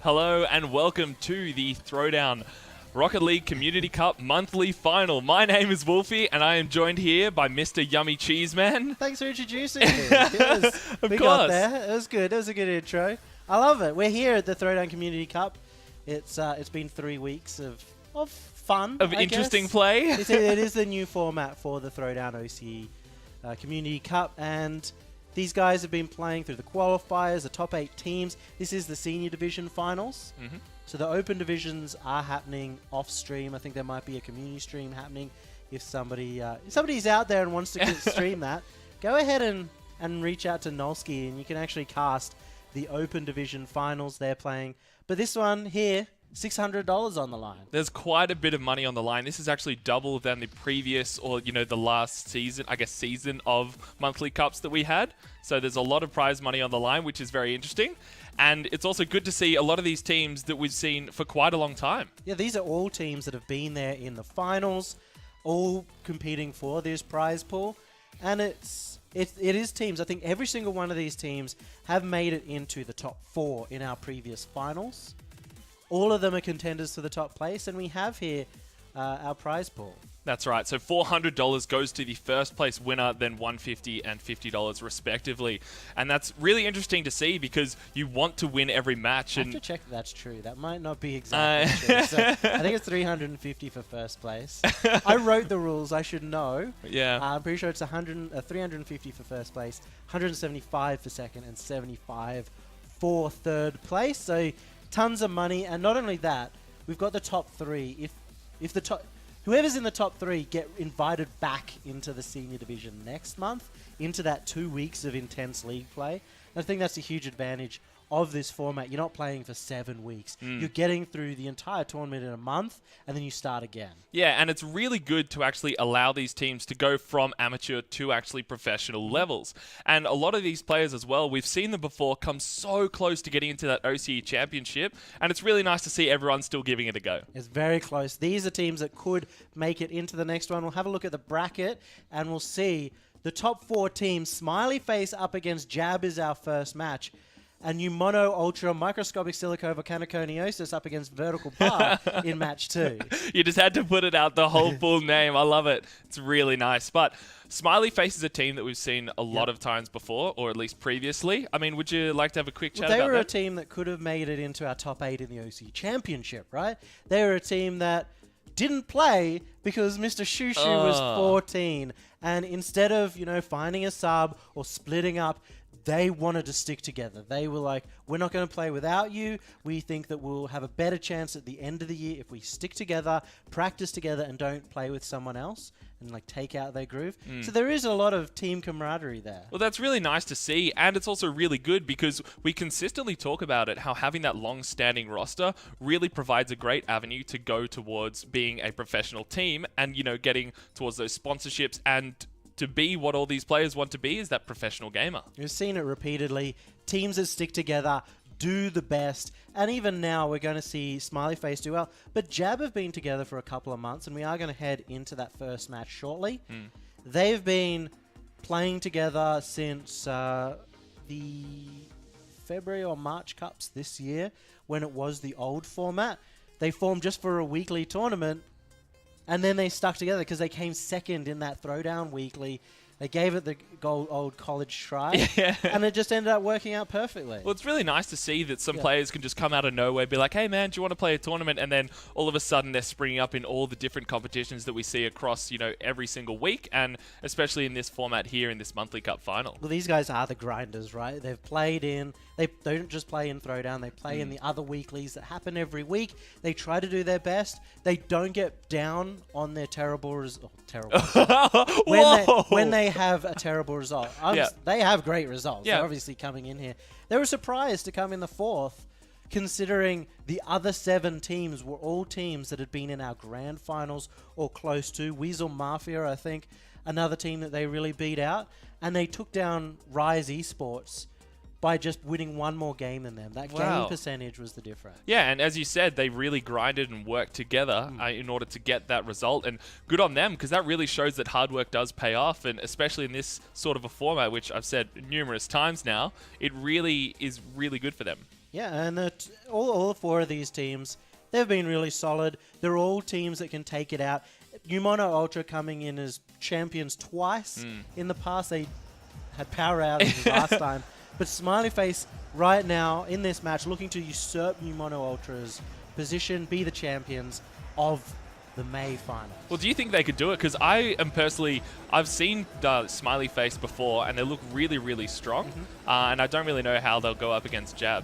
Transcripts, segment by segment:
Hello and welcome to the Throwdown Rocket League Community Cup monthly final. My name is Wolfie and I am joined here by Mr. Yummy Cheeseman. Thanks for introducing me. We got there. It was good. It was a good intro. I love it. We're here at the Throwdown Community Cup. It's been 3 weeks of fun, Of interesting play. It is the new format for the Throwdown OCE Community Cup, and these guys have been playing through the qualifiers, the top 8 teams. This is the senior division finals. So the open divisions are happening off stream. I think there might be a community stream happening. If somebody's out there and wants to stream that, go ahead and reach out to Nolski, and you can actually cast the open division finals they're playing. But this one here, $600 on the line. There's quite a bit of money on the line. This is actually double than the previous, or the last season, season of monthly cups that we had. So there's a lot of prize money on the line, which is very interesting. And it's also good to see a lot of these teams that we've seen for quite a long time. Yeah, these are all teams that have been there in the finals, all competing for this prize pool. And it is teams. I think every single one of these teams have made it into the top 4 in our previous finals. All of them are contenders to the top place, and we have here our prize pool. That's right. So $400 goes to the first place winner, then $150 and $50 respectively. And that's really interesting to see because you want to win every match. I have to check if that's true. That might not be exactly true. So I think it's $350 for first place. I wrote the rules. I should know. Yeah. I'm pretty sure it's $350 for first place, $175 for second, and $75 for third place. So tons of money, and not only that, we've got the top 3. If the top, whoever's in the top 3 get invited back into the senior division next month, into that 2 weeks of intense league play. And I think that's a huge advantage of this format. You're not playing for 7 weeks. You're getting through the entire tournament in a month, and then you start again. Yeah, and it's really good to actually allow these teams to go from amateur to actually professional levels. And a lot of these players as well, we've seen them before come so close to getting into that OCE championship, and it's really nice to see everyone still giving it a go. It's very close. These are teams that could make it into the next one. We'll have a look at the bracket, and we'll see the top 4 teams. Smiley Face up against Jab is our first match. And you Mono Ultra Microscopic Silico Volcaniconiosis up against Vertical Bar in match 2. You just had to put it out, the whole full name. I love it. It's really nice. But Smiley Face is a team that we've seen a lot of times before, or at least previously. I mean, would you like to have a quick chat about that? They were a team that could have made it into our top 8 in the OC Championship, right? They were a team that didn't play because Mr. Shushu was 14. And instead of, finding a sub or splitting up, they wanted to stick together. They were like, we're not going to play without you. We think that we'll have a better chance at the end of the year if we stick together, practice together, and don't play with someone else and take out their groove. So there is a lot of team camaraderie there. Well, that's really nice to see, and it's also really good because we consistently talk about it, how having that long-standing roster really provides a great avenue to go towards being a professional team and, getting towards those sponsorships and to be what all these players want to be is that professional gamer. We've seen it repeatedly. Teams that stick together do the best. And even now, we're going to see Smiley Face do well. But Jab have been together for a couple of months, and we are going to head into that first match shortly. They've been playing together since the February or March Cups this year, when it was the old format. They formed just for a weekly tournament, and then they stuck together because they came second in that Throwdown weekly. They gave it the old college try, and it just ended up working out perfectly. Well, it's really nice to see that some players can just come out of nowhere, be like, hey, man, do you want to play a tournament? And then all of a sudden they're springing up in all the different competitions that we see across, every single week, and especially in this format here in this monthly cup final. Well, these guys are the grinders, right? They've played in... They don't just play in Throwdown. They play in the other weeklies that happen every week. They try to do their best. They don't get down on their terrible results. When they have a terrible result. They have great results. They're obviously coming in here. They were surprised to come in the 4th, considering the other 7 teams were all teams that had been in our grand finals or close to. Weasel Mafia, I think, another team that they really beat out. And they took down Rise Esports by just winning one more game than them. That game percentage was the difference. Yeah, and as you said, they really grinded and worked together in order to get that result. And good on them, because that really shows that hard work does pay off. And especially in this sort of a format, which I've said numerous times now, it really is really good for them. Yeah, and all four of these teams, they've been really solid. They're all teams that can take it out. Numono Ultra coming in as champions twice. In the past, they had power outages last time. But Smiley Face, right now, in this match, looking to usurp Numono Ultra's position, be the champions of the May final. Well, do you think they could do it? Because I've seen Smiley Face before, and they look really, really strong. And I don't really know how they'll go up against Jab.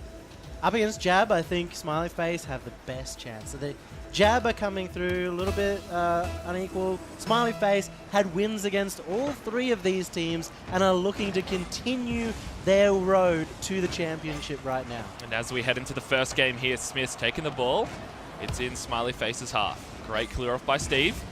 Up against Jab, I think Smiley Face have the best chance. So the Jab are coming through a little bit unequal. Smiley Face had wins against all three of these teams and are looking to continue their road to the championship right now. And as we head into the first game here, Smith's taking the ball. It's in Smiley Face's half. Great clear off by Steve.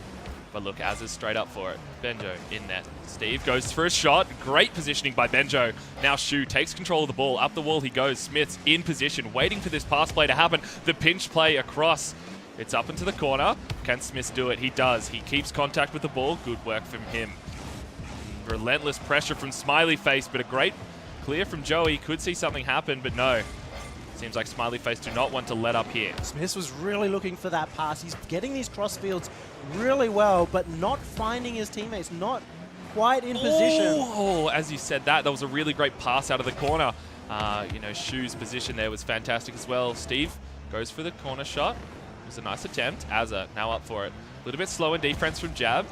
But look, Az is straight up for it. Benjo in net. Steve goes for a shot. Great positioning by Benjo. Now Shu takes control of the ball. Up the wall he goes. Smith's in position, waiting for this pass play to happen. The pinch play across. It's up into the corner. Can Smith do it? He does. He keeps contact with the ball. Good work from him. Relentless pressure from Smiley Face, but a great clear from Joey. Could see something happen, but no. Seems like Smiley Face do not want to let up here. Smith was really looking for that pass. He's getting these crossfields really well, but not finding his teammates, not quite in position. Oh, as you said that was a really great pass out of the corner. Shu's position there was fantastic as well. Steve goes for the corner shot. It was a nice attempt. Azza now up for it. A little bit slow in defense from Jab.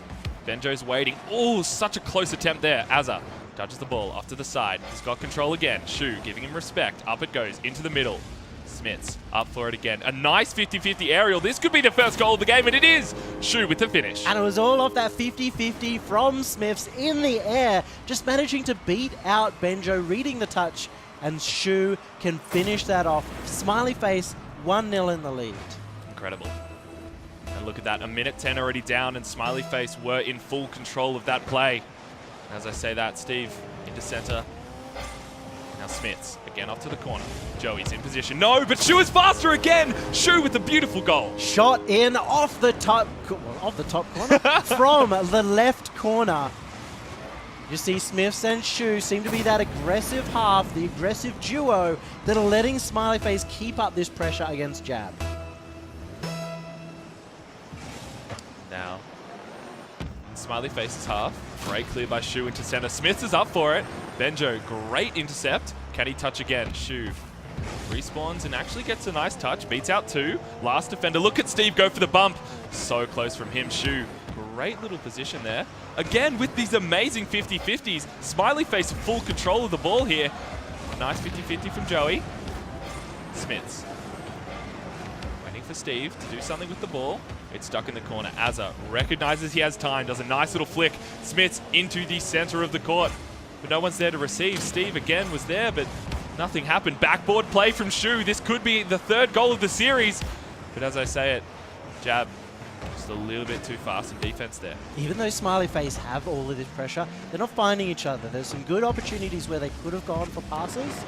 Benjo's waiting. Oh, such a close attempt there. Azza dodges the ball off to the side. He's got control again. Shu giving him respect. Up it goes into the middle. Smits up for it again. A nice 50-50 aerial. This could be the first goal of the game, and it is. Shu with the finish. And it was all off that 50-50 from Smiths in the air, just managing to beat out Benjo, reading the touch, and Shu can finish that off. Smiley Face 1-0 in the lead. Incredible. And look at that, a minute 10 already down, and Smiley Face were in full control of that play. As I say that, Steve into center. Now Smits again off to the corner. Joey's in position. No, but Shu is faster again. Shu with the beautiful goal. Shot in off the top corner from the left corner. You see Smiths and Shu seem to be that aggressive half, the aggressive duo that are letting Smiley Face keep up this pressure against Jab. Now, Smiley Face's half. Great clear by Shu into center. Smith is up for it. Benjo, great intercept. Can he touch again? Shu respawns and actually gets a nice touch. Beats out two. Last defender. Look at Steve go for the bump. So close from him. Shu, great little position there. Again, with these amazing 50-50s. Smiley Face full control of the ball here. Nice 50-50 from Joey. Smiths. Waiting for Steve to do something with the ball. It's stuck in the corner. Azza recognizes he has time, does a nice little flick. Smiths into the center of the court, but no one's there to receive. Steve again was there, but nothing happened. Backboard play from Shu. This could be the third goal of the series. But as I say it, Jab just a little bit too fast in defense there. Even though Smiley Face have all of this pressure, they're not finding each other. There's some good opportunities where they could have gone for passes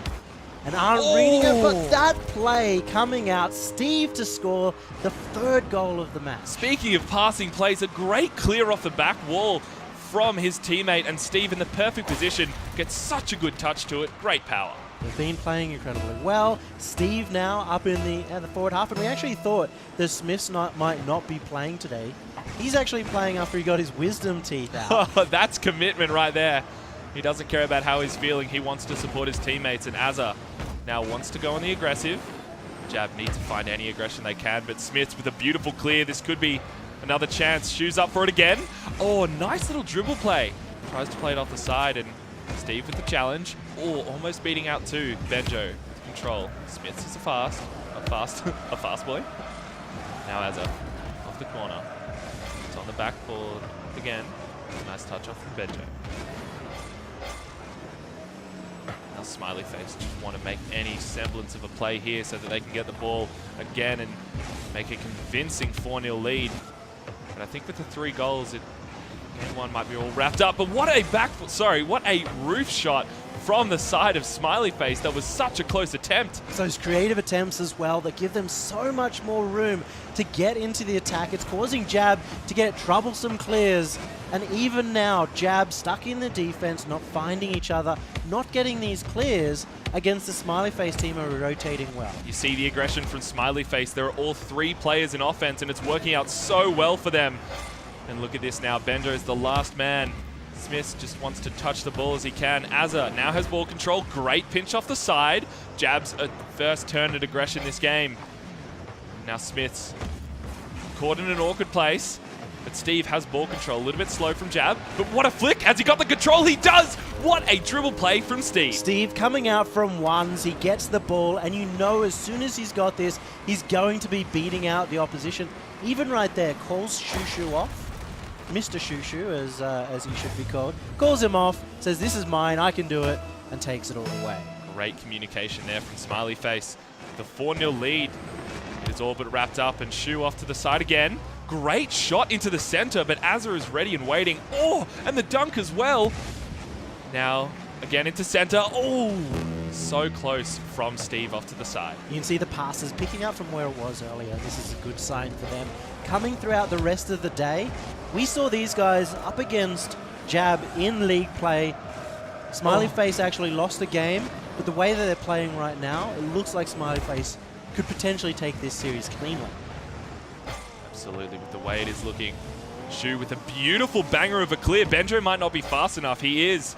and aren't reading it, but that play coming out, Steve to score the third goal of the match. Speaking of passing plays, a great clear off the back wall from his teammate, and Steve in the perfect position, gets such a good touch to it. Great power. They've been playing incredibly well. Steve now up in the forward half, and we actually thought that Smiths might not be playing today. He's actually playing after he got his wisdom teeth out. That's commitment right there. He doesn't care about how he's feeling. He wants to support his teammates, and Azza now wants to go on the aggressive. Jab needs to find any aggression they can, but Smiths with a beautiful clear. This could be another chance. Shu's up for it again. Oh, nice little dribble play. Tries to play it off the side, and Steve with the challenge. Oh, almost beating out two. Benjo with control. Smiths is a fast boy. Now Azza off the corner. It's on the backboard again. Nice touch off from Benjo. Now Smiley Face just want to make any semblance of a play here so that they can get the ball again and make a convincing 4-0 lead. But I think with the 3 goals, it Game one might be all wrapped up, but what a roof shot from the side of Smiley Face. That was such a close attempt. It's those creative attempts as well that give them so much more room to get into the attack. It's causing Jab to get troublesome clears. And even now, Jab stuck in the defense, not finding each other, not getting these clears against the Smiley Face team who are rotating well. You see the aggression from Smiley Face. There are all 3 players in offense, and it's working out so well for them. And look at this now. Benjo is the last man. Smith just wants to touch the ball as he can. Azza now has ball control. Great pinch off the side. Jab's first turn at aggression this game. Now Smith's caught in an awkward place. But Steve has ball control. A little bit slow from Jab. But what a flick. Has he got the control? He does! What a dribble play from Steve. Steve coming out from ones. He gets the ball. And you know as soon as he's got this, he's going to be beating out the opposition. Even right there, calls Shushu off. Mr. Shushu, as he should be called. Calls him off. Says, this is mine. I can do it. And takes it all away. Great communication there from Smiley Face. The 4-0 lead is all but wrapped up. And Shu off to the side again. Great shot into the center, but Azza is ready and waiting. Oh, and the dunk as well. Now, again into center. Oh, so close from Steve off to the side. You can see the passes picking up from where it was earlier. This is a good sign for them. Coming throughout the rest of the day, we saw these guys up against Jab in league play. Smiley Face actually lost the game, but the way that they're playing right now, it looks like Smiley Face could potentially take this series cleanly. Absolutely, with the way it is looking. Shu with a beautiful banger of a clear. Benjo might not be fast enough. He is.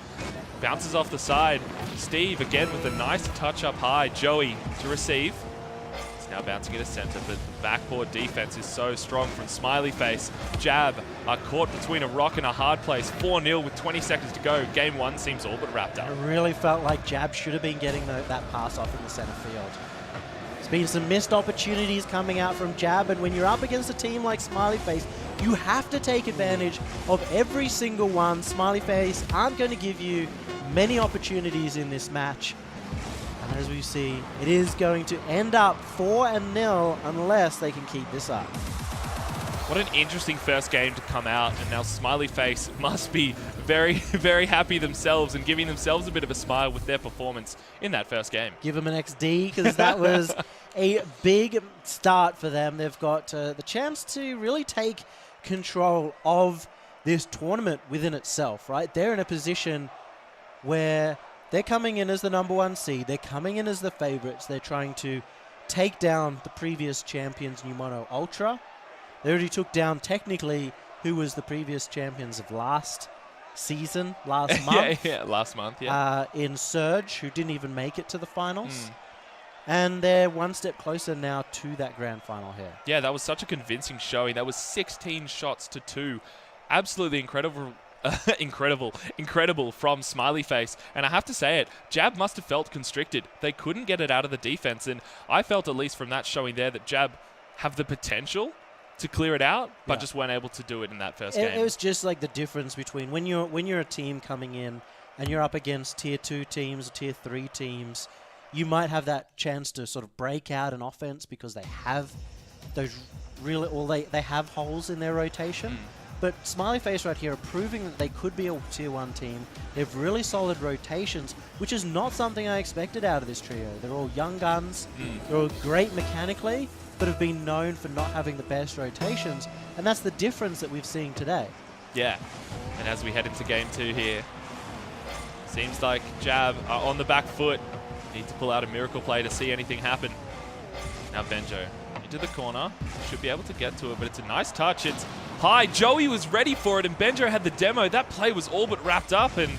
Bounces off the side. Steve again with a nice touch up high. Joey to receive. He's now bouncing into center, but the backboard defense is so strong from Smiley Face. Jab are caught between a rock and a hard place. 4-0 with 20 seconds to go. Game one seems all but wrapped up. It really felt like Jab should have been getting that pass off in the center field. There's been some missed opportunities coming out from Jab, and when you're up against a team like Smiley Face, you have to take advantage of every single one. Smiley Face aren't going to give you many opportunities in this match. And as we see, it is going to end up 4-0 unless they can keep this up. What an interesting first game to come out, and now Smiley Face must be very, very happy themselves and giving themselves a bit of a smile with their performance in that first game. Give them an XD, because that was a big start for them. They've got the chance to really take control of this tournament within itself, right? They're in a position where they're coming in as the #1 seed. They're coming in as the favorites. They're trying to take down the previous champions, Numono Ultra. They already took down, technically, who was the previous champions of last season, last month. Last month, in Surge, who didn't even make it to the finals. And they're one step closer now to that grand final here. Yeah, that was such a convincing showing. That was 16 shots to 2. Absolutely incredible. incredible from Smiley Face. And I have to say it, Jab must have felt constricted. They couldn't get it out of the defense. And I felt, at least from that showing there, that Jab have the potential to clear it out, but just weren't able to do it in that first game. It was just like the difference between when you're a team coming in and you're up against tier 2 teams, tier 3 teams, you might have that chance to sort of break out an offense because they have those really, or they have holes in their rotation. But Smiley Face right here are proving that they could be a tier 1 team. They have really solid rotations, which is not something I expected out of this trio. They're all young guns. They're all great mechanically, but have been known for not having the best rotations. And that's the difference that we've seen today. Yeah. And as we head into game 2 here, seems like Jab are on the back foot. Need to pull out a miracle play to see anything happen. Now Benjo into the corner. Should be able to get to it, but it's a nice touch. It's high. Joey was ready for it, and Benjo had the demo. That play was all but wrapped up, and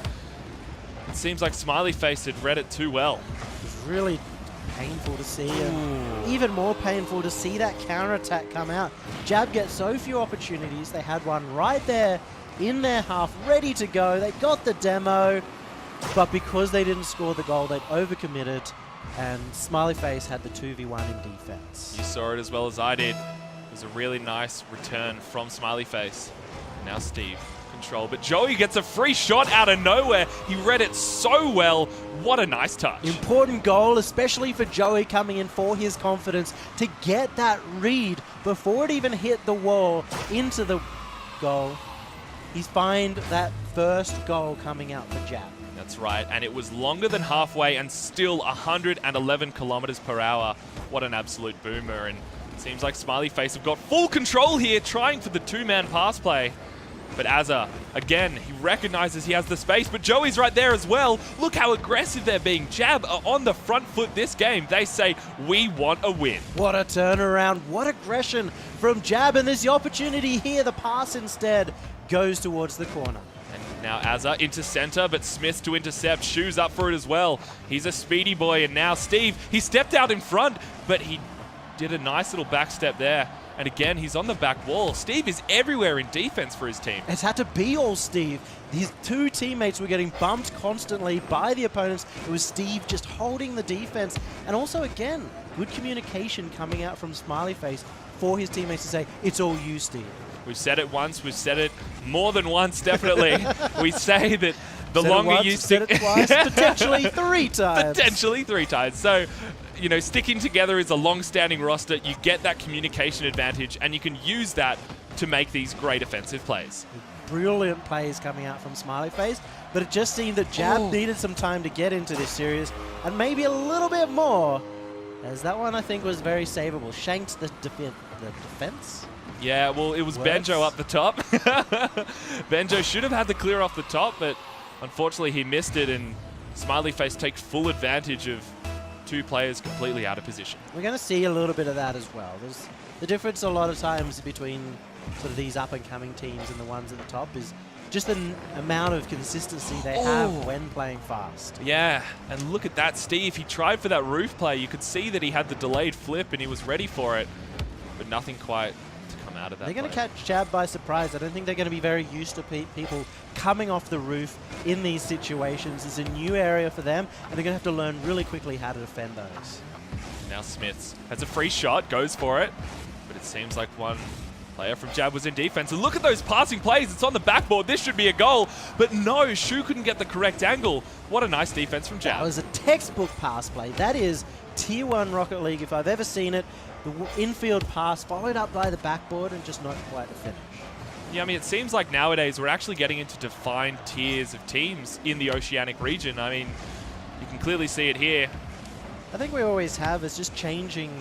it seems like Smiley Face had read it too well. It was really painful to see. Even more painful to see that counterattack come out. Jab gets so few opportunities. They had one right there in their half, ready to go. They got the demo, but because they didn't score the goal, they'd overcommitted, and Smiley Face had the 2v1 in defense. You saw it as well as I did. It was a really nice return from Smiley Face. Now Steve, control, but Joey gets a free shot out of nowhere. He read it so well. What a nice touch. Important goal, especially for Joey coming in for his confidence to get that read before it even hit the wall into the goal. he's find that first goal coming out for Jab. That's right, and it was longer than halfway and still 111 kilometers per hour. What an absolute boomer, and it seems like Smiley Face have got full control here, trying for the two-man pass play. But Azza, again, he recognizes he has the space, but Joey's right there as well. Look how aggressive they're being. Jab are on the front foot this game. They say, we want a win. What a turnaround, what aggression from Jab, and there's the opportunity here. The pass instead goes towards the corner. And now Azza into center, but Smith to intercept. Shoes up for it as well. He's a speedy boy, and now Steve, he stepped out in front, but he did a nice little back step there. And again, he's on the back wall. Steve is everywhere in defense for his team. It's had to be all Steve. These two teammates were getting bumped constantly by the opponents. It was Steve just holding the defense. And also, again, good communication coming out from Smiley Face for his teammates to say, it's all you, Steve. We've said it once. We've said it more than once, definitely. We say that the longer you stick... Said it twice, potentially 3 times. Potentially 3 times. So, you know, sticking together is a long-standing roster. You get that communication advantage, and you can use that to make these great offensive plays. Brilliant plays coming out from Smiley Face, but it just seemed that Jab needed some time to get into this series, and maybe a little bit more, as that one I think was very savable. Shanked the defense. Yeah, well, it was Benjo up the top. Benjo should have had the clear off the top, but unfortunately he missed it, and Smiley Face takes full advantage of 2 players completely out of position. We're going to see a little bit of that as well. There's the difference a lot of times between sort of these up-and-coming teams and the ones at the top is just the amount of consistency they have when playing fast. Yeah, and look at that, Steve. He tried for that roof play. You could see that he had the delayed flip and he was ready for it, but nothing quite to come out of that. They're going to catch Jab by surprise. I don't think they're going to be very used to people coming off the roof in these situations. It's a new area for them, and they're going to have to learn really quickly how to defend those. Now Smiths has a free shot, goes for it, but it seems like one player from Jab was in defense. And look at those passing plays. It's on the backboard. This should be a goal, but no, Shu couldn't get the correct angle. What a nice defense from Jab. That was a textbook pass play. That is Tier 1 Rocket League if I've ever seen it. The infield pass followed up by the backboard and just not quite a finish. Yeah, I mean, it seems like nowadays we're actually getting into defined tiers of teams in the Oceanic region. I mean, you can clearly see it here. I think we always have. It's just changing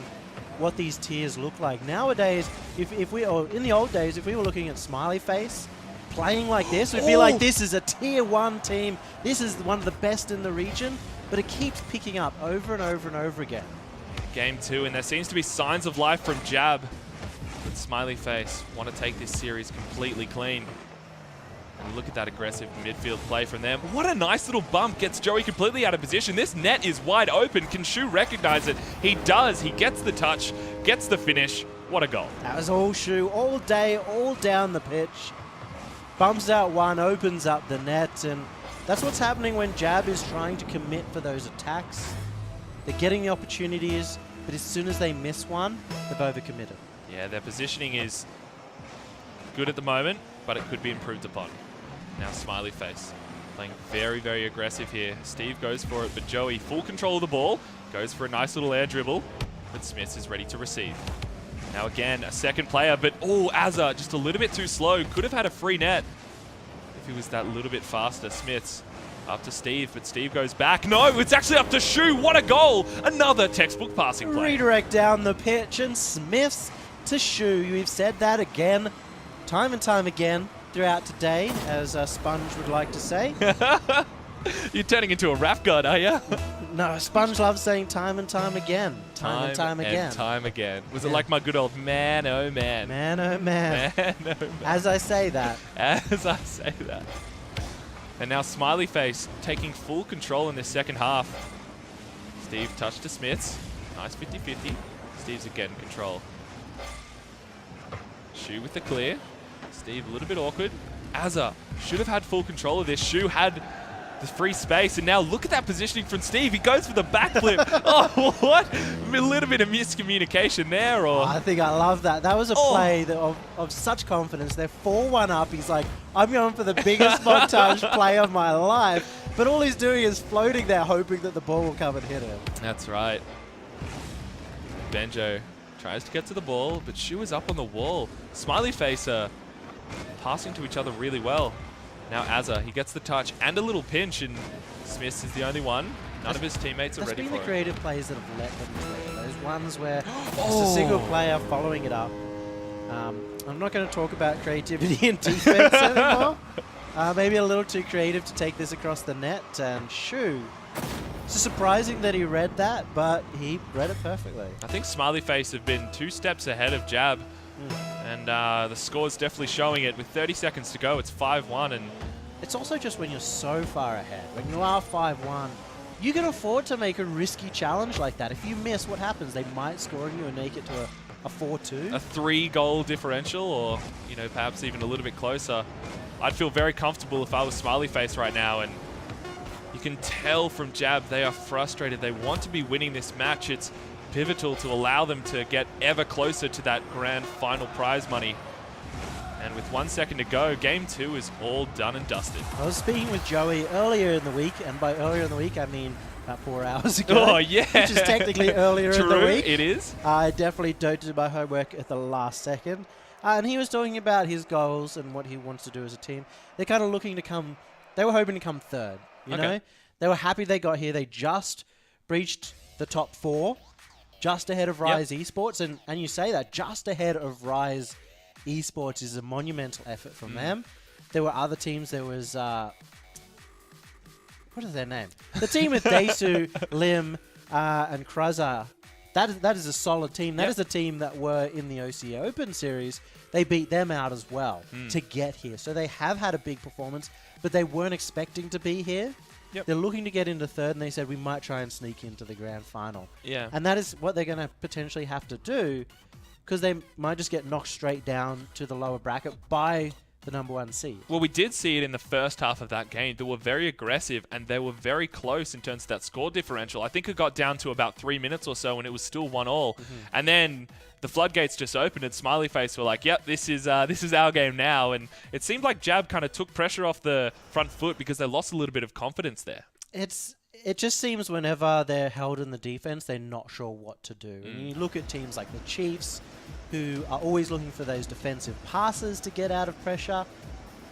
what these tiers look like. Nowadays, or in the old days, if we were looking at Smiley Face playing like this, we'd be like, this is a Tier 1 team. This is one of the best in the region. But it keeps picking up over and over and over again. Game 2, and there seems to be signs of life from Jab. But Smiley Face want to take this series completely clean. And look at that aggressive midfield play from them. What a nice little bump. Gets Joey completely out of position. This net is wide open. Can Shu recognize it? He does. He gets the touch, gets the finish. What a goal. That was all Shu, all day, all down the pitch. Bumps out one, opens up the net, and that's what's happening when Jab is trying to commit for those attacks. They're getting the opportunities, but as soon as they miss one, they've overcommitted. Yeah, their positioning is good at the moment, but it could be improved upon. Now Smiley Face playing very, very aggressive here. Steve goes for it, but Joey, full control of the ball, goes for a nice little air dribble, but Smith is ready to receive. Now again, a second player, but Azza just a little bit too slow. Could have had a free net if he was that little bit faster. Smiths up to Steve, but Steve goes back. No, it's actually up to Shu. What a goal. Another textbook passing play. Redirect down the pitch, and Smiths to Shu. We've said that again, time and time again throughout today, as Sponge would like to say. You're turning into a rap god, are you? No, Sponge loves saying time and time again. Time and time again. Time again. Was it like my good old man, oh man? Man, oh man. Man, oh man. As I say that. As I say that. And now Smiley Face taking full control in this second half. Steve touched to Smiths. Nice 50-50. Steve's again in control. Shu with the clear. Steve a little bit awkward. Azza should have had full control of this. Shu had the free space, and now look at that positioning from Steve. He goes for the backflip. Oh, what? A little bit of miscommunication there, or? I think I love that. That was a play that of such confidence. They're 4-1 up. He's like, I'm going for the biggest montage play of my life. But all he's doing is floating there, hoping that the ball will come and hit him. That's right. Benjo tries to get to the ball, but Shu is up on the wall. Smiley Face passing to each other really well. Now Azza, he gets the touch and a little pinch, and Smiths is the only one. None of his teammates are ready for it. That's been the creative plays that have let them play. Those ones where it's a single player following it up. I'm not going to talk about creativity in defense anymore. Maybe a little too creative to take this across the net, and shoo. It's surprising that he read that, but he read it perfectly. I think Smiley Face have been 2 steps ahead of Jab, and the score's definitely showing it. With 30 seconds to go, it's 5-1, and it's also just when you're so far ahead. When you are 5-1, you can afford to make a risky challenge like that. If you miss, what happens? They might score on you and make it to a 4-2. A 3-goal differential, or perhaps even a little bit closer. I'd feel very comfortable if I was Smiley Face right now, and you can tell from Jab they are frustrated. They want to be winning this match. It's pivotal to allow them to get ever closer to that grand final prize money. And with 1 second to go, Game 2 is all done and dusted. I was speaking with Joey earlier in the week, and by earlier in the week, I mean about 4 hours ago. Oh, yeah. Which is technically earlier in the week. It is. I definitely don't do my homework at the last second. And he was talking about his goals and what he wants to do as a team. They're kind of looking to come, they were hoping to come third, you know? They were happy they got here. They just breached the top 4, just ahead of Rise Esports. And you say that, just ahead of Rise Esports is a monumental effort from them. There were other teams. There was, what is their name? The team with Desu, Lim, and Kruzza. That is a solid team. That is a team that were in the OCE Open series. They beat them out as well to get here. So they have had a big performance, but they weren't expecting to be here. They're looking to get into third, and they said we might try and sneak into the grand final. And that is what they're going to potentially have to do, because they might just get knocked straight down to the lower bracket by the #1 seed. Well, we did see it in the first half of that game. They were very aggressive, and they were very close in terms of that score differential. I think it got down to about 3 minutes or so, and it was still 1-1. And then the floodgates just opened, and Smiley Face were like, yep, this is our game now. And it seemed like Jab kind of took pressure off the front foot because they lost a little bit of confidence there. It just seems whenever they're held in the defense, they're not sure what to do. And you look at teams like the Chiefs, who are always looking for those defensive passes to get out of pressure.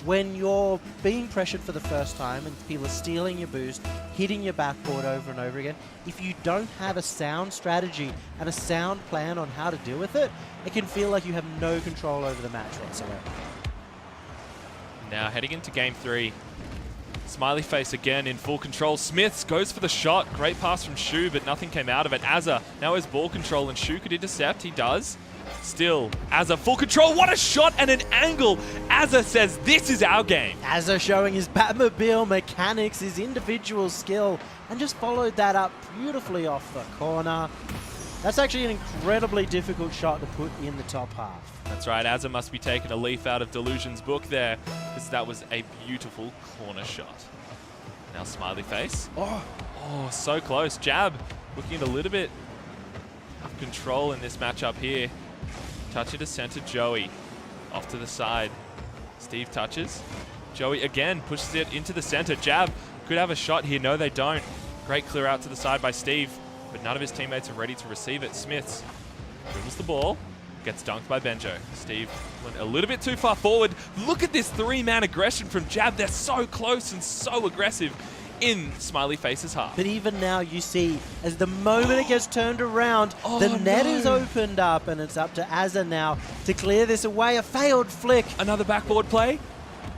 When you're being pressured for the first time and people are stealing your boost, hitting your backboard over and over again, if you don't have a sound strategy and a sound plan on how to deal with it, it can feel like you have no control over the match whatsoever. Now heading into Game 3. Smiley Face again in full control. Smiths goes for the shot. Great pass from Shu, but nothing came out of it. Azza now has ball control, and Shu could intercept. He does. Still, Azza full control. What a shot and an angle. Azza says, this is our game. Azza showing his Batmobile mechanics, his individual skill, and just followed that up beautifully off the corner. That's actually an incredibly difficult shot to put in the top half. That's right. Azza must be taking a leaf out of Delusion's book there, because that was a beautiful corner shot. Now Smiley Face. Oh, so close. Jab looking at a little bit of control in this matchup here. Touch it to center. Joey off to the side. Steve touches. Joey again pushes it into the center. Jab could have a shot here. No, they don't. Great clear out to the side by Steve, but none of his teammates are ready to receive it. Smiths dribbles the ball. Gets dunked by Benjo. Steve went a little bit too far forward. Look at this 3-man aggression from Jab. They're so close and so aggressive in Smiley Face's half. But even now you see, as the moment it gets turned around, the net is opened up, and it's up to Azza now to clear this away. A failed flick. Another backboard play.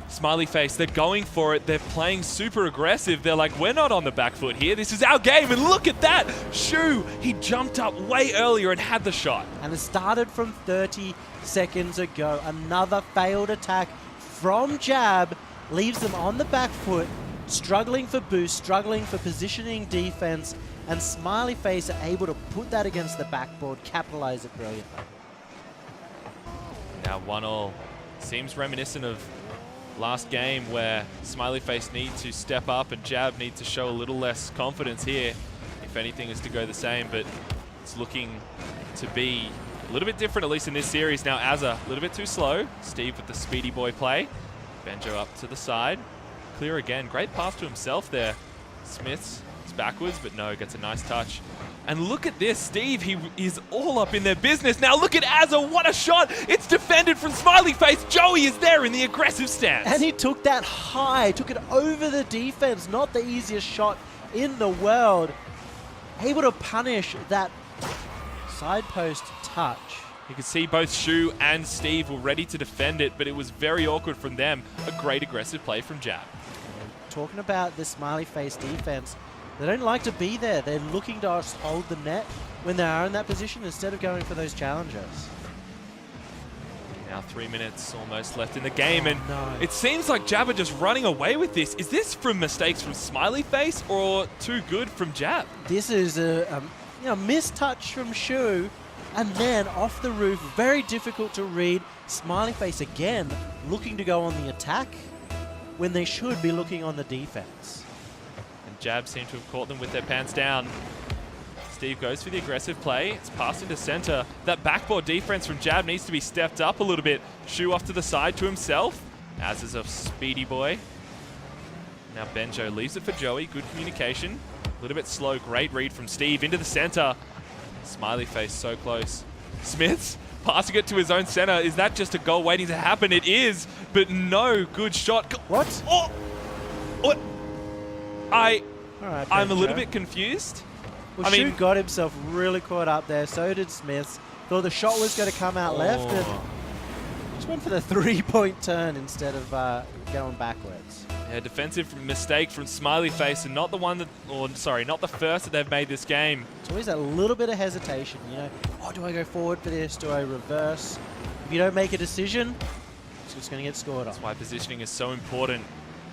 Smiley Face, they're going for it. They're playing super aggressive. They're like, we're not on the back foot here. This is our game. And look at that. Shu, he jumped up way earlier and had the shot. And it started from 30 seconds ago. Another failed attack from Jab leaves them on the back foot, struggling for boost, struggling for positioning defense. And Smiley Face are able to put that against the backboard, capitalize it brilliantly. Now 1-1. Seems reminiscent of last game where Smiley Face need to step up and Jab need to show a little less confidence here, if anything is to go the same, but it's looking to be a little bit different, at least in this series. Now Azza, a little bit too slow. Steve with the speedy boy play. Benjo up to the side. Clear again. Great pass to himself there. Smiths is backwards, but no, gets a nice touch And look at this, Steve, he is all up in their business. Now look at Azza, what a shot! It's defended from Smiley Face. Joey is there in the aggressive stance. And he took that high, took it over the defense, not the easiest shot in the world. Able to punish that side post touch. You could see both Shu and Steve were ready to defend it, but it was very awkward from them. A great aggressive play from Jab. Talking about the Smiley Face defense, they don't like to be there. They're looking to just hold the net when they are in that position instead of going for those challenges. Now 3 minutes almost left in the game, and no. It seems like Jab are just running away with this. Is this from mistakes from Smiley Face or too good from Jab? This is a missed touch from Shu, and then off the roof, very difficult to read. Smiley Face again looking to go on the attack when they should be looking on the defense. And Jab seem to have caught them with their pants down. Steve goes for the aggressive play. It's passed into center. That backboard defense from Jab needs to be stepped up a little bit. Shu off to the side to himself, as is a speedy boy. Now Benjo leaves it for Joey. Good communication. A little bit slow. Great read from Steve into the center. Smiley Face so close. Smiths passing it to his own center. Is that just a goal waiting to happen? It is, but no good shot. What? Oh! What? All right, I'm a little Benjo. bit confused. Well, Shu got himself really caught up there. So did Smiths. Thought the shot was going to come out left, and just went for the three-point turn instead of going backwards. Yeah, defensive mistake from Smiley Face, and not the one that, or sorry, not the first that they've made this game. It's always that little bit of hesitation, you know. Oh, do I go forward for this? Do I reverse? If you don't make a decision, it's just going to get scored on. That's why positioning is so important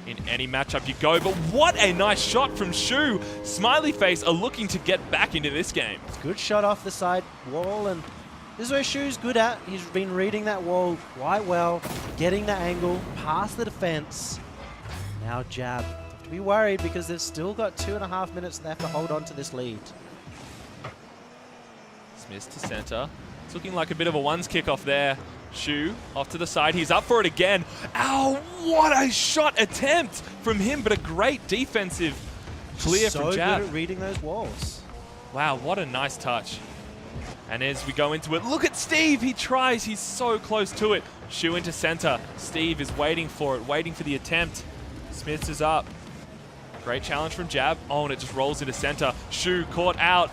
in any matchup you go. But what a nice shot from Shu. Smiley Face are looking to get back into this game. It's a good shot off the side wall, and this is where Shu's good at. He's been reading that wall quite well, getting the angle past the defense. Now Jab. Have to be worried because they've still got 2.5 minutes left to hold on to this lead. Smith to center. It's looking like a bit of a ones kickoff there. Shu off to the side. He's up for it again. Ow, what a shot attempt from him, but a great defensive clear from Jab. So good at reading those walls. Wow, what a nice touch. And as we go into it, look at Steve. He tries. He's so close to it. Shu into center. Steve is waiting for it, waiting for the attempt. Smiths is up. Great challenge from Jab. Oh, and it just rolls into center. Shu caught out.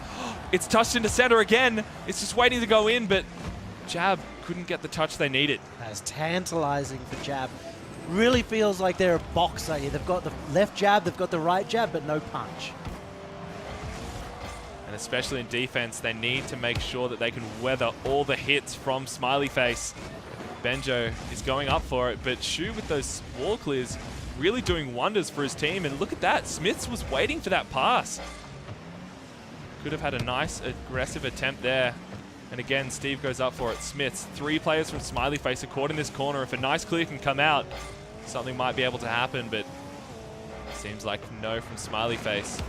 It's touched into center again. It's just waiting to go in, but Jab couldn't get the touch they needed. That's tantalizing for Jab. Really feels like they're a boxer here. They've got the left jab, they've got the right jab, but no punch. And especially in defense, they need to make sure that they can weather all the hits from Smiley Face. Benjo is going up for it, but Shu with those wall clears really doing wonders for his team. And look at that, Smiths was waiting for that pass. Could have had a nice aggressive attempt there. And again, Steve goes up for it. Smiths, 3 players from Smiley Face are caught in this corner. If a nice clear can come out, something might be able to happen, but seems like no from Smiley Face.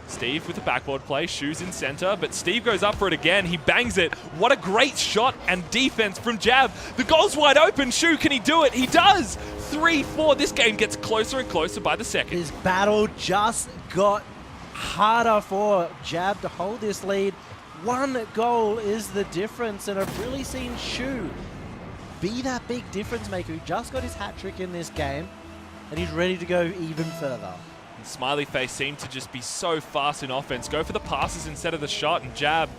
Steve with the backboard play, Shu's in center, but Steve goes up for it again. He bangs it. What a great shot and defense from Jab. The goal's wide open. Shu, can he do it? He does. 3-4. This game gets closer and closer by the second. This battle just got harder for Jab to hold this lead. 1 goal is the difference, and I've really seen Shu be that big difference maker. He just got his hat trick in this game, and he's ready to go even further. And Smiley Face seemed to just be so fast in offense. Go for the passes instead of the shot, and Jab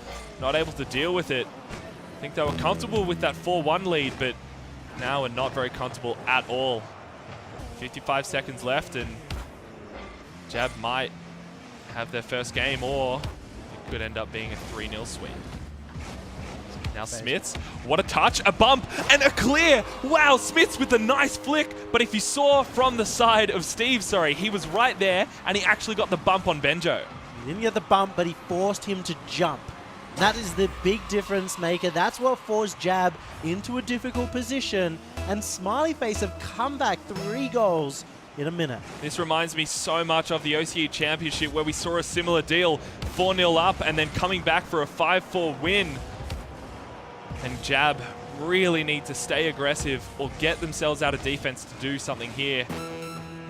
not able to deal with it. I think they were comfortable with that 4-1 lead, but now we're not very comfortable at all. 55 seconds left, and Jab might have their first game, or it could end up being a 3-0 sweep. Now Smiths, what a touch, a bump, and a clear. Wow, Smiths with a nice flick. But if you saw from the side of Steve, he was right there, and he actually got the bump on Benjo. He didn't get the bump, but he forced him to jump. That is the big difference maker. That's what forced Jab into a difficult position. And Smiley Face have come back 3 goals in a minute. This reminds me so much of the OCE Championship, where we saw a similar deal. 4-0 up and then coming back for a 5-4 win. And Jab really need to stay aggressive or get themselves out of defense to do something here.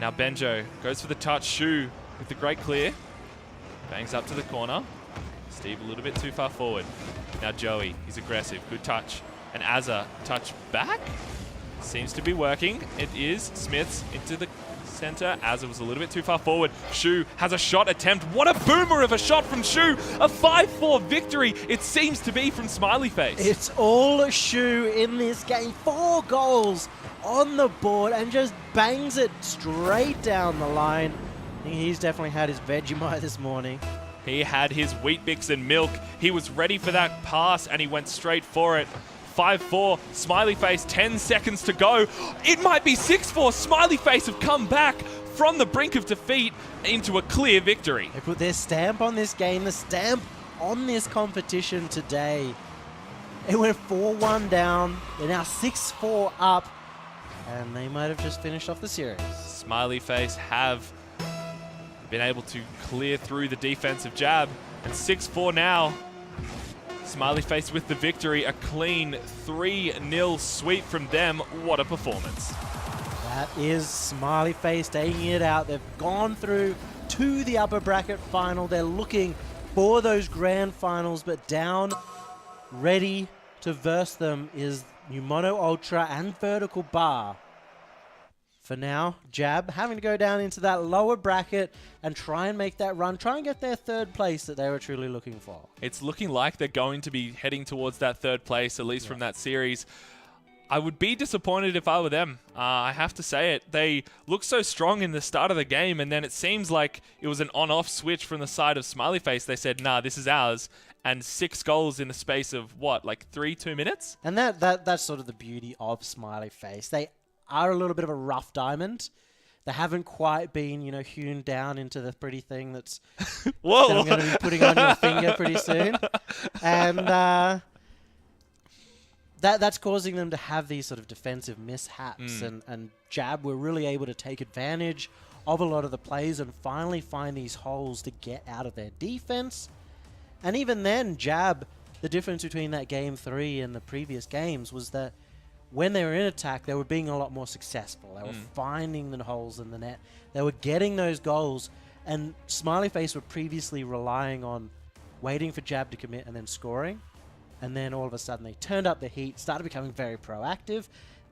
Now Benjo goes for the touch. Shu with the great clear. Bangs up to the corner. Steve a little bit too far forward. Now Joey, he's aggressive. Good touch. And Azza, touch back? Seems to be working. It is. Smiths into the center. Azza was a little bit too far forward. Shu has a shot attempt. What a boomer of a shot from Shu. A 5-4 victory, it seems to be from Smiley Face. It's all Shu in this game. 4 goals on the board and just bangs it straight down the line. I think he's definitely had his Vegemite this morning. He had his Wheat Bix and milk. He was ready for that pass and he went straight for it. 5-4, Smiley Face, 10 seconds to go. It might be 6-4. Smiley Face have come back from the brink of defeat into a clear victory. They put their stamp on this game, the stamp on this competition today. It went 4-1 down. They're now 6-4 up, and they might have just finished off the series. Smiley Face have been able to clear through the defensive jab, and 6-4 now. Smiley Face with the victory, a clean 3-0 sweep from them. What a performance. That is Smiley Face taking it out. They've gone through to the upper bracket final. They're looking for those grand finals, but down, ready to verse them is Numono Ultra and Vertical Bar. For now, Jab having to go down into that lower bracket and try and make that run, try and get their 3rd place that they were truly looking for. It's looking like they're going to be heading towards that 3rd place, at least from that series. I would be disappointed if I were them. I have to say it. They looked so strong in the start of the game, and then it seems like it was an on-off switch from the side of Smiley Face. They said, nah, this is ours. And 6 goals in the space of, what, like 2 minutes? And that's sort of the beauty of Smiley Face. They are a little bit of a rough diamond. They haven't quite been, hewn down into the pretty thing that's Whoa. that I'm going to be putting on your finger pretty soon. And that's causing them to have these sort of defensive mishaps. And Jab were really able to take advantage of a lot of the plays and finally find these holes to get out of their defense. And even then, Jab, the difference between that game 3 and the previous games was that when they were in attack, they were being a lot more successful. They were finding the holes in the net. They were getting those goals. And Smiley Face were previously relying on waiting for Jab to commit and then scoring. And then all of a sudden they turned up the heat, started becoming very proactive.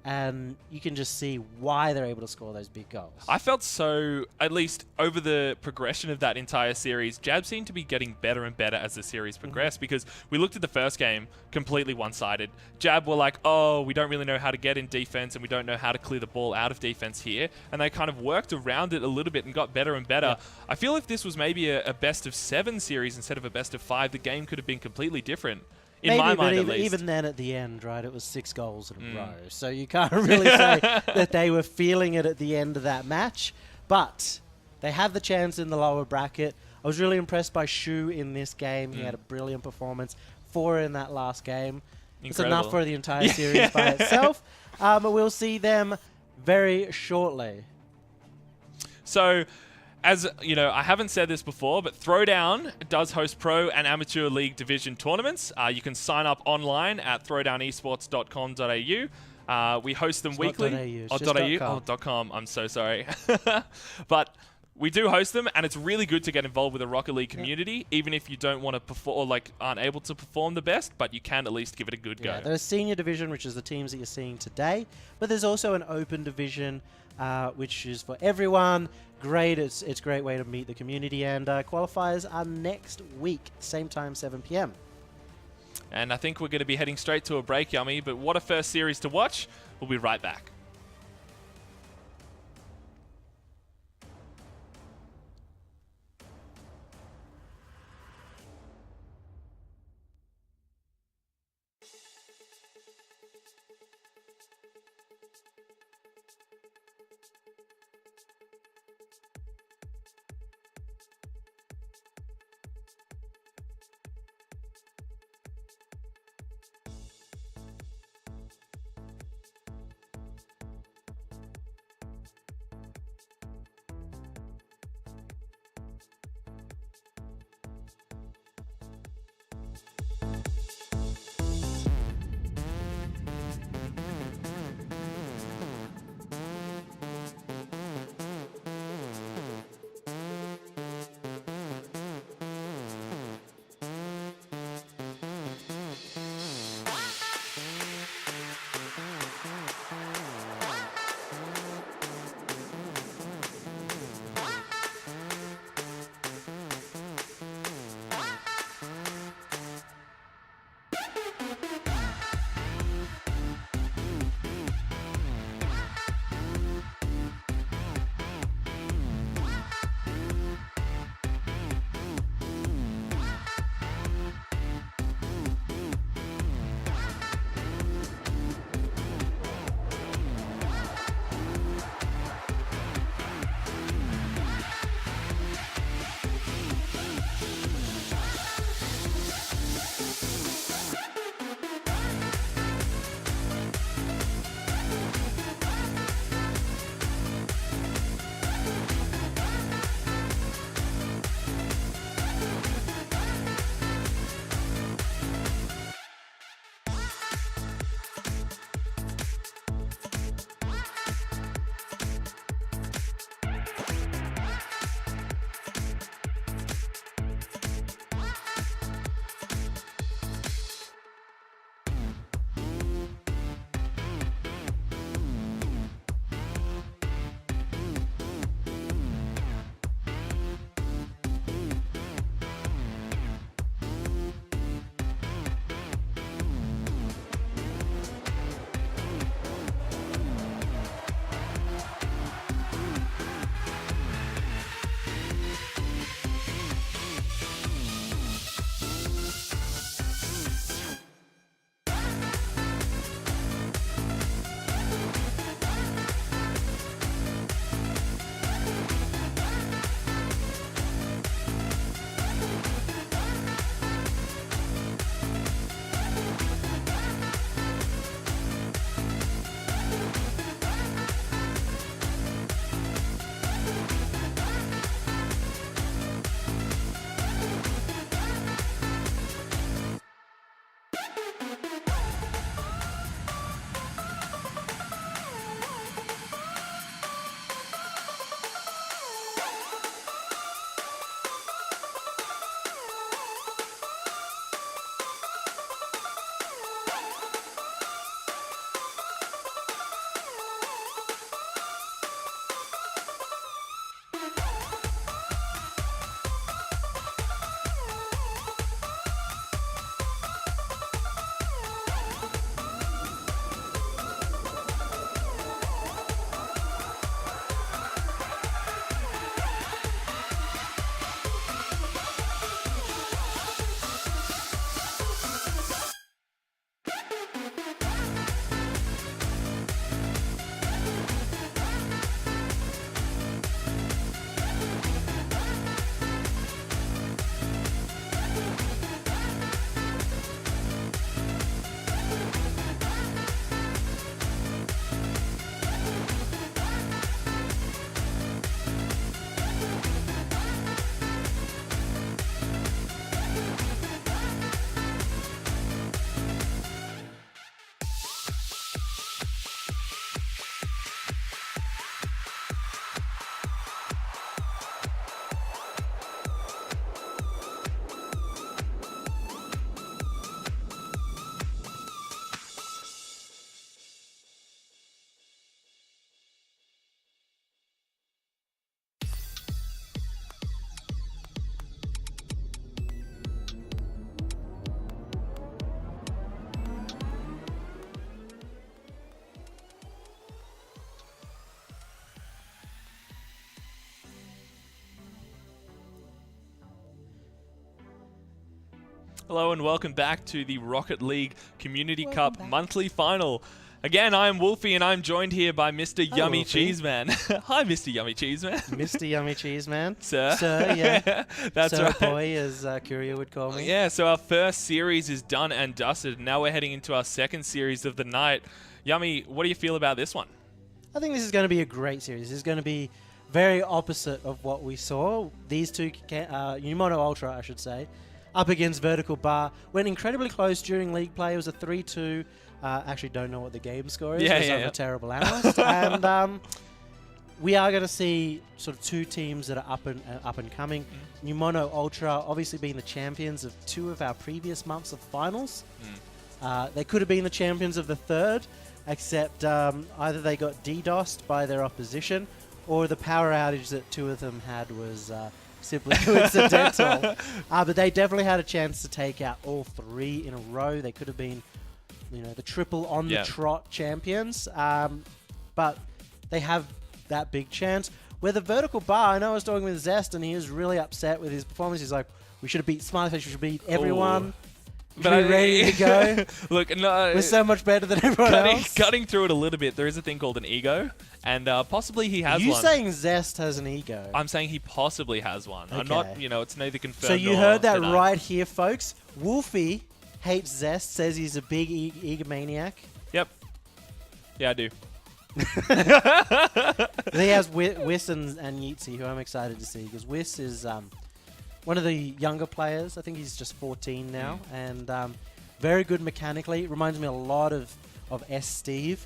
And you can just see why they're able to score those big goals. I felt so, at least over the progression of that entire series, Jab seemed to be getting better and better as the series progressed, because we looked at the first game, completely one-sided. Jab were like, oh, we don't really know how to get in defense and we don't know how to clear the ball out of defense here. And they kind of worked around it a little bit and got better and better. Yeah. I feel if this was maybe a best-of-7 series instead of a best-of-5, the game could have been completely different. In my mind, at least. Even then at the end, right, it was 6 goals in a row. So you can't really say that they were feeling it at the end of that match. But they had the chance in the lower bracket. I was really impressed by Shu in this game. He had a brilliant performance. 4 in that last game. Incredible. It's enough for the entire series by itself. But we'll see them very shortly. So, as you know, I haven't said this before, but Throwdown does host pro and amateur league division tournaments. You can sign up online at throwdownesports.com.au. We host them weekly. .com. I'm so sorry. But we do host them, and it's really good to get involved with the Rocket League community, even if you don't want to perform, or like aren't able to perform the best, but you can at least give it a good go. There's a senior division, which is the teams that you're seeing today, but there's also an open division, which is for everyone. Great, it's a great way to meet the community, and qualifiers are next week, same time, 7 p.m. And I think we're going to be heading straight to a break, Yummy, but what a first series to watch. We'll be right back. Hello and welcome back to the Rocket League Community Welcome Cup back. monthly final. Again, I am Wolfie and I'm joined here by Mr. Hi, Yummy Wolfie. Cheeseman. Hi, Mr. Yummy Cheeseman. Mr. Yummy Cheese Man. Sir. Sir, yeah. That's Sir right. boy, as Curio would call me. Yeah, so our first series is done and dusted. Now we're heading into our second series of the night. Yummy, what do you feel about this one? I think this is going to be a great series. This is going to be very opposite of what we saw. These two, Numono Ultra, I should say, up against Vertical Bar. Went incredibly close during league play. It was a 3-2. Actually, don't know what the game score is. Yeah, because yeah, I'm yeah. a terrible analyst. And we are going to see sort of two teams that are up and coming. Numono Ultra, obviously being the champions of 2 of our previous months of finals. They could have been the champions of the third, except either they got DDoSed by their opposition, or the power outage that 2 of them had was simply coincidental. But they definitely had a chance to take out all 3 in a row. They could have been, the triple on Yeah. the trot champions. But they have that big chance. Where the Vertical Bar, I know I was talking with Zest, and he was really upset with his performance. He's like, we should have beat Smileface, we should beat everyone. But We're ready to go. Look, no, We're so much better than everyone else. cutting through it a little bit, there is a thing called an ego, and possibly he has You one. saying Zest has an ego? I'm saying he possibly has one. I'm not, Okay. it's neither confirmed So you nor heard that denied. right here, folks. Wolfie hates Zest, says he's a big egomaniac. Yep. Yeah, I do. He has Whis and Yeezy, who I'm excited to see, because Whis is one of the younger players. I think he's just 14 now, and very good mechanically. Reminds me a lot of S. Steve.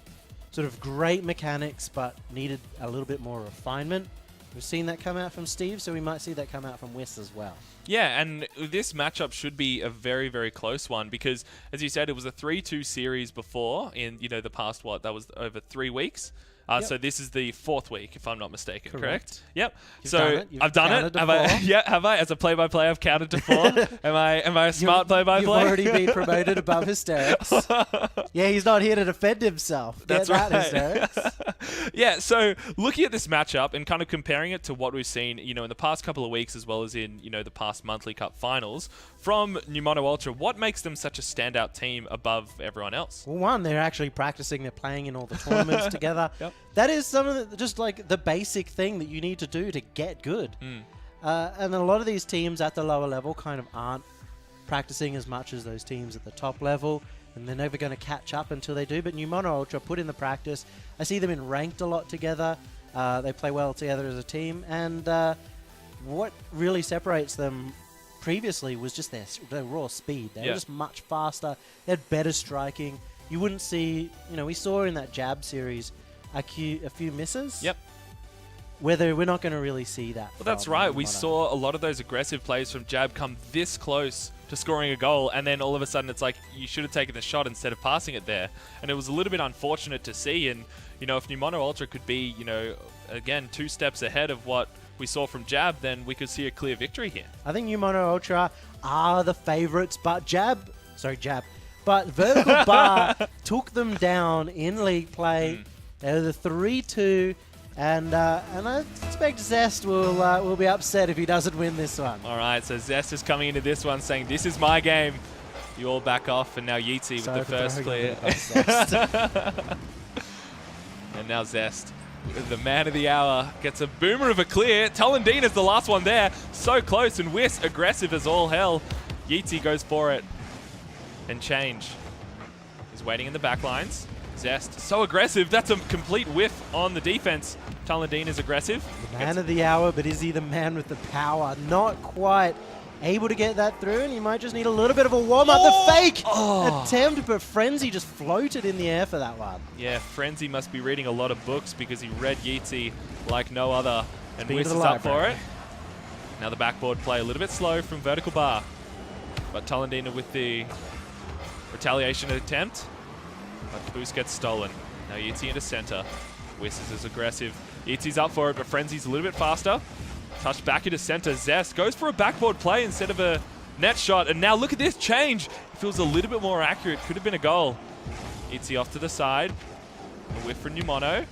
Sort of great mechanics, but needed a little bit more refinement. We've seen that come out from Steve, so we might see that come out from Whis as well. Yeah, and this matchup should be a very, very close one because, as you said, it was a 3-2 series before in, the past, that was over 3 weeks. Yep. So this is the 4th week, if I'm not mistaken, correct? Correct. Yep. You've so done it. You've I've done counted it. to Have I? 4. Yeah, have I? As a play-by-play, I've counted to 4. Am I a smart play-by-play? You've already been promoted above hysterics. Yeah, he's not here to defend himself. That's Get that, right. Hysterics. Yeah, so looking at this matchup and kind of comparing it to what we've seen, in the past couple of weeks as well as in, the past monthly cup finals from Numono Ultra, what makes them such a standout team above everyone else? Well, one, they're actually practicing. They're playing in all the tournaments together. Yep. That is some of the, just like the basic thing that you need to do to get good. And a lot of these teams at the lower level kind of aren't practicing as much as those teams at the top level, and they're never going to catch up until they do. But Numono Ultra put in the practice. I see them in ranked a lot together. They play well together as a team, and what really separates them previously was just their raw speed. They were just much faster. They had better striking. You wouldn't see, we saw in that Jab series a few misses. Yep. Whether we're not going to really see that. Well, that's from right. We Numono. saw a lot of those aggressive plays from Jab come this close to scoring a goal, and then all of a sudden it's like you should have taken the shot instead of passing it there. And it was a little bit unfortunate to see. And, if Numono Ultra could be, again, 2 steps ahead of what we saw from Jab, then we could see a clear victory here. I think Numono Ultra are the favorites, but But Vertical Bar took them down in league play. They were the 3-2, and I expect Zest will be upset if he doesn't win this one. All right, so Zest is coming into this one saying, this is my game. You all back off, and now Yeezy with Sorry the for first throwing clear. you under the bus, Zest. And now Zest, the man of the hour, gets a boomer of a clear. Talendine is the last one there. So close, and Whis aggressive as all hell. Yeezy goes for it. And Change is waiting in the back lines. Zest, so aggressive. That's a complete whiff on the defense. Talendine is aggressive. The man of the hour, but is he the man with the power? Not quite able to get that through, and he might just need a little bit of a warm-up. The fake attempt, but Frenzy just floated in the air for that one. Yeah, Frenzy must be reading a lot of books because he read Yeezy like no other. And Speaking Whis of is the up for library. it. Now the backboard play a little bit slow from Vertical Bar. But Talendina with the retaliation attempt. But boost gets stolen. Now Yeezy into center. Whis is aggressive. Yeezy's up for it, but Frenzy's a little bit faster. Touched back into center. Zest goes for a backboard play instead of a net shot. And now look at this change. It feels a little bit more accurate. Could have been a goal. Yeezy off to the side. A whiff for Numono.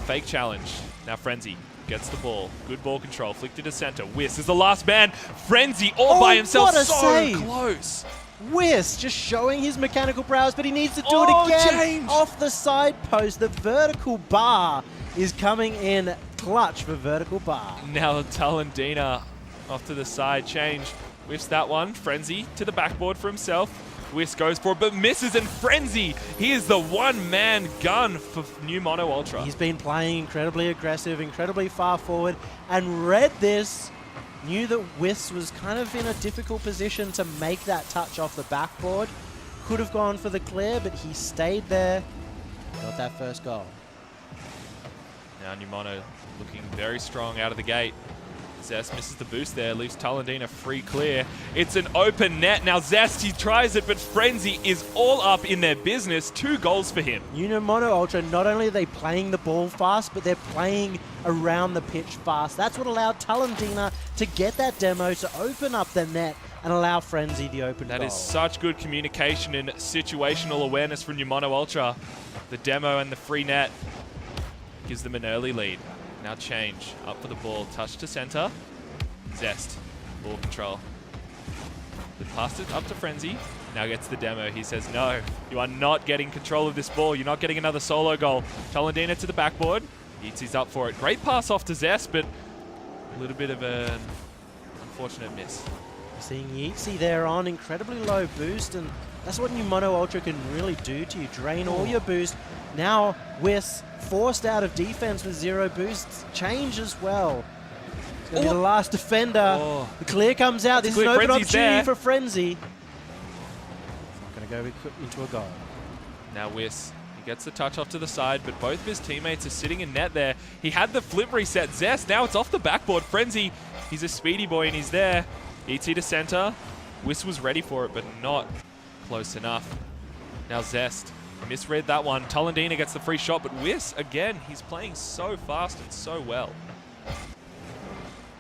Fake challenge. Now Frenzy. gets the ball. Good ball control. Flicked it to center. Whis is the last man. Frenzy all by himself. What a so save. close. Whis just showing his mechanical prowess, but he needs to do Oh, it again. Change. Off the side post. The vertical bar is coming in clutch for vertical bar. Now Talendina off to the side. Change. Whiffs that one. Frenzy to the backboard for himself. Whis goes for it, but misses, and Frenzy, he is the one-man gun for New Mono Ultra. He's been playing incredibly aggressive, incredibly far forward, and read this. Knew that Whis was kind of in a difficult position to make that touch off the backboard. Could have gone for the clear, but he stayed there. Got that first goal. Now New Mono looking very strong out of the gate. Zest misses the boost there, leaves Talendina free clear. It's an open net. Now Zest, he tries it, but Frenzy is all up in their business. 2 goals for him. New Mono Ultra, not only are they playing the ball fast, but they're playing around the pitch fast. That's what allowed Talendina to get that demo, to open up the net and allow Frenzy the open goal. That is such good communication and situational awareness from New Mono Ultra. The demo and the free net gives them an early lead. Now Change, up for the ball, touch to center. Zest, ball control. They passed it up to Frenzy, now gets the demo. He says, no, you are not getting control of this ball. You're not getting another solo goal. Talendina to the backboard. Yeetsy's up for it. Great pass off to Zest, but a little bit of an unfortunate miss. Seeing Yeatsy there on incredibly low boost, and that's what New Mono Ultra can really do to you. Drain all your boost. Now Whis forced out of defense with 0 boosts. Change as well. It's going to be the last defender. Oh. The clear comes out. This is an open Frenzy's opportunity there. for Frenzy. It's not going to go into a goal. Now Whis, he gets the touch off to the side, but both of his teammates are sitting in net there. He had the flip reset. Zest, now it's off the backboard. Frenzy, he's a speedy boy and he's there. ET to center. Whis was ready for it, but not close enough. Now Zest, misread that one. Talendina gets the free shot, but Whis, again, he's playing so fast and so well.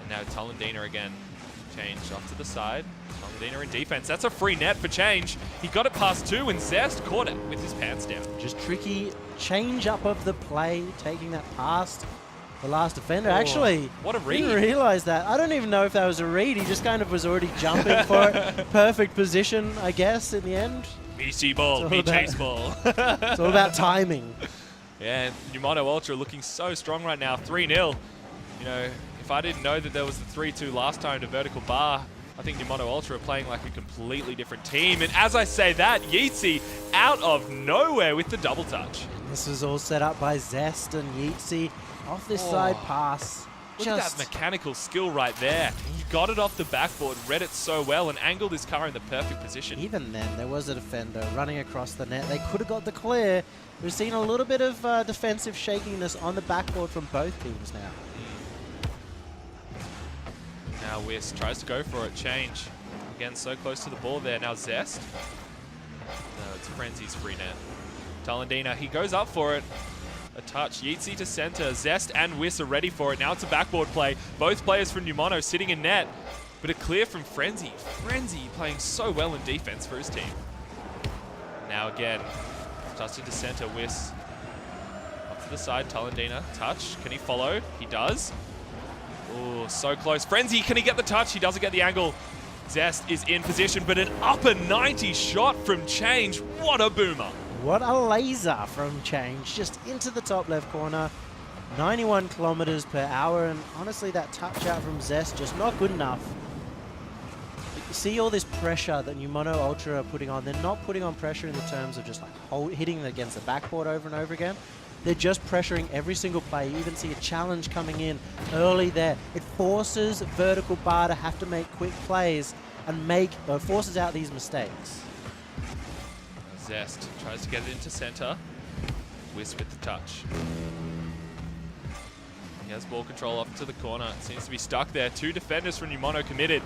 And now Talendina again. Change off to the side. Talendina in defense. That's a free net for Change. He got it past 2, and Zest caught it with his pants down. Just tricky change up of the play, taking that past the last defender. Oh, Actually, what a read. Didn't realize that. I don't even know if that was a read. He just kind of was already jumping for it. Perfect position, I guess, in the end. Me see ball, me chase ball. It's all about timing. Yeah, New Mono Ultra looking so strong right now, 3-0. You know, if I didn't know that there was the 3-2 last time to vertical bar, I think New Mono Ultra are playing like a completely different team. And as I say that, Yeatsy out of nowhere with the double touch. This is all set up by Zest and Yeatsy off this side pass. Look at that mechanical skill right there. He got it off the backboard, read it so well, and angled his car in the perfect position. Even then, there was a defender running across the net. They could have got the clear. We've seen a little bit of defensive shakiness on the backboard from both teams now. Now Whis tries to go for it. Change. Again, so close to the ball there. Now Zest. No, it's Frenzy's free net. Talendina, he goes up for it. A touch. Yeatsy to center. Zest and Whis are ready for it. Now it's a backboard play. Both players from New Mono sitting in net. But a clear from Frenzy. Frenzy playing so well in defense for his team. Now again. Touch into center. Whis. Up to the side. Talendina. Touch. Can he follow? He does. Oh, so close. Frenzy, can he get the touch? He doesn't get the angle. Zest is in position, but an upper 90 shot from Change. What a boomer. What a laser from Change, just into the top left corner. 91 kilometers per hour, and honestly, that touch out from Zest just not good enough. You see all this pressure that New Mono Ultra are putting on. They're not putting on pressure in the terms of just like hitting against the backboard over and over again. They're just pressuring every single play. You even see a challenge coming in early there. It forces vertical bar to have to make quick plays and forces out these mistakes. Zest tries to get it into center. Whis with the touch. He has ball control off to the corner. It seems to be stuck there. 2 defenders from New Mono committed.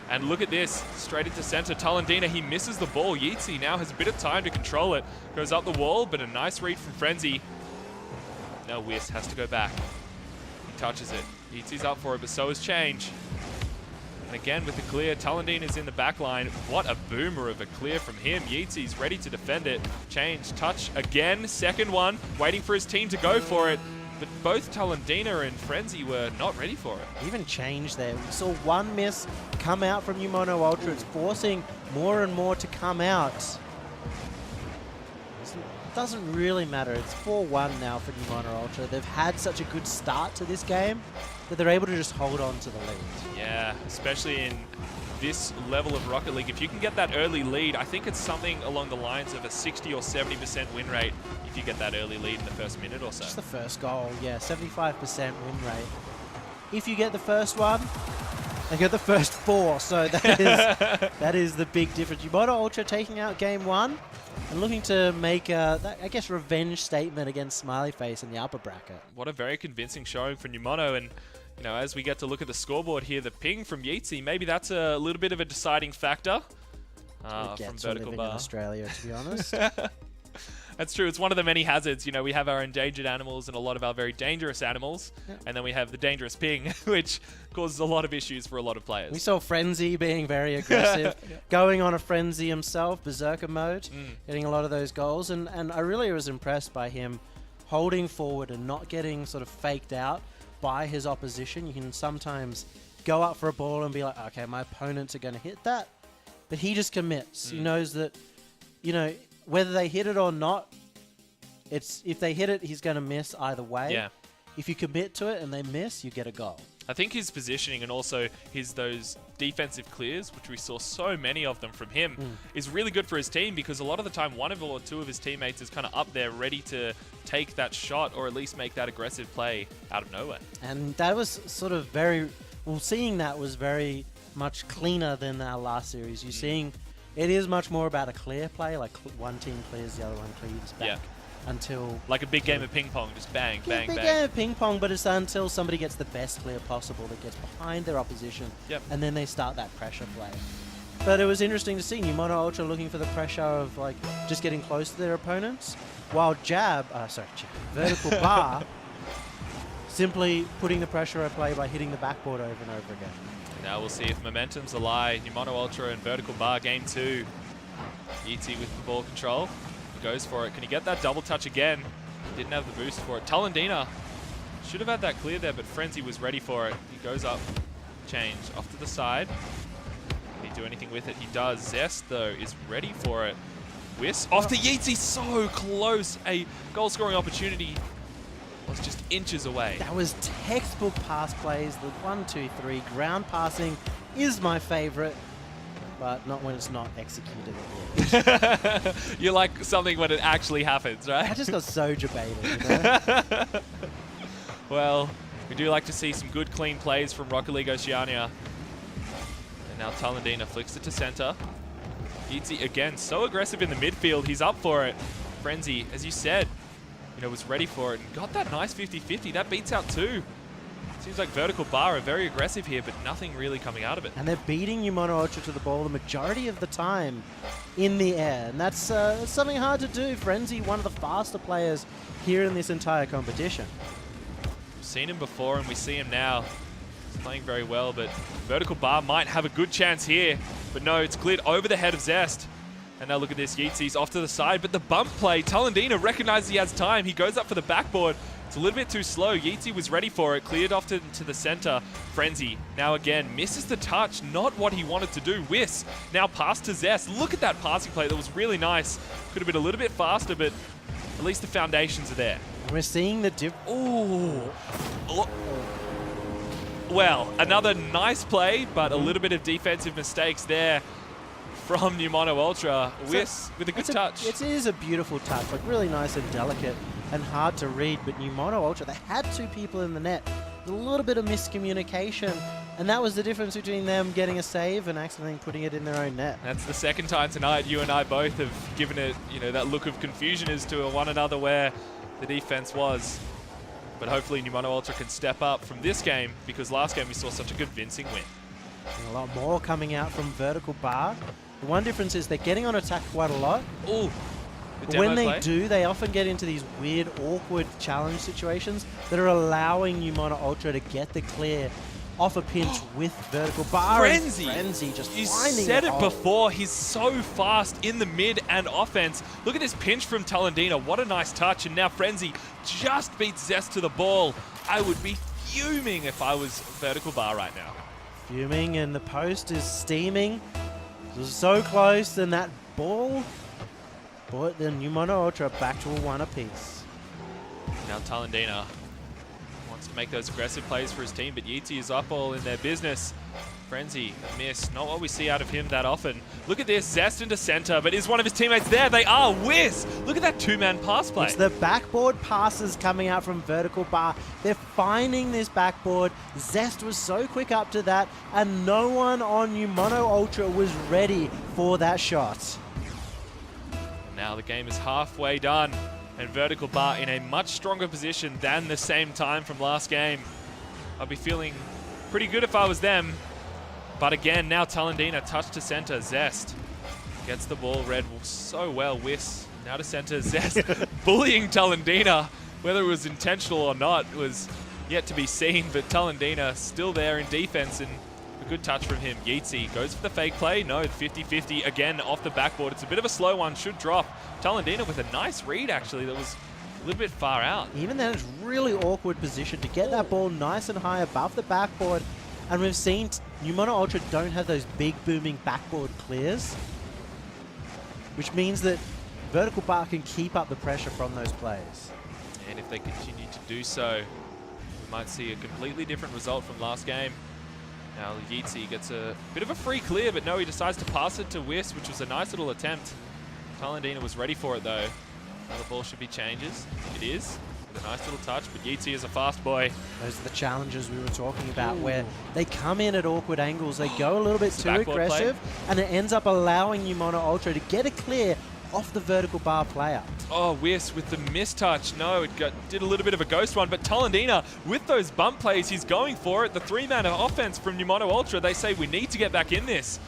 And look at this, straight into center. Talendina, he misses the ball. Yeatsy now has a bit of time to control it. Goes up the wall, but a nice read from Frenzy. Now Whis has to go back. He touches it. Yeatsy's up for it, but so is Change. And again with the clear, Talendina is in the back line. What a boomer of a clear from him. Yeatsy's ready to defend it. Change, touch again, second one, waiting for his team to go for it. But both Talendina and Frenzy were not ready for it. Even changed there. We saw one miss come out from Numono Ultra. It's forcing more and more to come out. It doesn't really matter. It's 4-1 now for Numono Ultra. They've had such a good start to this game that they're able to just hold on to the lead. Yeah, especially in this level of Rocket League. If you can get that early lead, I think it's something along the lines of a 60 or 70% win rate if you get that early lead in the first minute or so. Just the first goal, yeah, 75% win rate. If you get the first one, they get the first 4, so that is the big difference. Numono Ultra taking out game 1 and looking to make a, I guess, revenge statement against Smiley Face in the upper bracket. What a very convincing showing for Numono, and you know, as we get to look at the scoreboard here, the ping from Yeezy, maybe that's a little bit of a deciding factor from Vertical Bar. In Australia, to be honest. That's true. It's one of the many hazards. You know, we have our endangered animals and a lot of our very dangerous animals, and then we have the dangerous ping, which causes a lot of issues for a lot of players. We saw Frenzy being very aggressive, going on a Frenzy himself, Berserker mode, getting a lot of those goals, and I really was impressed by him holding forward and not getting sort of faked out by his opposition. You can sometimes go up for a ball and be like, okay, my opponents are going to hit that, but he just commits. He knows that, you know, whether they hit it or not, if they hit it, he's going to miss either way. Yeah. If you commit to it and they miss, you get a goal. I think his positioning and also those defensive clears, which we saw so many of them from him, is really good for his team, because a lot of the time one or two of his teammates is kind of up there ready to take that shot or at least make that aggressive play out of nowhere. And that was sort of seeing that was very much cleaner than our last series. You're seeing it is much more about a clear play, like one team clears, the other one clears back. Yeah. Until like a big game of ping pong, just bang, bang, big bang. game of ping pong, but it's until somebody gets the best clear possible that gets behind their opposition, and then they start that pressure play. But it was interesting to see Numono Ultra looking for the pressure of like just getting close to their opponents, while Vertical Bar simply putting the pressure at play by hitting the backboard over and over again. Now we'll see if momentum's a lie. Numono Ultra and Vertical Bar, game 2. Yeezy with the ball control. Goes for it. Can he get that double touch again? Didn't have the boost for it. Talendina should have had that clear there, but Frenzy was ready for it. He goes up, change, off to the side. Can he do anything with it? He does. Zest, though, is ready for it. Whis off to Yeezy, so close. A goal-scoring opportunity was just inches away. That was textbook pass plays. The 1, 2, 3 ground passing is my favorite, but not when it's not executed at all. You like something when it actually happens, right? I just got so debated, you know? Well, we do like to see some good, clean plays from Rocket League Oceania. And now Talendina flicks it to center. Yeezy again, so aggressive in the midfield. He's up for it. Frenzy, as you said, you know, was ready for it and got that nice 50-50. That beats out 2. Seems like Vertical Bar are very aggressive here, but nothing really coming out of it. And they're beating Numono Ultra to the ball the majority of the time in the air. And that's something hard to do. Frenzy, one of the faster players here in this entire competition. We've seen him before and we see him now. He's playing very well, but Vertical Bar might have a good chance here. But no, it's cleared over the head of Zest. And now look at this, Yeetsy's off to the side, but the bump play, Talendina recognizes he has time. He goes up for the backboard. It's a little bit too slow. Yeezy was ready for it, cleared off to the center. Frenzy, now again, misses the touch, not what he wanted to do. Whis, now pass to Zest. Look at that passing play, that was really nice. Could have been a little bit faster, but at least the foundations are there. We're seeing the Ooh. Well, another nice play, but a little bit of defensive mistakes there from Numono Ultra. Whis with a good touch. It is a beautiful touch, like really nice and delicate and hard to read, but Numono Ultra, they had 2 people in the net. A little bit of miscommunication, and that was the difference between them getting a save and accidentally putting it in their own net. That's the second time tonight you and I both have given it, you know, that look of confusion as to one another where the defense was. But hopefully Numono Ultra can step up from this game, because last game we saw such a convincing win. And a lot more coming out from Vertical Bar. The one difference is they're getting on attack quite a lot. Ooh. But when they do, they often get into these weird, awkward challenge situations that are allowing Numono Ultra to get the clear off a pinch with Vertical Bar. Frenzy! Frenzy just You finding said the it hole. before, he's so fast in the mid and offense. Look at this pinch from Talendina, what a nice touch, and now Frenzy just beats Zest to the ball. I would be fuming if I was Vertical Bar right now. Fuming, and the post is steaming. This was so close, and that ball brought the New Mono Ultra back to a 1 apiece. Now Talendina wants to make those aggressive plays for his team, but Yeezy is up all in their business. Frenzy, a miss. Not what we see out of him that often. Look at this, Zest into center, but is one of his teammates there? They are. Whis! Look at that two-man pass play. It's the backboard passes coming out from Vertical Bar. They're finding this backboard. Zest was so quick up to that, and no one on New Mono Ultra was ready for that shot. Now the game is halfway done, and Vertical Bar in a much stronger position than the same time from last game. I'd be feeling pretty good if I was them. But again, now Talendina touch to center. Zest gets the ball read so well. Whis now to center. Zest bullying Talendina. Whether it was intentional or not was yet to be seen, but Talendina still there in defense, and a good touch from him. Yeezy goes for the fake play. No, 50-50 again off the backboard. It's a bit of a slow one, should drop. Talendina with a nice read actually that was a little bit far out. Even then, it's really awkward position to get that ball nice and high above the backboard. And we've seen New Mono Ultra don't have those big booming backboard clears, which means that Vertical Bar can keep up the pressure from those plays. And if they continue to do so, we might see a completely different result from last game. Now Yeezy gets a bit of a free clear, but no, he decides to pass it to Whis, which was a nice little attempt. Talendina was ready for it though. Now the ball should be changes. It is. With a nice little touch, but Yeezy is a fast boy. Those are the challenges we were talking about, where they come in at awkward angles, they go a little bit It's a too backboard play. aggressive, and it ends up allowing New Mono Ultra to get a clear off the Vertical Bar player. Oh, Whis with the mistouch. No, it did a little bit of a ghost one, but Talendina, with those bump plays, he's going for it. The three-man offense from New Mono Ultra, they say we need to get back in this.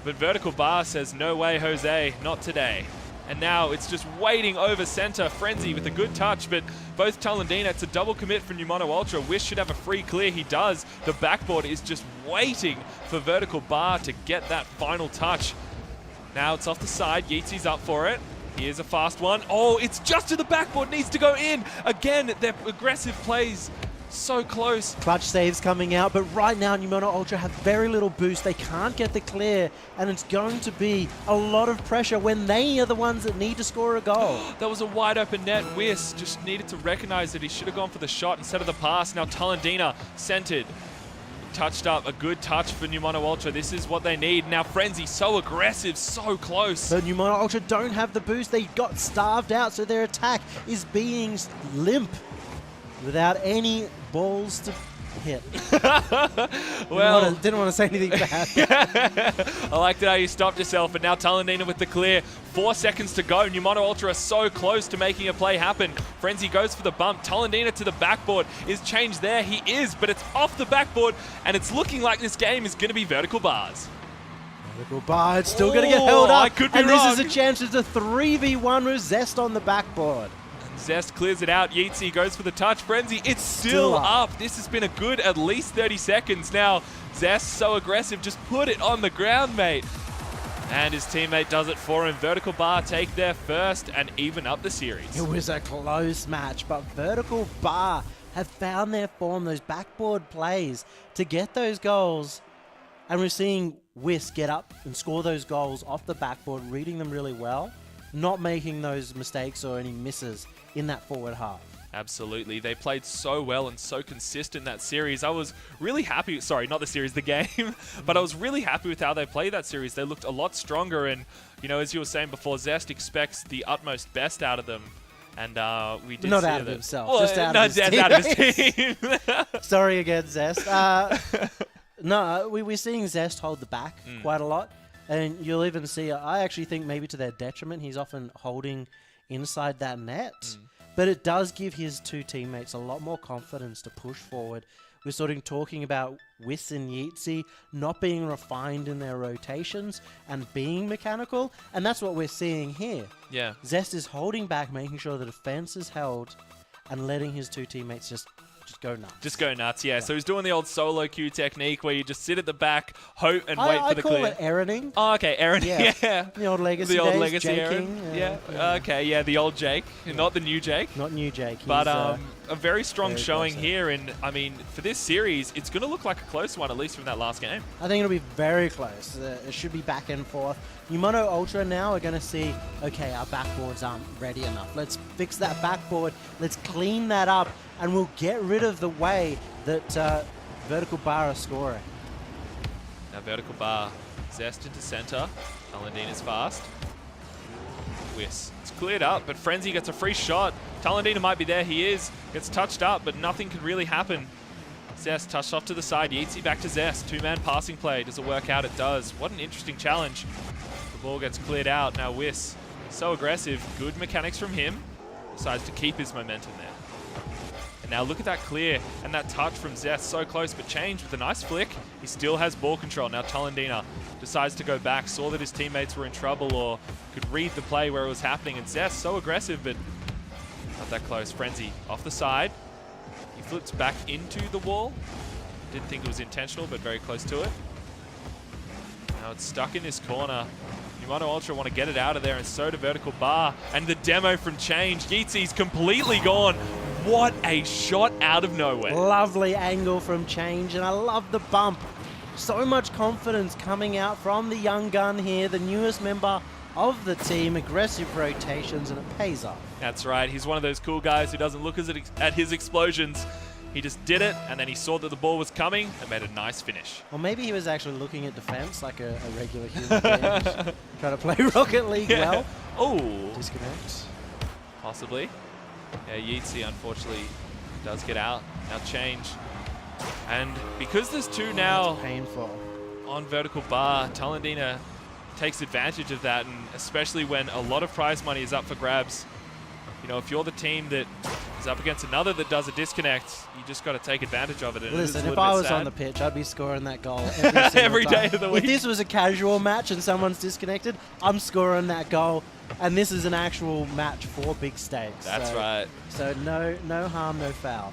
But Vertical Bar says, no way, Jose, not today. And now it's just waiting over center. Frenzy with a good touch, but both Talendina, it's a double commit from New Mono Ultra. Wish should have a free clear. He does. The backboard is just waiting for Vertical Bar to get that final touch. Now it's off the side. Yeetsy's up for it. Here's a fast one. Oh, it's just to the backboard. Needs to go in. Again, their aggressive plays. So close. Clutch saves coming out, but right now New Mono Ultra have very little boost. They can't get the clear, and it's going to be a lot of pressure when they are the ones that need to score a goal. That was a wide open net. Whis just needed to recognize that he should have gone for the shot instead of the pass. Now Talendina centered. Touched up. A good touch for New Mono Ultra. This is what they need. Now Frenzy, so aggressive, so close. But New Mono Ultra don't have the boost. They got starved out, so their attack is being limp without any balls to hit. Well, didn't want to say anything bad. I liked how you stopped yourself, but now Talendina with the clear. 4 seconds to go. New Mono Ultra are so close to making a play happen. Frenzy goes for the bump. Talendina to the backboard. Is changed there? He is, but it's off the backboard, and it's looking like this game is going to be Vertical Bars. Vertical Bar, it's still going to get held up. I could be and wrong. This is a chance. It's a 3v1 with Zest on the backboard. Zest clears it out. Yeezy goes for the touch. Frenzy, it's still up. This has been a good at least 30 seconds now. Zest so aggressive. Just put it on the ground, mate. And his teammate does it for him. Vertical Bar take their first and even up the series. It was a close match, but Vertical Bar have found their form, those backboard plays, to get those goals. And we're seeing Whis get up and score those goals off the backboard, reading them really well, not making those mistakes or any misses in that forward half. Absolutely. They played so well and so consistent that series. I was really happy. Sorry, not the series, the game. But I was really happy with how they played that series. They looked a lot stronger. And, you know, as you were saying before, Zest expects the utmost best out of them. And we did Not see out of that. himself, Well, just out no, of his out of his team. Sorry again, Zest. No, we're seeing Zest hold the back quite a lot. And you'll even see, I actually think maybe to their detriment, he's often holding inside that net. But it does give his two teammates a lot more confidence to push forward. We're sort of talking about Whis and Yeezy not being refined in their rotations and being mechanical. And that's what we're seeing here. Yeah. Zest is holding back, making sure the defense is held and letting his two teammates just just go nuts. Just go nuts, yeah. So he's doing the old solo queue technique where you just sit at the back, hope, and wait for the clear. I call it erranding. Oh, okay, Aaron. Yeah. Yeah. The old legacy The old days, legacy Jaking, Aaron. Yeah. Okay, yeah, the old Jake, not the new Jake. Not new Jake. But a very strong very showing close, here, and I mean, for this series, it's going to look like a close one, at least from that last game. I think it'll be very close. It should be back and forth. Numono Ultra now are going to see, okay, our backboards aren't ready enough. Let's fix that backboard. Let's clean that up, and we'll get rid of the way that Vertical Bar are scoring. Now Vertical Bar, Zest into center. Talendina is fast. Whis. It's cleared up, but Frenzy gets a free shot. Talendina might be there. He is. Gets touched up, but nothing can really happen. Zest touched off to the side. Yeatsy back to Zest. Two-man passing play. Does it work out? It does. What an interesting challenge. The ball gets cleared out. Now Whis. So aggressive. Good mechanics from him. Decides to keep his momentum there. And now look at that clear and that touch from Zest. So close, but Change with a nice flick. He still has ball control. Now Talendina decides to go back. Saw that his teammates were in trouble or could read the play where it was happening. And Zest, so aggressive, but not that close. Frenzy off the side. He flips back into the wall. Didn't think it was intentional, but very close to it. Now it's stuck in this corner. Numono Ultra want to get it out of there, and so do Vertical Bar. And the demo from Change. Yeatsy's completely gone. What a shot out of nowhere. Lovely angle from Change, and I love the bump. So much confidence coming out from the young gun here, the newest member of the team. Aggressive rotations, and it pays off. That's right. He's one of those cool guys who doesn't look at his explosions. He just did it, and then he saw that the ball was coming and made a nice finish. Or maybe he was actually looking at defense like a regular human being. Trying to play Rocket League well. Oh. Disconnect. Possibly. Yeah, Yeatsy unfortunately does get out. Now Change. And because there's two now Painful. on Vertical Bar, Talendina takes advantage of that, and especially when a lot of prize money is up for grabs. You know, if you're the team that is up against another that does a disconnect, you just got to take advantage of it. And Listen, if I was on the pitch, I'd be scoring that goal every day of the week. If this was a casual match and someone's disconnected, I'm scoring that goal. And this is an actual match for big stakes. That's right. So no harm, no foul.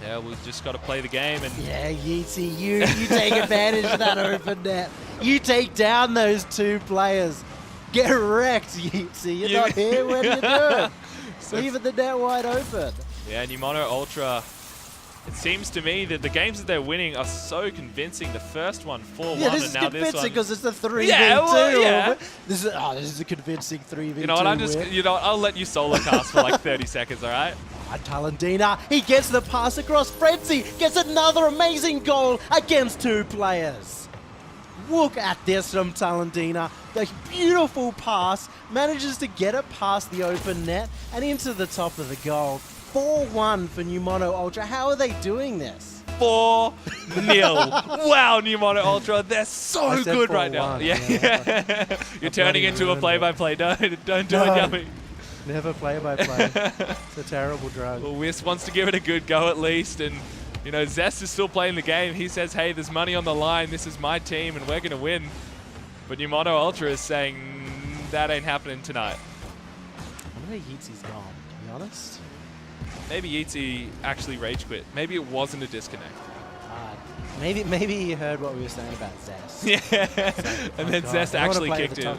Yeah, we've just got to play the game. And yeah, Yeatsy, you take advantage of that open net. You take down those two players. Get wrecked, Yeatsy. You're not here. What are you doing? Leaving the net wide open. Yeah, Numono Ultra. It seems to me that the games that they're winning are so convincing. The first one, 4-1, yeah, this is and now this one. convincing because it's a 3v2. Yeah. This is a convincing 3v2. You know what? I'll let you solo cast for like 30 seconds. All right. Talendina, he gets the pass across. Frenzy gets another amazing goal against two players. Look at this from Talendina. The beautiful pass manages to get it past the open net and into the top of the goal. 4-1 for Numono Ultra. How are they doing this? 4-0. Wow, Numono Ultra, they're so good right now. Yeah. You're turning into a play-by-play. Don't do it, Yummy. Never play-by-play. It's a terrible drug. Well, Whis wants to give it a good go at least, and you know, Zest is still playing the game. He says, hey, there's money on the line. This is my team, and we're going to win. But Numono Ultra is saying, that ain't happening tonight. I wonder where Yeatsy's gone, to be honest. Maybe Yeatsy actually rage quit. Maybe it wasn't a disconnect. Maybe he heard what we were saying about Zest. Yeah, like, and then Zest actually kicked him.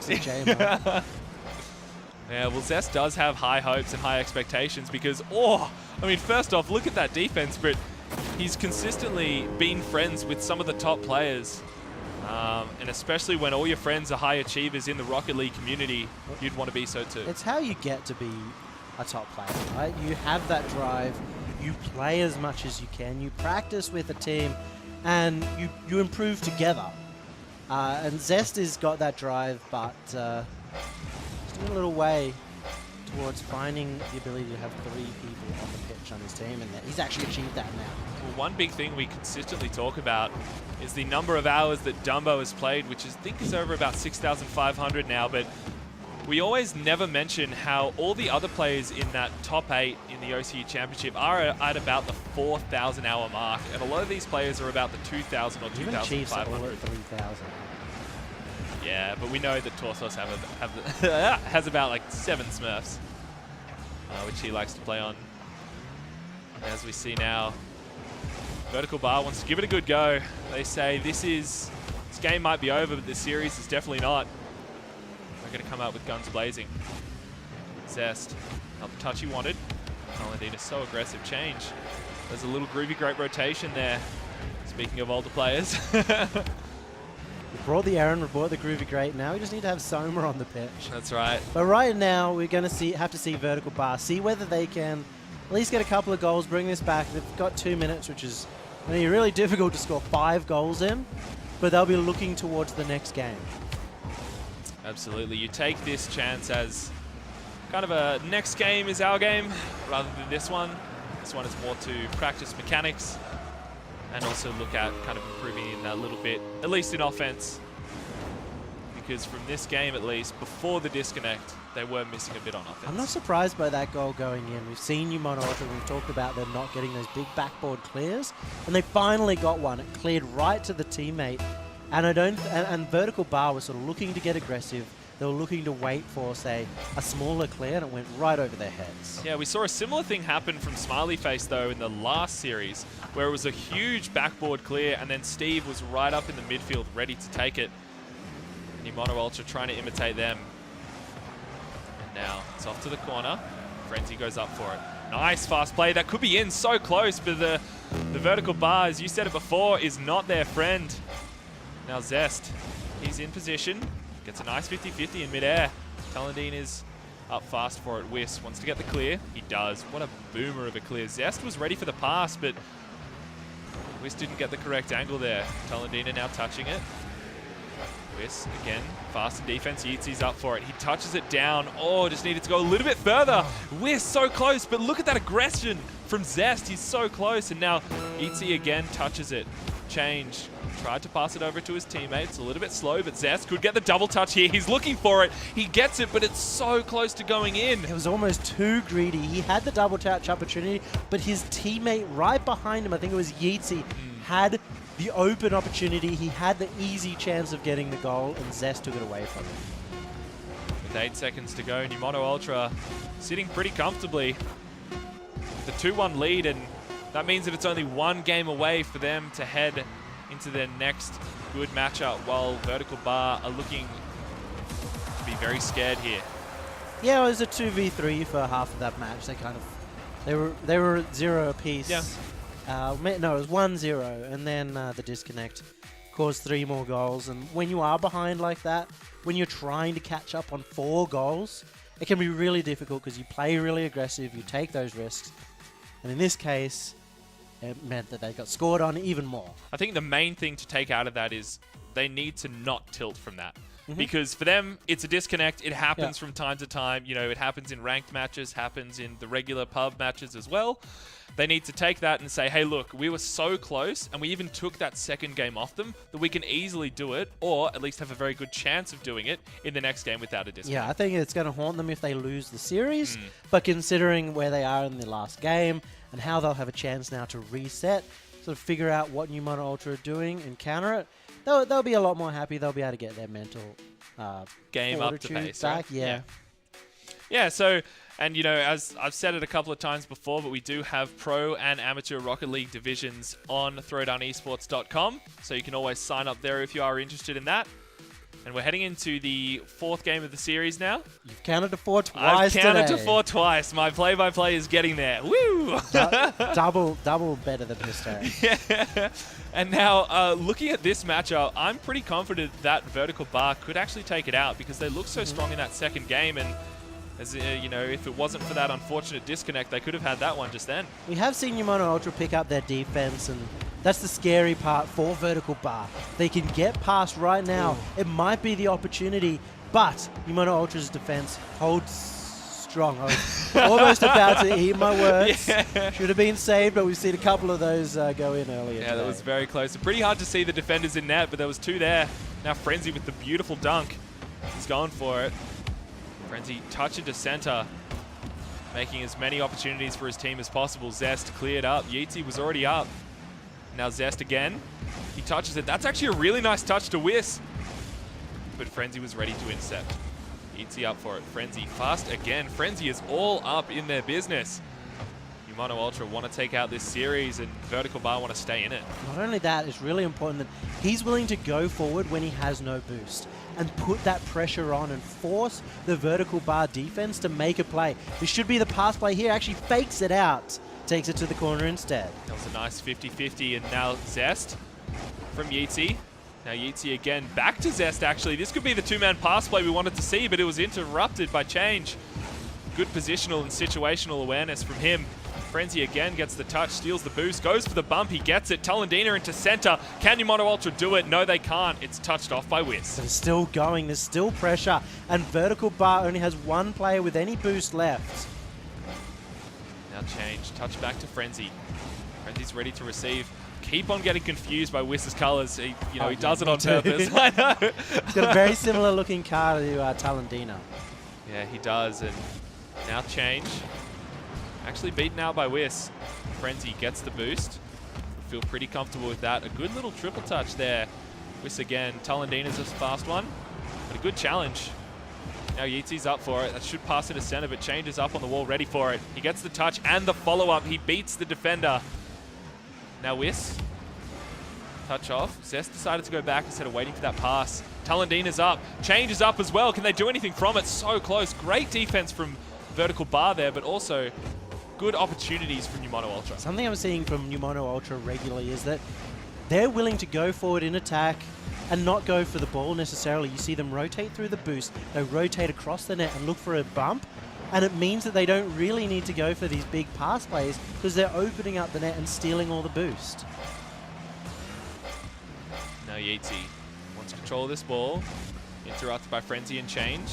Yeah, well, Zest does have high hopes and high expectations because, first off, look at that defense, but he's consistently been friends with some of the top players. And especially when all your friends are high achievers in the Rocket League community, you'd want to be so too. It's how you get to be a top player, right? You have that drive, you play as much as you can, you practice with a team, and you improve together. And Zest has got that drive, but just a little way towards finding the ability to have 3 people on the pitch on his team, and he's actually achieved that now. Well, one big thing we consistently talk about is the number of hours that Dumbo has played, which I think is over about 6,500 now, but we always never mention how all the other players in that top 8 in the OCE Championship are at about the 4,000 hour mark, and a lot of these players are about the 2,000 or 2,500. 3,000. Yeah, but we know that Torsos has about like 7 Smurfs, which he likes to play on. As we see now, Vertical Bar wants to give it a good go. They say this game might be over, but this series is definitely not. They're going to come out with guns blazing. Zest, not the touch he wanted. Paladin is so aggressive. Change. There's a little groovy great rotation there. Speaking of older players. We brought the Aaron, we brought the Groovy Great. Now we just need to have Soma on the pitch. That's right. But right now, we're going to have to see Vertical Bar, see whether they can at least get a couple of goals, bring this back. They've got 2 minutes, which is really difficult to score 5 goals in, but they'll be looking towards the next game. Absolutely. You take this chance as kind of a next game is our game rather than this one. This one is more to practice mechanics and also look at kind of improving in that little bit, at least in offense. Because from this game, at least, before the disconnect, they were missing a bit on offense. I'm not surprised by that goal going in. We've seen Umano Ultra, we've talked about them not getting those big backboard clears, and they finally got one. It cleared right to the teammate, and Vertical Bar was sort of looking to get aggressive. They were looking to wait for, say, a smaller clear, and it went right over their heads. Yeah, we saw a similar thing happen from Smiley Face, though, in the last series, where it was a huge backboard clear, and then Steve was right up in the midfield, ready to take it. Umano Ultra trying to imitate them. And now it's off to the corner. Frenzy goes up for it. Nice fast play. That could be in so close, but the Vertical Bar, as you said it before, is not their friend. Now Zest, he's in position. Gets a nice 50-50 in midair. Paladin is up fast for it. Whis wants to get the clear. He does. What a boomer of a clear. Zest was ready for the pass, but Whis didn't get the correct angle there. Paladin now touching it. Whis, again, fast in defense. Yeetsy's up for it. He touches it down. Oh, just needed to go a little bit further. Whis so close, but look at that aggression from Zest. He's so close, and now Yeetsy again touches it. Change. Tried to pass it over to his teammates. A little bit slow, but Zest could get the double touch here. He's looking for it. He gets it, but it's so close to going in. It was almost too greedy. He had the double touch opportunity, but his teammate right behind him, I think it was Yeetsy, had the open opportunity. He had the easy chance of getting the goal, and Zest took it away from him. With 8 seconds to go, Umano Ultra sitting pretty comfortably. The 2-1 lead, and that means that it's only 1 game away for them to head into their next good matchup, while Vertical Bar are looking to be very scared here. Yeah, it was a 2v3 for half of that match. They were 0 apiece. Yeah. No, it was 1-0, and then the disconnect caused 3 more goals. And when you are behind like that, when you're trying to catch up on 4 goals, it can be really difficult because you play really aggressive, you take those risks. And in this case, it meant that they got scored on even more. I think the main thing to take out of that is they need to not tilt from that. Because for them, it's a disconnect. It happens from time to time. You know, it happens in ranked matches, happens in the regular pub matches as well. They need to take that and say, hey, look, we were so close, and we even took that second game off them, that we can easily do it, or at least have a very good chance of doing it in the next game without a disconnect. Yeah, I think it's going to haunt them if they lose the series, but considering where they are in the last game and how they'll have a chance now to reset, sort of figure out what Umano Ultra are doing and counter it, they'll be a lot more happy. They'll be able to get their mental game up to pace back. Right? Yeah, so, and you know, as I've said it a couple of times before, but we do have pro and amateur Rocket League divisions on throwdownesports.com, so you can always sign up there if you are interested in that. And we're heading into the 4th game of the series now. You've counted to 4 twice I've counted today. to 4 twice. My play-by-play is getting there. Woo! double better than history. Yeah. And now, looking at this matchup, I'm pretty confident that Vertical Bar could actually take it out because they look so strong in that second game. And, as you know, if it wasn't for that unfortunate disconnect, they could have had that one just then. We have seen Umano Ultra pick up their defense, and that's the scary part for Vertical Bar. They can get past right now. It might be the opportunity, but Umano Ultra's defense holds strong. I was almost about to eat my words. Yeah. Should have been saved, but we've seen a couple of those go in earlier. Yeah, that was very close. Pretty hard to see the defenders in net, but there was 2 there. Now Frenzy with the beautiful dunk. He's going for it. Frenzy touch into center, making as many opportunities for his team as possible. Zest cleared up. Yeetsy was already up. Now Zest again. He touches it. That's actually a really nice touch to Whis. But Frenzy was ready to intercept. Yeetsy up for it. Frenzy fast again. Frenzy is all up in their business. Mono Ultra want to take out this series, and Vertical Bar want to stay in it. Not only that, it's really important that he's willing to go forward when he has no boost and put that pressure on and force the Vertical Bar defense to make a play. This should be the pass play here. Actually fakes it out, takes it to the corner instead. That was a nice 50-50, and now Zest from Yeezy. Now Yeezy again, back to Zest actually. This could be the two-man pass play we wanted to see, but it was interrupted by Change. Good positional and situational awareness from him. Frenzy again gets the touch, steals the boost, goes for the bump, he gets it. Talendina into center. Can Mono Ultra do it? No, they can't. It's touched off by Whis. But it's still going, there's still pressure, and Vertical Bar only has one player with any boost left. Now Change, touch back to Frenzy. Frenzy's ready to receive. Keep on getting confused by Whis' colors. He does it on purpose. I know. He's got a very similar looking car to Talendina. Yeah, he does, and now Change. Actually beaten out by Whis. Frenzy gets the boost. Feel pretty comfortable with that. A good little triple touch there. Whis again. Talendina's a fast one, but a good challenge. Now Yeetsy's up for it. That should pass into center, but Change is up on the wall ready for it. He gets the touch and the follow-up. He beats the defender. Now Whis. Touch off. Zest decided to go back instead of waiting for that pass. Talendina's up. Change is up as well. Can they do anything from it? So close. Great defense from Vertical Bar there, but also good opportunities from Mono Ultra. Something I'm seeing from Mono Ultra regularly is that they're willing to go forward in attack and not go for the ball necessarily. You see them rotate through the boost, they rotate across the net and look for a bump, and it means that they don't really need to go for these big pass plays because they're opening up the net and stealing all the boost. Now Yeezy wants control of this ball, interrupted by Frenzy and Change.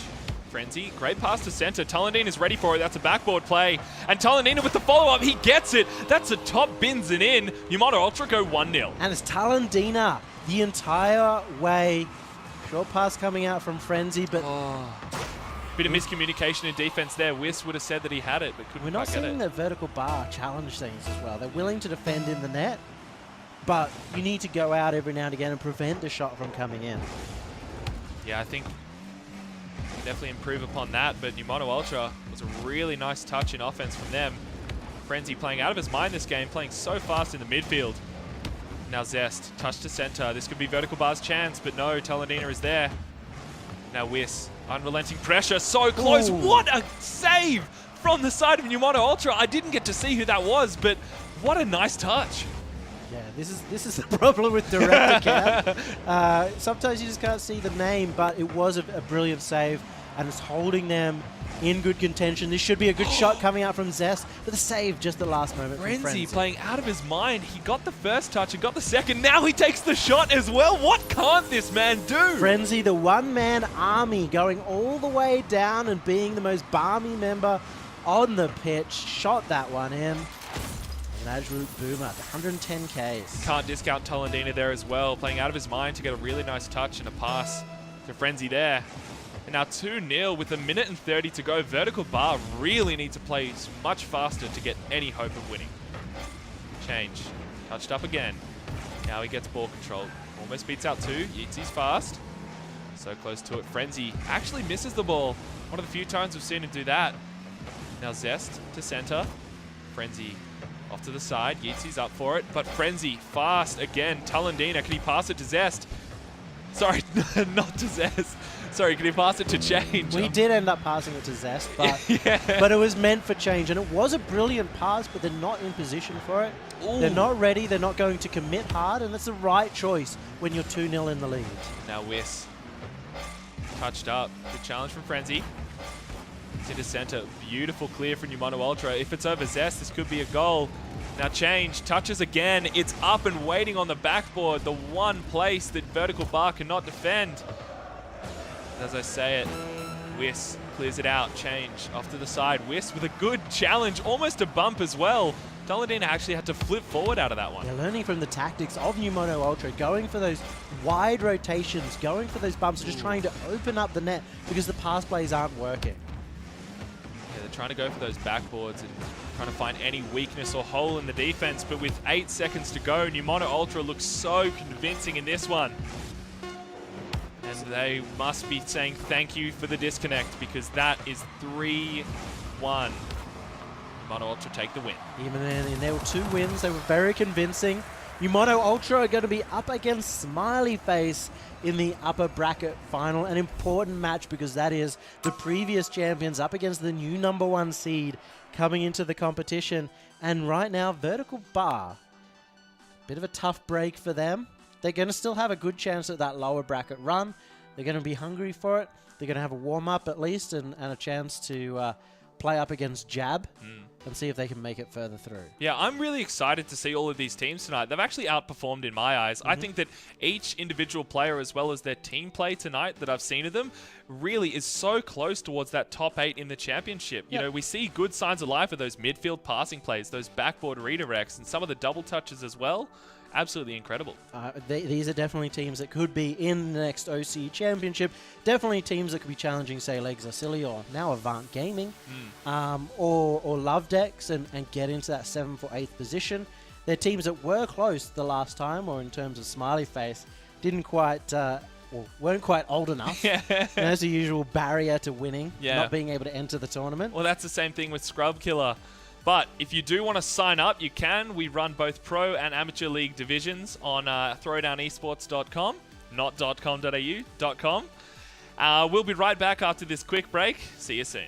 Frenzy, great pass to center. Talendina is ready for it. That's a backboard play. And Talendina with the follow-up, he gets it. That's a top bins and in. Mono Ultra go 1-0. And it's Talendina the entire way. Short pass coming out from Frenzy, but bit of miscommunication in defense there. Whis would have said that he had it, but couldn't we're not quite get seeing it. the Vertical Bar challenge things as well. They're willing to defend in the net, but you need to go out every now and again and prevent the shot from coming in. Yeah, I think definitely improve upon that, but Mono Ultra was a really nice touch in offense from them. Frenzy playing out of his mind this game, playing so fast in the midfield. Now Zest, touch to center. This could be Vertical Bar's chance, but no, Talendina is there. Now Whis, unrelenting pressure, so close. Ooh. What a save from the side of Mono Ultra. I didn't get to see who that was, but what a nice touch. Yeah, this is the problem with Director Cam. Sometimes you just can't see the name, but it was a brilliant save, and it's holding them in good contention. This should be a good shot coming out from Zest, but the save just the last moment from Frenzy. Playing out of his mind. He got the first touch and got the second. Now he takes the shot as well. What can't this man do? Frenzy, the one-man army, going all the way down and being the most balmy member on the pitch. Shot that one in. An absolute boomer, 110 Ks. Can't discount Talendina there as well, playing out of his mind to get a really nice touch and a pass to Frenzy there. And now 2-0 with 1 minute and 30 to go. Vertical Bar really need to play much faster to get any hope of winning. Change. Touched up again. Now he gets ball control. Almost beats out 2. Yeetsy's fast. So close to it. Frenzy actually misses the ball. One of the few times we've seen him do that. Now Zest to center. Frenzy off to the side. Yeetsy's up for it. But Frenzy fast again. Talendina. Can he pass it to Zest? Sorry, not to Zest. Sorry, can he pass it to Change? We did end up passing it to Zest, but, yeah. but it was meant for Change. And it was a brilliant pass, but they're not in position for it. Ooh. They're not ready. They're not going to commit hard. And that's the right choice when you're 2-0 in the lead. Now Whis. Touched up. Good challenge from Frenzy. It's into center. Beautiful clear from Mono Ultra. If it's over Zest, this could be a goal. Now Change touches again. It's up and waiting on the backboard. The one place that Vertical Bar cannot defend. As I say it, Whis clears it out. Change off to the side. Whis with a good challenge. Almost a bump as well. Talendina actually had to flip forward out of that one. They're learning from the tactics of Mono Ultra, going for those wide rotations, going for those bumps, just trying to open up the net because the pass plays aren't working. Yeah, they're trying to go for those backboards and trying to find any weakness or hole in the defense, but with 8 seconds to go, Mono Ultra looks so convincing in this one. And they must be saying thank you for the disconnect, because that is 3-1. Mono Ultra take the win. Even then, there were 2 wins. They were very convincing. Mono Ultra are going to be up against Smiley Face in the upper bracket final. An important match because that is the previous champions up against the new #1 seed coming into the competition. And right now, Vertical Bar, bit of a tough break for them. They're going to still have a good chance at that lower bracket run. They're going to be hungry for it. They're going to have a warm-up at least and a chance to play up against Jab and see if they can make it further through. Yeah, I'm really excited to see all of these teams tonight. They've actually outperformed in my eyes. I think that each individual player as well as their team play tonight that I've seen of them really is so close towards that top 8 in the championship. You know, we see good signs of life of those midfield passing plays, those backboard redirects, and some of the double touches as well. Absolutely incredible. These are definitely teams that could be in the next OC Championship. Definitely teams that could be challenging, say, Legs Silly or now Avant Gaming or Love Decks and get into that 7th or 8th position. They're teams that were close the last time, or in terms of Smiley Face, didn't quite... weren't quite old enough. As the usual barrier to winning, not being able to enter the tournament. Well, that's the same thing with Scrub Killer. But if you do want to sign up, you can. We run both pro and amateur league divisions on throwdownesports.com, not .com.au, .com. We'll be right back after this quick break. See you soon.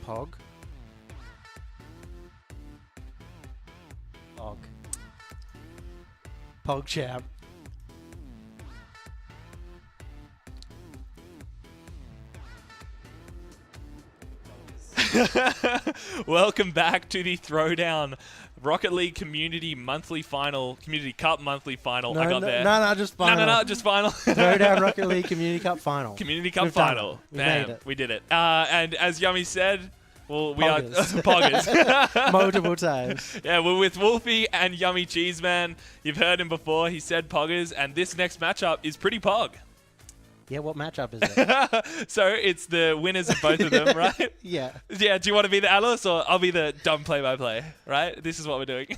Pog. Pog. PogChamp. Welcome back to the Throwdown Rocket League Community Cup monthly final. I got there. No, just final. No, just final. Throwdown Rocket League Community Cup final. Community Cup We've done final. it. We Bam, made it. we did it. And as Yummy said, well, we are Poggers. Poggers. Multiple times. Yeah, we're with Wolfie and Yummy Cheeseman. You've heard him before. He said Poggers, and this next matchup is pretty Pog. Yeah, what matchup is it? So it's the winners of both of them, right? Yeah. Yeah, do you want to be the analyst or I'll be the dumb play-by-play, right? This is what we're doing.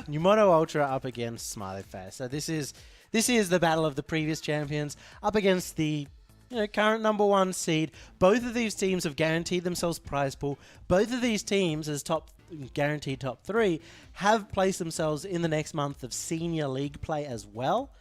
Numono Ultra up against Smiley Face. So this is the battle of the previous champions up against the current #1 seed. Both of these teams have guaranteed themselves prize pool. Both of these teams, as guaranteed top 3, have placed themselves in the next month of senior league play as well.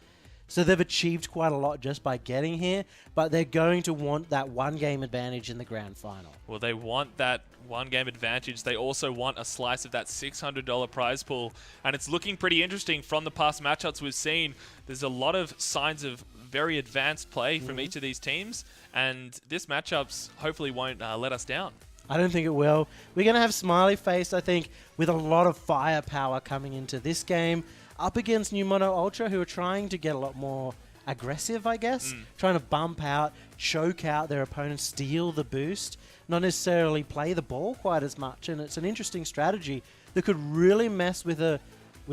So they've achieved quite a lot just by getting here, but they're going to want that one-game advantage in the grand final. Well, they want that one-game advantage. They also want a slice of that $600 prize pool, and it's looking pretty interesting from the past matchups we've seen. There's a lot of signs of very advanced play from each of these teams, and this matchups hopefully won't let us down. I don't think it will. We're going to have Smiley Face, I think, with a lot of firepower coming into this game, up against Numono Ultra, who are trying to get a lot more aggressive, I guess. Trying to bump out, choke out their opponents, steal the boost, not necessarily play the ball quite as much. And it's an interesting strategy that could really mess with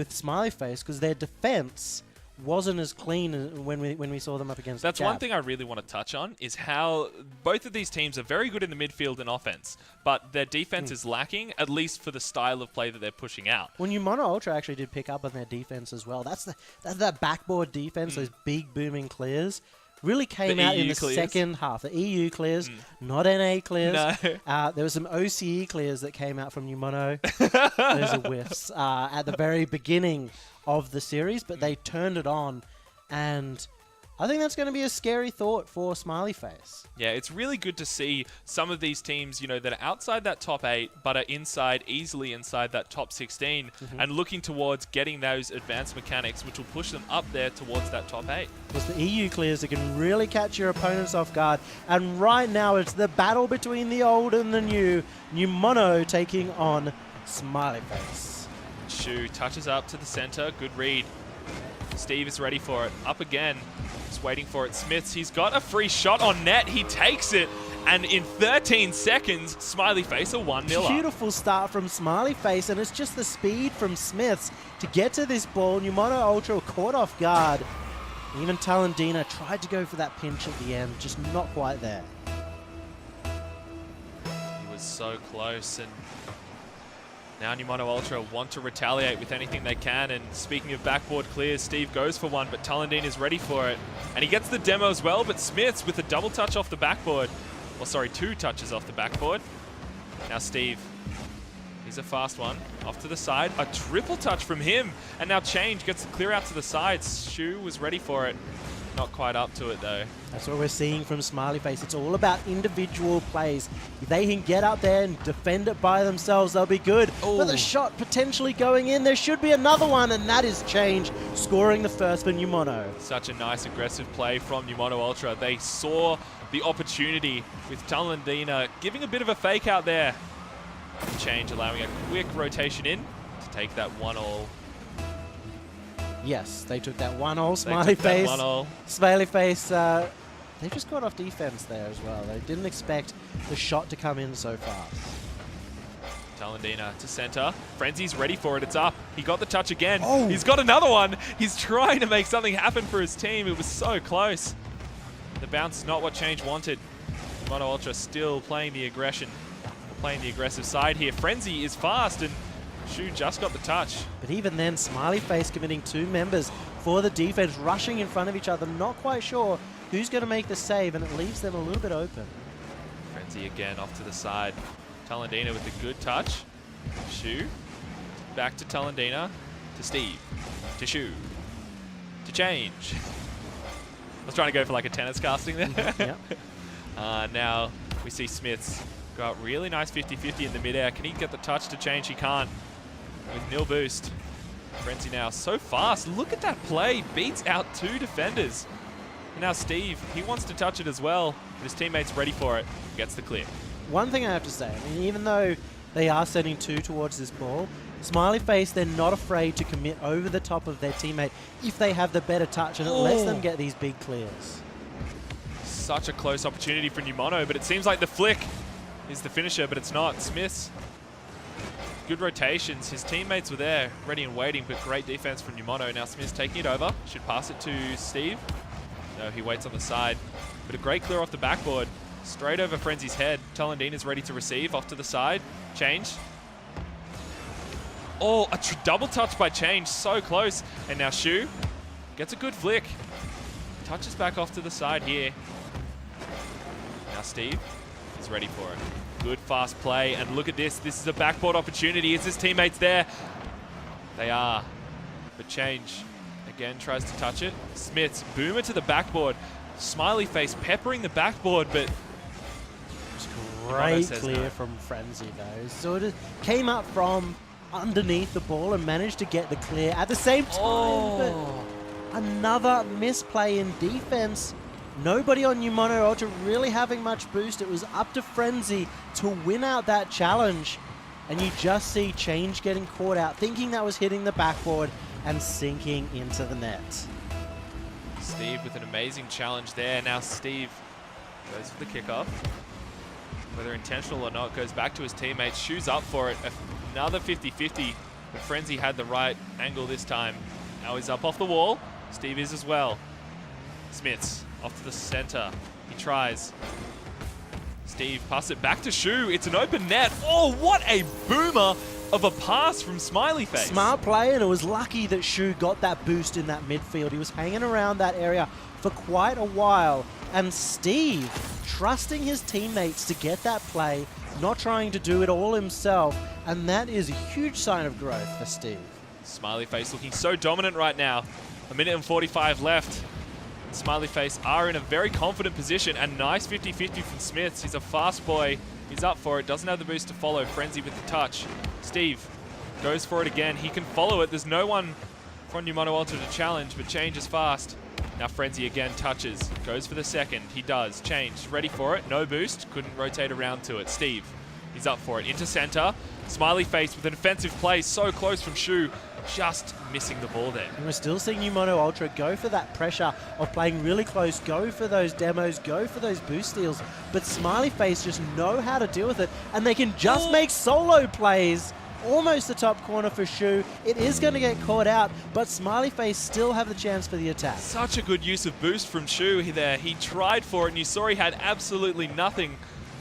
Smiley Face, because their defense wasn't as clean when we saw them up against That's Jab. one thing I really want to touch on, is how both of these teams are very good in the midfield and offense, but their defense is lacking, at least for the style of play that they're pushing out. Well, Numono Ultra actually did pick up on their defense as well. That's that backboard defense, those big booming clears. Really came out in the second half. The EU clears, not NA clears. No. There was some OCE clears that came out from Numono. Those are whiffs at the very beginning of the series, but they turned it on, and I think that's going to be a scary thought for Smiley Face. Yeah, it's really good to see some of these teams, that are outside that top 8, but are easily inside that top 16, and looking towards getting those advanced mechanics, which will push them up there towards that top 8. It's the EU clears that can really catch your opponents off guard, and right now it's the battle between the old and the new. Numono taking on Smiley Face. Shu touches up to the center. Good read. Steve is ready for it. Up again. Just waiting for it. Smiths, he's got a free shot on net. He takes it. And in 13 seconds, Smiley Face are 1-0 up. Beautiful start from Smiley Face, and it's just the speed from Smiths to get to this ball. Numono Ultra caught off guard. Even Talandina tried to go for that pinch at the end, just not quite there. He was so close, and now Numono Ultra want to retaliate with anything they can. And speaking of backboard clears, Steve goes for one, but Talandine is ready for it. And he gets the demo as well, but Smiths with a double touch off the backboard. Well, sorry, 2 touches off the backboard. Now Steve, he's a fast one. Off to the side, a triple touch from him. And now Change gets the clear out to the side. Shu was ready for it. Not quite up to it though. That's what we're seeing from Smiley Face. It's all about individual plays. If they can get up there and defend it by themselves, they'll be good. Ooh. But the shot potentially going in, there should be another one, and that is Change scoring the first for Numono. Such a nice aggressive play from Numono Ultra. They saw the opportunity with Talandina giving a bit of a fake out there. Change allowing a quick rotation in to take that 1-all. Yes, they took that 1-all. Smiley Face. 1-all. Smiley Face, they just got off defense there as well. They didn't expect the shot to come in so fast. Talandina to center. Frenzy's ready for it. It's up. He got the touch again. Oh. He's got another one. He's trying to make something happen for his team. It was so close. The bounce is not what Change wanted. Numono Ultra still playing the aggression, playing the aggressive side here. Frenzy is fast, and Shu just got the touch. But even then, Smiley Face committing 2 members for the defense, rushing in front of each other, not quite sure who's going to make the save, and it leaves them a little bit open. Frenzy again off to the side. Talandina with a good touch. Shu. Back to Talandina. To Steve. To Shu. To Change. I was trying to go for like a tennis casting there. Yep. Now we see Smiths Got really nice 50-50 in the midair. Can he get the touch to change? He can't. With nil boost. Frenzy now so fast. Look at that play. Beats out 2 defenders. And now Steve, he wants to touch it as well. But his teammate's ready for it. Gets the clear. One thing I have to say, I mean, even though they are sending 2 towards this ball, Smiley Face, they're not afraid to commit over the top of their teammate if they have the better touch, and it lets them get these big clears. Such a close opportunity for Nummono, but it seems like the flick is the finisher, but it's not. Smiths, good rotations. His teammates were there, ready and waiting, but great defense from Nummono. Now Smiths taking it over. Should pass it to Steve. No, he waits on the side. But a great clear off the backboard. Straight over Frenzy's head. Talendin is ready to receive. Off to the side. Change. Oh, a double touch by Change. So close. And now Shu gets a good flick. Touches back off to the side here. Now Steve is ready for it. Good fast play. And look at this. This is a backboard opportunity. Is his teammates there? They are. But Change again tries to touch it. Smiths, boomer to the backboard. Smiley Face peppering the backboard, but great clear from Frenzy though. Sort of came up from underneath the ball and managed to get the clear at the same time. But another misplay in defense. Nobody on Nummono Ultra really having much boost. It was up to Frenzy to win out that challenge. And you just see Change getting caught out, thinking that was hitting the backboard and sinking into the net. Steve with an amazing challenge there. Now Steve goes for the kickoff. Whether intentional or not, goes back to his teammates. Shu's up for it. Another 50-50. But Frenzy had the right angle this time. Now he's up off the wall. Steve is as well. Smiths off to the center. He tries. Steve pass it back to Shu. It's an open net. Oh, what a boomer of a pass from Smiley Face. Smart play, and it was lucky that Shu got that boost in that midfield. He was hanging around that area for quite a while. And Steve, trusting his teammates to get that play, not trying to do it all himself. And that is a huge sign of growth for Steve. Smiley Face looking so dominant right now. 1:45 left. Smiley Face are in a very confident position, and nice 50-50 from Smiths. He's a fast boy. He's up for it. Doesn't have the boost to follow. Frenzy with the touch. Steve goes for it again. He can follow it. There's no one from Nummono Ultra to challenge, but Change is fast. Now Frenzy again touches. Goes for the second. He does. Change. Ready for it. No boost. Couldn't rotate around to it. Steve. He's up for it. Into center. Smiley Face with an offensive play. So close from Shu. Just missing the ball there. And we're still seeing Nummono Ultra go for that pressure of playing really close, go for those demos, go for those boost steals. But Smiley Face just know how to deal with it, and they can just make solo plays. Almost the top corner for Shu. It is going to get caught out, but Smiley Face still have the chance for the attack. Such a good use of boost from Shu there. He tried for it, and you saw he had absolutely nothing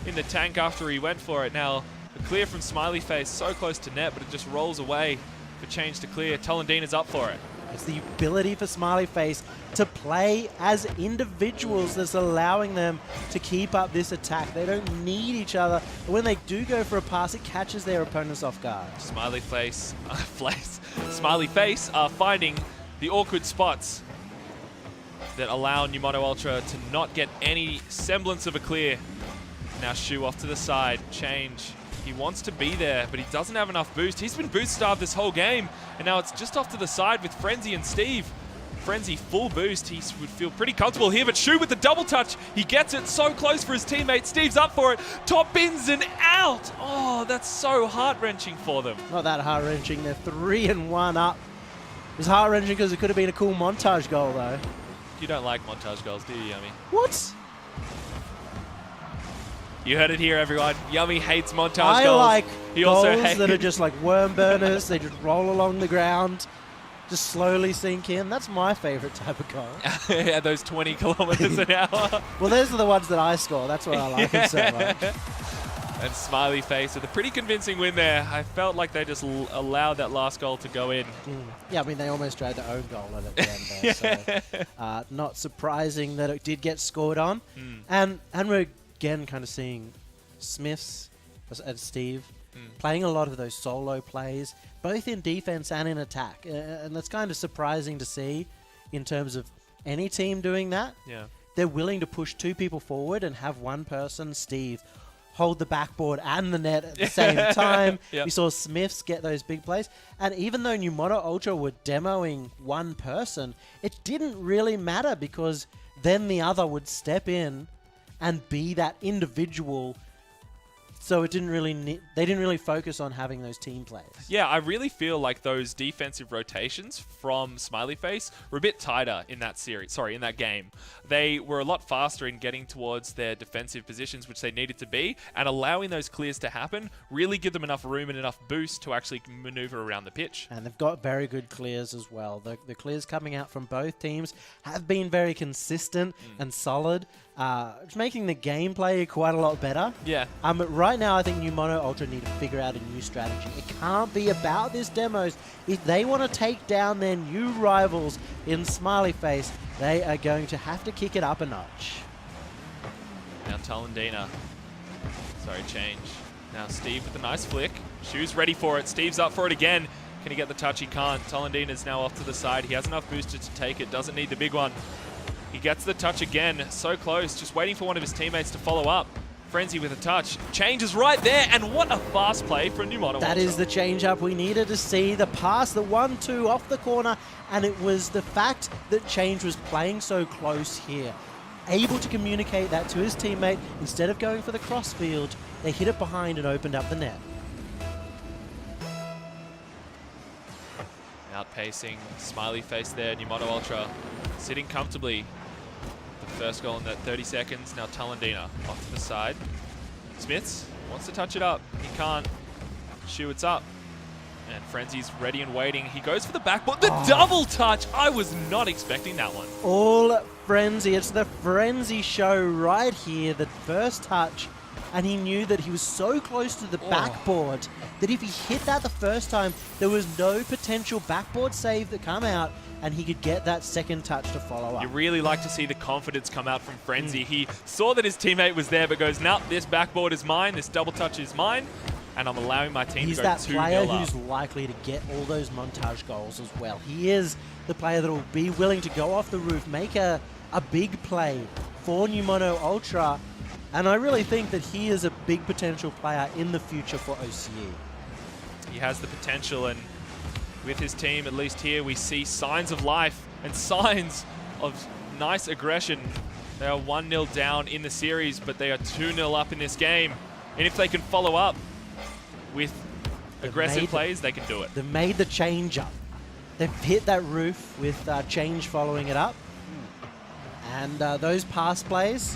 in the tank after he went for it. Now, the clear from Smiley Face, so close to net, but it just rolls away. For Change to clear. Talendin is up for it. It's the ability for Smiley Face to play as individuals that's allowing them to keep up this attack. They don't need each other. But when they do go for a pass, it catches their opponents off guard. Smiley Face are finding the awkward spots that allow Nummono Ultra to not get any semblance of a clear. Now Shu off to the side. Change. He wants to be there, but he doesn't have enough boost. He's been boost starved this whole game, and now it's just off to the side with Frenzy and Steve. Frenzy full boost. He would feel pretty comfortable here, but Shu with the double touch. He gets it so close for his teammate. Steve's up for it. Top bins and out. Oh, that's so heart-wrenching for them. Not that heart-wrenching. They're 3-1 up. It was heart-wrenching because it could have been a cool montage goal, though. You don't like montage goals, do you, Yummy? What? You heard it here, everyone. Yummy hates montage goals. I like he goals also that are just like worm burners. They just roll along the ground, just slowly sink in. That's my favorite type of goal. Yeah, those 20 kilometers an hour. Well, those are the ones that I score. That's what I like them so much. And Smiley Face with a pretty convincing win there. I felt like they just allowed that last goal to go in. Yeah, I mean, they almost tried their own goal at the end there. So, not surprising that it did get scored on. And we're again kind of seeing Smiths and Steve playing a lot of those solo plays, both in defense and in attack. And that's kind of surprising to see in terms of any team doing that. Yeah. They're willing to push 2 people forward and have one person, Steve, hold the backboard and the net at the same time. Yep. We saw Smiths get those big plays. And even though Numono Ultra were demoing one person, it didn't really matter because then the other would step in and be that individual. So it didn't really they didn't really focus on having those team plays. Yeah, I really feel like those defensive rotations from Smiley Face were a bit tighter in that series. Sorry, in that game. They were a lot faster in getting towards their defensive positions, which they needed to be, and allowing those clears to happen really give them enough room and enough boost to actually maneuver around the pitch. And they've got very good clears as well. The clears coming out from both teams have been very consistent and solid. It's making the gameplay quite a lot better. Yeah. Right now, I think Numono Ultra need to figure out a new strategy. It can't be about this demos. If they want to take down their new rivals in Smiley Face, they are going to have to kick it up a notch. Now Talendina. Sorry, change. Now Steve with a nice flick. Shu's ready for it. Steve's up for it again. Can he get the touch? He can't. Talendina's now off to the side. He has enough booster to take it. Doesn't need the big one. He gets the touch again. So close. Just waiting for one of his teammates to follow up. Frenzy with a touch. Change is right there. And what a fast play from Numono Ultra. That is the change-up we needed to see. The pass, the 1-2 off the corner. And it was the fact that Change was playing so close here. Able to communicate that to his teammate. Instead of going for the crossfield, they hit it behind and opened up the net. Outpacing Smiley Face there. Numono Ultra sitting comfortably. The first goal in that 30 seconds. Now Talendina off to the side. Smiths wants to touch it up. He can't. Shu, it's up. And Frenzy's ready and waiting. He goes for the backboard. The double touch! I was not expecting that one. All Frenzy. It's the Frenzy show right here. The first touch. And he knew that he was so close to the backboard that if he hit that the first time, there was no potential backboard save that come out, and he could get that second touch to follow up. You really like to see the confidence come out from Frenzy. He saw that his teammate was there, but goes, "Nah, this backboard is mine, this double touch is mine, and I'm allowing my team He's to go 2-0 that player up." who's likely to get all those montage goals as well. He is the player that will be willing to go off the roof, make a big play for Numono Ultra. And I really think that he is a big potential player in the future for OCE. He has the potential, and with his team, at least here, we see signs of life and signs of nice aggression. They are 1-0 down in the series, but they are 2-0 up in this game. And if they can follow up with aggressive plays, they can do it. They've made the change up. They've hit that roof with Change following it up. And those pass plays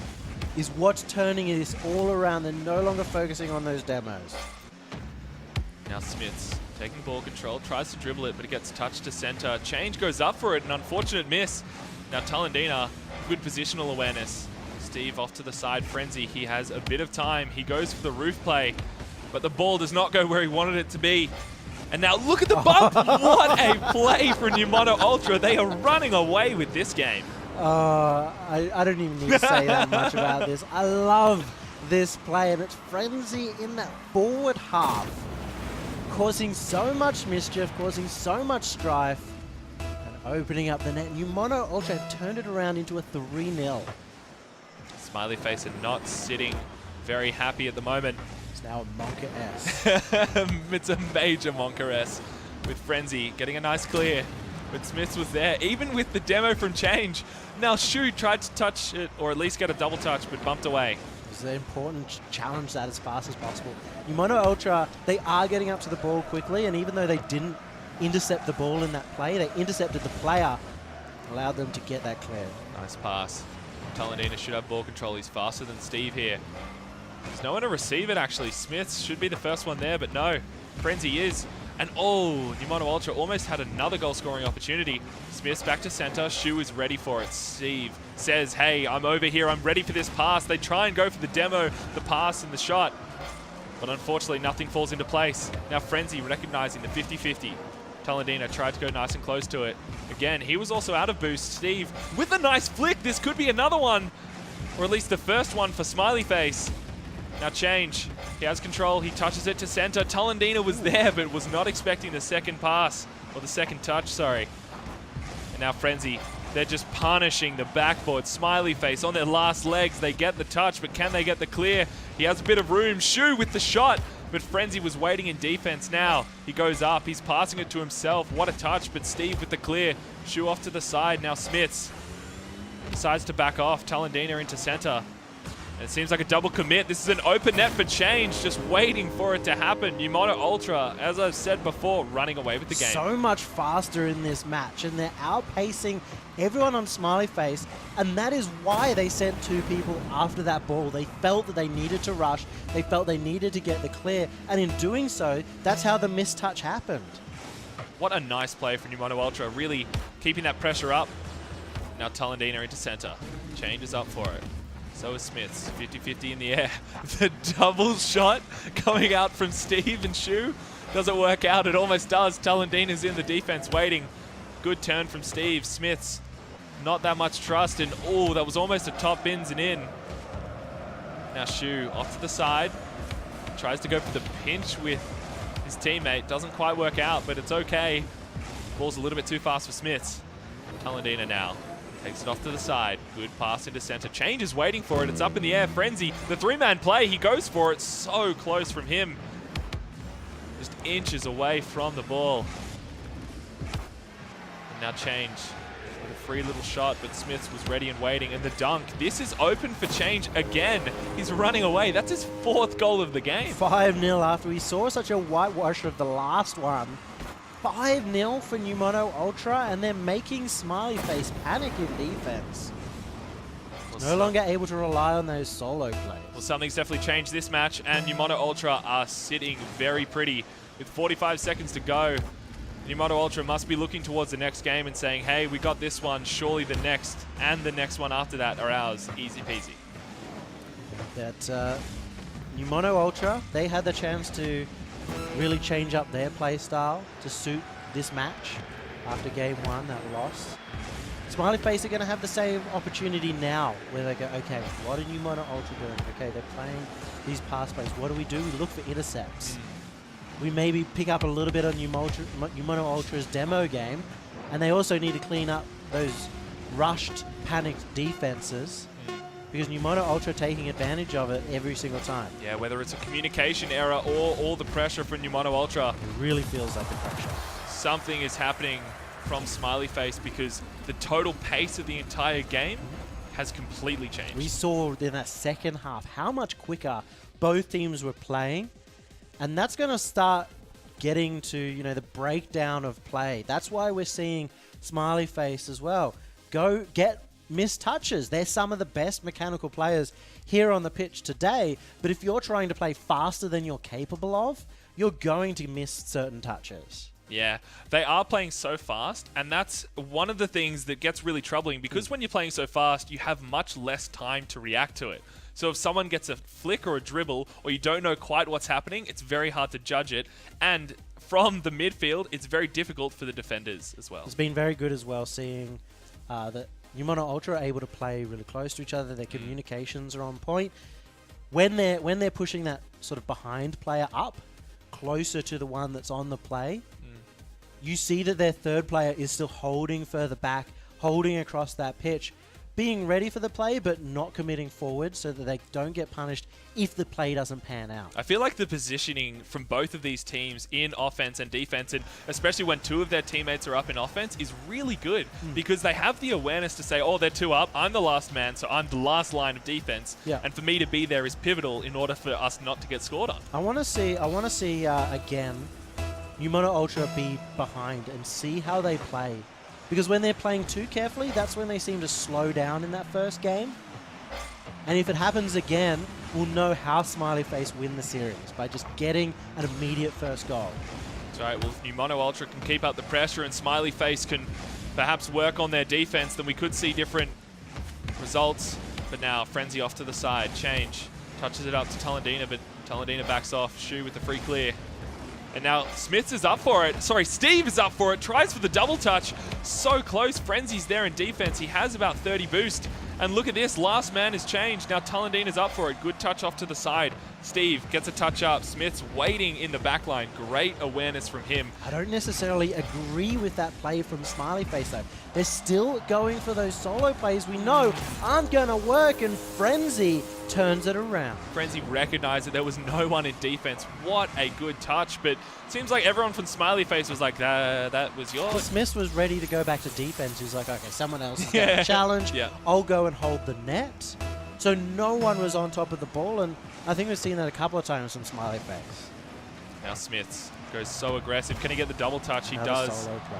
is what's turning this all around. They're no longer focusing on those demos. Now Smiths taking ball control, tries to dribble it, but it gets touched to center. Change goes up for it, an unfortunate miss. Now Talendina, good positional awareness. Steve off to the side, Frenzy, he has a bit of time. He goes for the roof play, but the ball does not go where he wanted it to be. And now look at the bump! What a play for Numono Ultra. They are running away with this game. I don't even need to say that much about this. I love this play, and it's Frenzy in that forward half, causing so much mischief, causing so much strife, and opening up the net. Numono Ultra turned it around into a 3-0. Smiley Face are not sitting very happy at the moment. It's now a Monka S. It's a major Monka S with Frenzy getting a nice clear. But Smiths was there, even with the demo from Change. Now Shu tried to touch it, or at least get a double touch, but bumped away. It's an important challenge that as fast as possible. Numono Ultra, they are getting up to the ball quickly, and even though they didn't intercept the ball in that play, they intercepted the player, allowed them to get that clear. Nice pass. Talendina should have ball control. He's faster than Steve here. There's no one to receive it, actually. Smiths should be the first one there, but no. Frenzy is. And Numono Ultra almost had another goal-scoring opportunity. Smiths back to center. Shu is ready for it. Steve says, "Hey, I'm over here. I'm ready for this pass." They try and go for the demo, the pass and the shot. But unfortunately, nothing falls into place. Now Frenzy recognizing the 50-50. Talendina tried to go nice and close to it. Again, he was also out of boost. Steve with a nice flick. This could be another one. Or at least the first one for Smiley Face. Now Change. He has control. He touches it to center. Talendina was there, but was not expecting the second pass. Or the second touch, sorry. And now Frenzy. They're just punishing the backboard. Smiley Face on their last legs. They get the touch, but can they get the clear? He has a bit of room. Shu with the shot, but Frenzy was waiting in defense now. He goes up. He's passing it to himself. What a touch, but Steve with the clear. Shu off to the side. Now Smits decides to back off. Talendina into center. And it seems like a double commit. This is an open net for change, just waiting for it to happen. Numono Ultra, as I've said before, running away with the game. So much faster in this match, and they're outpacing everyone on Smiley Face, and that is why they sent 2 people after that ball. They felt that they needed to rush, they felt they needed to get the clear, and in doing so, that's how the mistouch happened. What a nice play from Numono Ultra, really keeping that pressure up. Now Talendina into center. Change is up for it. So is Smiths, 50-50 in the air. The double shot coming out from Steve and Shu. Doesn't work out, it almost does. Talendina's in the defense waiting. Good turn from Steve. Smiths, not that much trust, and oh, that was almost a top bins and in. Now Shu off to the side. Tries to go for the pinch with his teammate. Doesn't quite work out, but it's okay. Ball's a little bit too fast for Smiths. Talendina now. Takes it off to the side. Good pass into center. Change is waiting for it. It's up in the air. Frenzy, the 3-man play. He goes for it. So close from him. Just inches away from the ball. And now Change with a free little shot, but Smiths was ready and waiting. And the dunk. This is open for Change again. He's running away. That's his 4th goal of the game. 5-0 after we saw such a whitewash of the last one. 5-0 for Numono Ultra, and they're making Smiley Face panic in defense. No longer able to rely on those solo plays. Well, something's definitely changed this match, and Numono Ultra are sitting very pretty. With 45 seconds to go, Numono Ultra must be looking towards the next game and saying, hey, we got this one, surely the next and the next one after that are ours. Easy peasy. But Numono Ultra, they had the chance to really change up their play style to suit this match after game 1, that loss. Smiley Face are going to have the same opportunity now, where they go, okay, what are Numono Ultra doing? Okay, they're playing these pass plays. What do? We look for intercepts. We maybe pick up a little bit on Numono Ultra's demo game, and they also need to clean up those rushed, panicked defenses, because Numono Ultra taking advantage of it every single time. Yeah, whether it's a communication error or all the pressure from Numono Ultra. It really feels like the pressure. Something is happening from Smiley Face, because the total pace of the entire game has completely changed. We saw in that second half how much quicker both teams were playing, and that's going to start getting to, you know, the breakdown of play. That's why we're seeing Smiley Face as well go get missed touches. They're some of the best mechanical players here on the pitch today, but if you're trying to play faster than you're capable of, you're going to miss certain touches. Yeah, they are playing so fast, and that's one of the things that gets really troubling, because when you're playing so fast, you have much less time to react to it. So if someone gets a flick or a dribble, or you don't know quite what's happening, it's very hard to judge it. And from the midfield, it's very difficult for the defenders as well. It's been very good as well seeing that Numono Ultra are able to play really close to each other. Their communications are on point. When they're pushing that sort of behind player up, closer to the one that's on the play, you see that their third player is still holding further back, holding across that pitch, being ready for the play, but not committing forward so that they don't get punished if the play doesn't pan out. I feel like the positioning from both of these teams in offense and defense, and especially when 2 of their teammates are up in offense, is really good, because they have the awareness to say, oh, they're 2 up, I'm the last man, so I'm the last line of defense. Yeah. And for me to be there is pivotal in order for us not to get scored on. I want to see again Numono Ultra be behind and see how they play. Because when they're playing too carefully, that's when they seem to slow down in that first game. And if it happens again, we'll know how Smiley Face win the series, by just getting an immediate first goal. That's right. Well, if Numono Ultra can keep up the pressure and Smiley Face can perhaps work on their defense, then we could see different results. But now, Frenzy off to the side. Change. Touches it up to Talendina, but Talendina backs off. Shu with the free clear. And now Smiths is up for it. Sorry, Steve is up for it. Tries for the double touch. So close. Frenzy's there in defense. He has about 30 boost. And look at this. Last man has changed. Now Talendina's up for it. Good touch off to the side. Steve gets a touch up. Smith's waiting in the back line. Great awareness from him. I don't necessarily agree with that play from Smiley Face though. They're still going for those solo plays we know aren't going to work, and Frenzy turns it around. Frenzy recognized that there was no one in defense. What a good touch, but it seems like everyone from Smiley Face was like, that was yours. Smith was ready to go back to defense. He was like, okay, someone else is going to challenge. Yeah. I'll go and hold the net. So no one was on top of the ball, and I think we've seen that a couple of times from Smiley Face. Now Smiths goes so aggressive. Can he get the double touch? He Another does. solo play.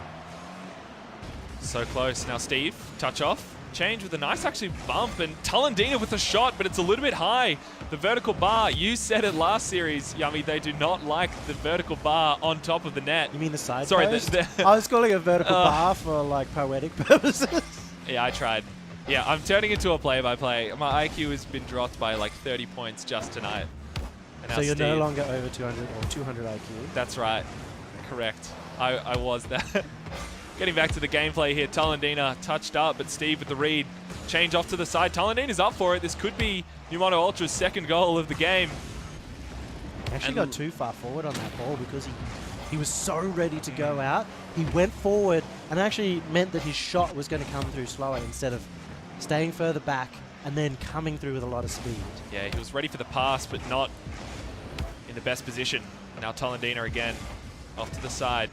So close. Now Steve, touch off. Change with a nice actually bump, and Tallandina with a shot, but it's a little bit high. The vertical bar, you said it last series, Yummy, they do not like the vertical bar on top of the net. You mean the side Sorry, post? I was calling it a vertical bar for like poetic purposes. Yeah, I tried. Yeah, I'm turning into a play-by-play. My IQ has been dropped by like 30 points just tonight. And now So you're no Steve- longer over 200 or 200 IQ. That's right. Correct. I was that. Getting back to the gameplay here, Tallandina touched up, but Steve with the read. Change off to the side. Tallandina's up for it. This could be Numano Ultra's second goal of the game. He actually And got too far forward on that ball because he was so ready to go out. He went forward and actually meant that his shot was going to come through slower instead of staying further back and then coming through with a lot of speed. Yeah, he was ready for the pass, but not in the best position. Now Tallandina again, off to the side.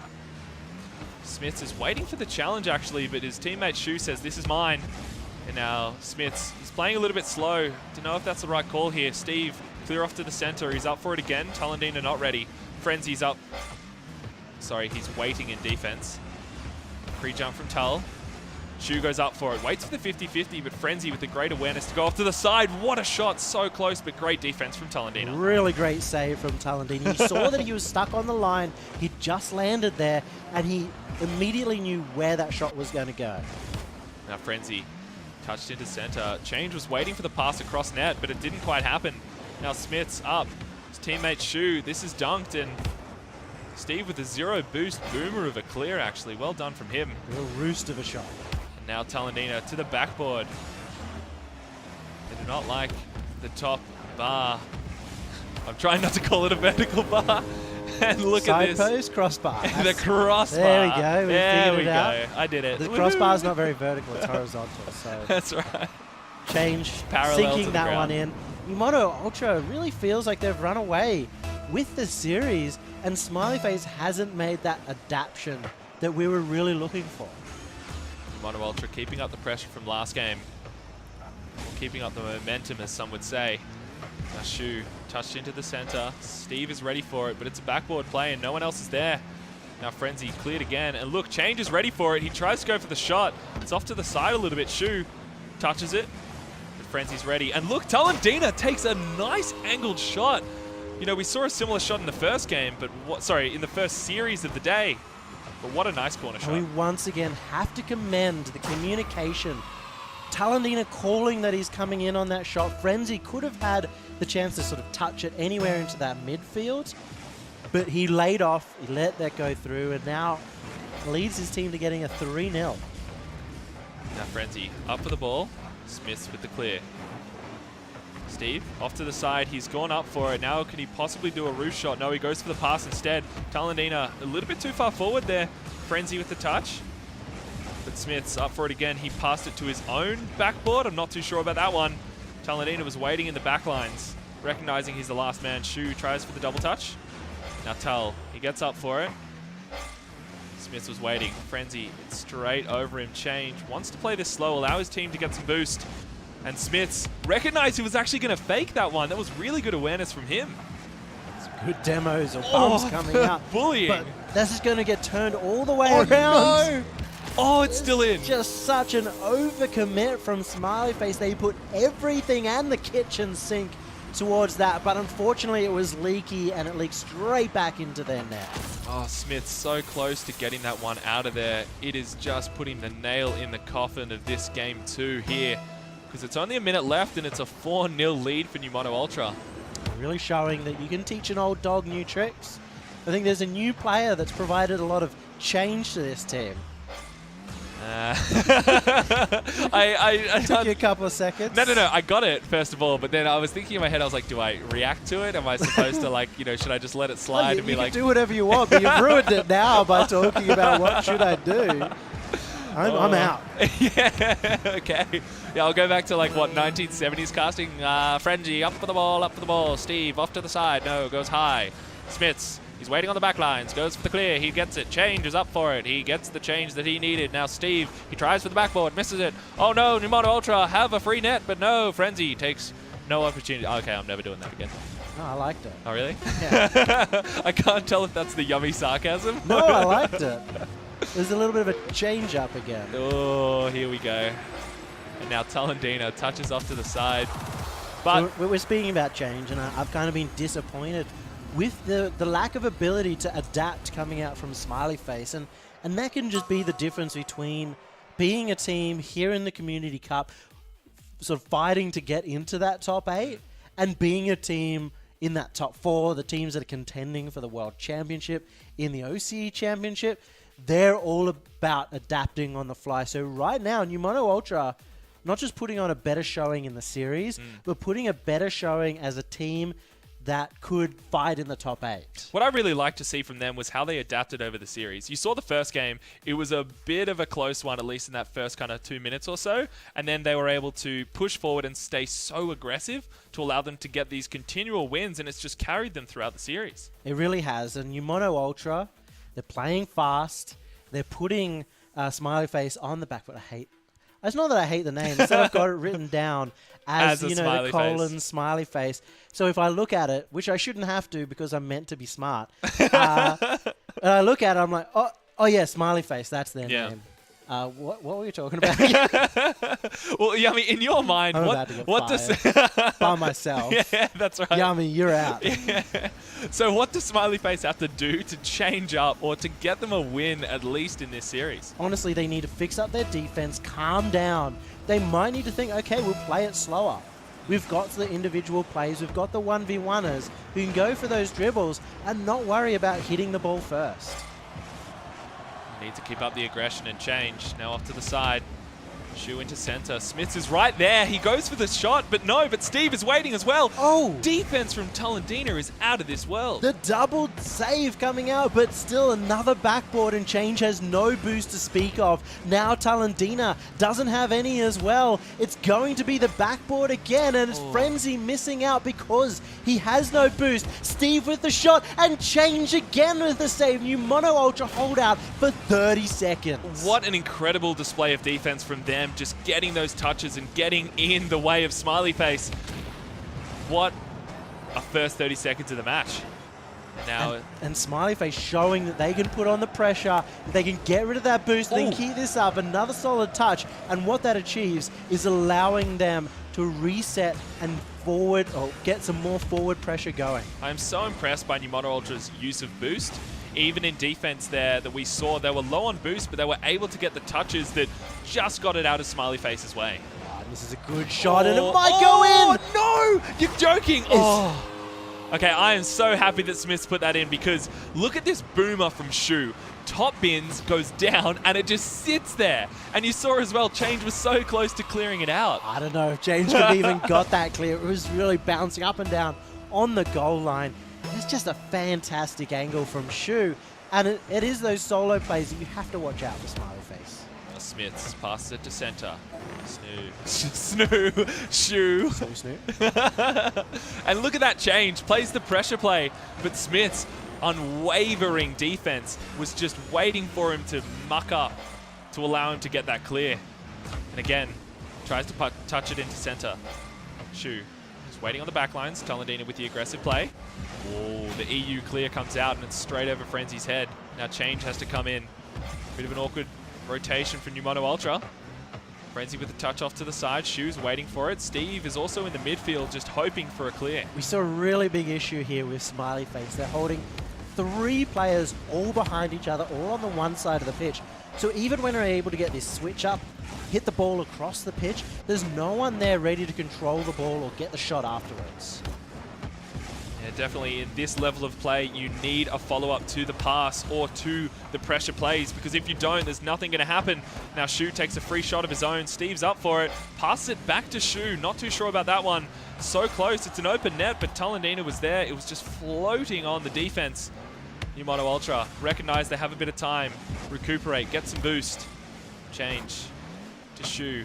Smiths is waiting for the challenge actually, but his teammate Shu says, this is mine. And now Smiths, he's playing a little bit slow. Don't know if that's the right call here. Steve, clear off to the center. He's up for it again. Tallandina not ready. Frenzy's up. Sorry, he's waiting in defense. Pre-jump from Tal. Shu goes up for it. Waits for the 50-50, but Frenzy with the great awareness to go off to the side. What a shot. So close, but great defense from Tallandina. Really great save from Tallandina. He saw that he was stuck on the line. He just landed there, and he immediately knew where that shot was going to go. Now Frenzy touched into center. Change was waiting for the pass across net, but it didn't quite happen. Now Smith's up. His teammate Shu. This is dunked, and Steve with a zero boost boomer of a clear, actually. Well done from him. Real roost of a shot. And now Tallandina to the backboard. They do not like the top bar. I'm trying not to call it a vertical bar. And look Side at this. post, crossbar. The crossbar. There we go. We There figured we it go. out. I did it. The Woohoo! crossbar's not very vertical, it's horizontal. So That's right. Change, Parallel to sinking the that ground. one in. Numano Ultra really feels like they've run away with the series, and Smiley Face hasn't made that adaptation that we were really looking for. Mono Ultra keeping up the pressure from last game. Or keeping up the momentum, as some would say. Now Shu touched into the center. Steve is ready for it, but it's a backboard play and no one else is there. Now Frenzy cleared again. And look, Change is ready for it. He tries to go for the shot. It's off to the side a little bit. Shu touches it. But Frenzy's ready. And look, Tallandina takes a nice angled shot. You know, we saw a similar shot in the first game, but in the first series of the day. But what a nice corner shot. And we once again have to commend the communication. Tallandina calling that he's coming in on that shot. Frenzy could have had the chance to sort of touch it anywhere into that midfield, but he laid off, he let that go through, and now leads his team to getting a 3-0. Now Frenzy up for the ball. Smiths with the clear. Steve off to the side. He's gone up for it. Now can he possibly do a roof shot? No, he goes for the pass instead. Tallandina a little bit too far forward there. Frenzy with the touch. But Smith's up for it again. He passed it to his own backboard. I'm not too sure about that one. Tallandina was waiting in the back lines, recognizing he's the last man. Shu tries for the double touch. Now Tal, he gets up for it. Smith was waiting. Frenzy straight over him. Change. Wants to play this slow, allow his team to get some boost. And Smiths recognized he was actually going to fake that one. That was really good awareness from him. Good demos or bumps coming out. Bullying. But this is going to get turned all the way Oh, around. no. Oh, it's still in. Just such an overcommit from Smiley Face. They put everything and the kitchen sink towards that, but unfortunately it was leaky and it leaked straight back into their net. Oh, Smith's so close to getting that one out of there. It is just putting the nail in the coffin of this game 2 here, because it's only a minute left and it's a 4-0 lead for Numano Ultra. Really showing that you can teach an old dog new tricks. I think there's a new player that's provided a lot of change to this team. I Took you a couple of seconds. No. I got it first of all, but then I was thinking in my head, I was like, do I react to it? Am I supposed to like, should I just let it slide Well, and be you like, can do whatever you want, but you've ruined it now by talking about what should I do. I'm out. Yeah, okay. Yeah, I'll go back to like what 1970s casting. Frenzy up for the ball. Steve off to the side. No, goes high. Smits. He's waiting on the back lines. Goes for the clear. He gets it. Change is up for it. He gets the change that he needed. Now Steve. He tries for the backboard. Misses it. Oh no, Numano Ultra have a free net, but no. Frenzy takes no opportunity. Okay, I'm never doing that again. No, I liked it. Oh really? Yeah. I can't tell if that's the yummy sarcasm. No, I liked it. There's a little bit of a change up again. Oh, here we go. And now Talendina touches off to the side. But So we're speaking about change, and I've kind of been disappointed with the lack of ability to adapt coming out from Smiley Face. And that can just be the difference between being a team here in the Community Cup, sort of fighting to get into that top 8, and being a team in that top 4, the teams that are contending for the World Championship, in the OCE Championship. They're all about adapting on the fly. So right now, Numano Ultra, not just putting on a better showing in the series, but putting a better showing as a team that could fight in the top 8. what I really liked to see from them was how they adapted over the series. You saw the first game, it was a bit of a close one, at least in that first kind of 2 minutes or so, and then they were able to push forward and stay so aggressive to allow them to get these continual wins, and it's just carried them throughout the series. It really has. And Numano Ultra, they're playing fast. They're putting Smiley Face on the back foot. It's not that I hate the name. Instead, I've got it written down as a the smiley colon face. Smiley Face. So if I look at it, which I shouldn't have to because I'm meant to be smart, and I look at it, I'm like, oh yeah, Smiley Face. That's their Yeah. name. What were we talking about? Well, Yummy, in your mind, I'm about to get what does... by myself. Yeah, that's right. Yummy, you're out. So what does Smiley Face have to do to change up or to get them a win at least in this series? Honestly, they need to fix up their defense, calm down. They might need to think, okay, we'll play it slower. We've got the individual plays, we've got the 1v1ers who can go for those dribbles and not worry about hitting the ball first. Need to keep up the aggression and change. Now off to the side. Shu into center. Smits is right there. He goes for the shot, but no, but Steve is waiting as well. Oh! Defense from Talendina is out of this world. The double save coming out, but still another backboard, and Change has no boost to speak of. Now Talendina doesn't have any as well. It's going to be the backboard again, and it's Frenzy missing out because he has no boost. Steve with the shot, and Change again with the save. Numano Ultra hold out for 30 seconds. What an incredible display of defense from them, just getting those touches and getting in the way of Smiley Face. What a first 30 seconds of the match. Now, and Smiley Face showing that they can put on the pressure, they can get rid of that boost, they can keep this up, another solid touch, and what that achieves is allowing them to reset and forward, or get some more forward pressure going. I'm so impressed by Numano Ultra's use of boost. Even in defense there that we saw, they were low on boost, but they were able to get the touches that just got it out of Smiley Face's way. And this is a good shot, and it might go in! No! You're joking! Okay, I am so happy that Smith's put that in, because look at this boomer from Shu. Top bins, goes down, and it just sits there. And you saw as well, Change was so close to clearing it out. I don't know if James could have even got that clear. It was really bouncing up and down on the goal line. It's just a fantastic angle from Shu. And it is those solo plays that you have to watch out for Smiley Face. Smiths passes it to center. Snoo. Shu. So Snoop. And look at that change. Plays the pressure play. But Smith's unwavering defense was just waiting for him to muck up to allow him to get that clear. And again, tries to touch it into center. Shu is waiting on the back lines. Talendina with the aggressive play. Oh, the EU clear comes out and it's straight over Frenzy's head. Now Change has to come in. Bit of an awkward rotation for Numano Ultra. Frenzy with the touch off to the side. Shu's waiting for it. Steve is also in the midfield just hoping for a clear. We saw a really big issue here with Smiley Face. They're holding 3 players all behind each other, all on the one side of the pitch. So even when they're able to get this switch up, hit the ball across the pitch, there's no one there ready to control the ball or get the shot afterwards. Yeah, definitely in this level of play, you need a follow-up to the pass or to the pressure plays, because if you don't, there's nothing going to happen. Now Shu takes a free shot of his own. Steve's up for it. Passes it back to Shu. Not too sure about that one. So close. It's an open net, but Talendina was there. It was just floating on the defense. Numano Ultra recognize they have a bit of time. Recuperate. Get some boost. Change to Shu.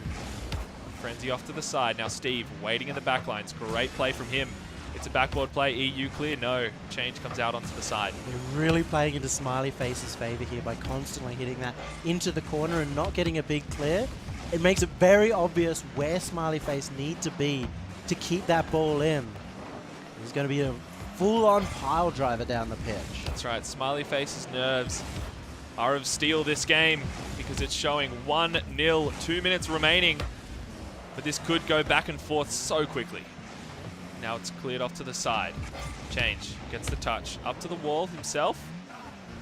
Frenzy off to the side. Now Steve waiting in the backlines. Great play from him. It's a backboard play. EU clear? No. Change comes out onto the side. They're really playing into Smiley Face's favor here by constantly hitting that into the corner and not getting a big clear. It makes it very obvious where Smiley Face need to be to keep that ball in. There's going to be a full-on pile driver down the pitch. That's right. Smiley Face's nerves are of steel this game because it's showing 1-0, 2 minutes remaining. But this could go back and forth so quickly. Now it's cleared off to the side. Change. Gets the touch. Up to the wall himself.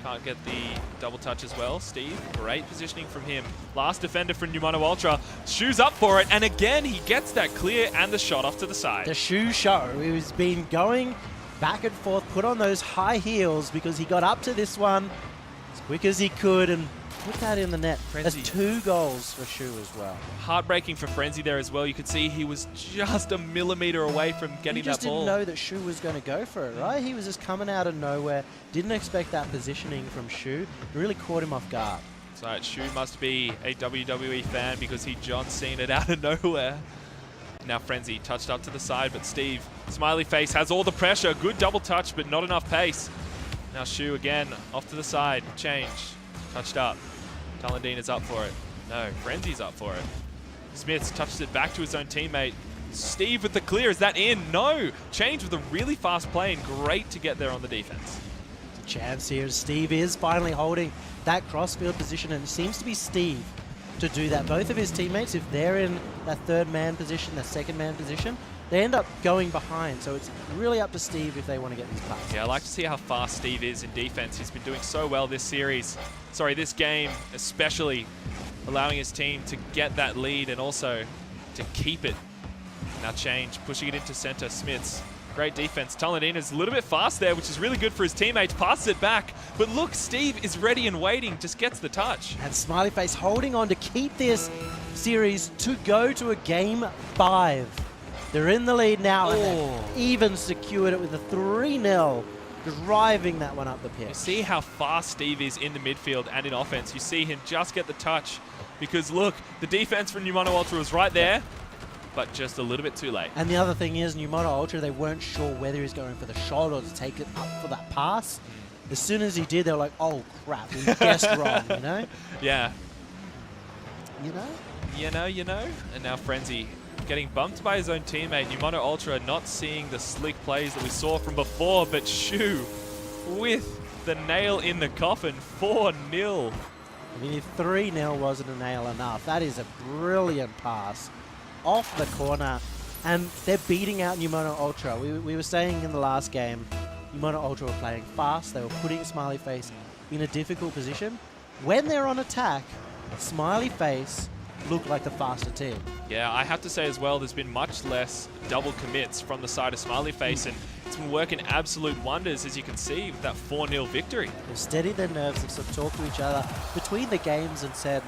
Can't get the double touch as well. Steve, great positioning from him. Last defender for Numano Ultra. Shu's up for it, and again he gets that clear and the shot off to the side. The Shu show. He's been going back and forth, put on those high heels because he got up to this one as quick as he could and put that in the net. Frenzy. That's 2 goals for Shu as well. Heartbreaking for Frenzy there as well. You could see he was just a millimeter away from getting that ball. He just didn't know that Shu was going to go for it, right? He was just coming out of nowhere. Didn't expect that positioning from Shu. It really caught him off guard. So Shu must be a WWE fan because he John Cena it out of nowhere. Now Frenzy touched up to the side, but Steve, Smiley Face has all the pressure. Good double touch, but not enough pace. Now Shu again, off to the side. Change. Touched up. Talendina's up for it. No, Frenzy's up for it. Smiths touches it back to his own teammate. Steve with the clear. Is that in? No. Change with a really fast play and great to get there on the defense. Chance here. Steve is finally holding that crossfield position, and it seems to be Steve to do that. Both of his teammates, if they're in that third man position, that second man position, they end up going behind. So it's really up to Steve if they want to get these passes. Yeah, I like to see how fast Steve is in defense. He's been doing so well this series. Sorry, this game especially, allowing his team to get that lead and also to keep it. Now Change, pushing it into center. Smiths, great defense. Talendina's a little bit fast there, which is really good for his teammates. Passes it back. But look, Steve is ready and waiting, just gets the touch. And Smiley Face holding on to keep this series to go to a game 5. They're in the lead now, and they've even secured it with a 3-0, driving that one up the pitch. You see how fast Steve is in the midfield and in offense. You see him just get the touch because, look, the defense from Numano Ultra was right there, but just a little bit too late. And the other thing is, Numano Ultra, they weren't sure whether he was going for the shot or to take it up for that pass. As soon as he did, they were like, oh, crap, we guessed wrong, you know? Yeah. You know? And now Frenzy getting bumped by his own teammate. Numano Ultra not seeing the slick plays that we saw from before, but Shu with the nail in the coffin, 4-0. I mean, if 3-0 wasn't a nail enough, that is a brilliant pass off the corner, and they're beating out Numano Ultra. We were saying in the last game, Numano Ultra were playing fast. They were putting Smiley Face in a difficult position. When they're on attack, Smiley Face look like the faster team. Yeah, I have to say as well, there's been much less double commits from the side of Smiley Face, and it's been working absolute wonders, as you can see, with that 4-0 victory. They've steadied their nerves, they've sort of talked to each other between the games and said,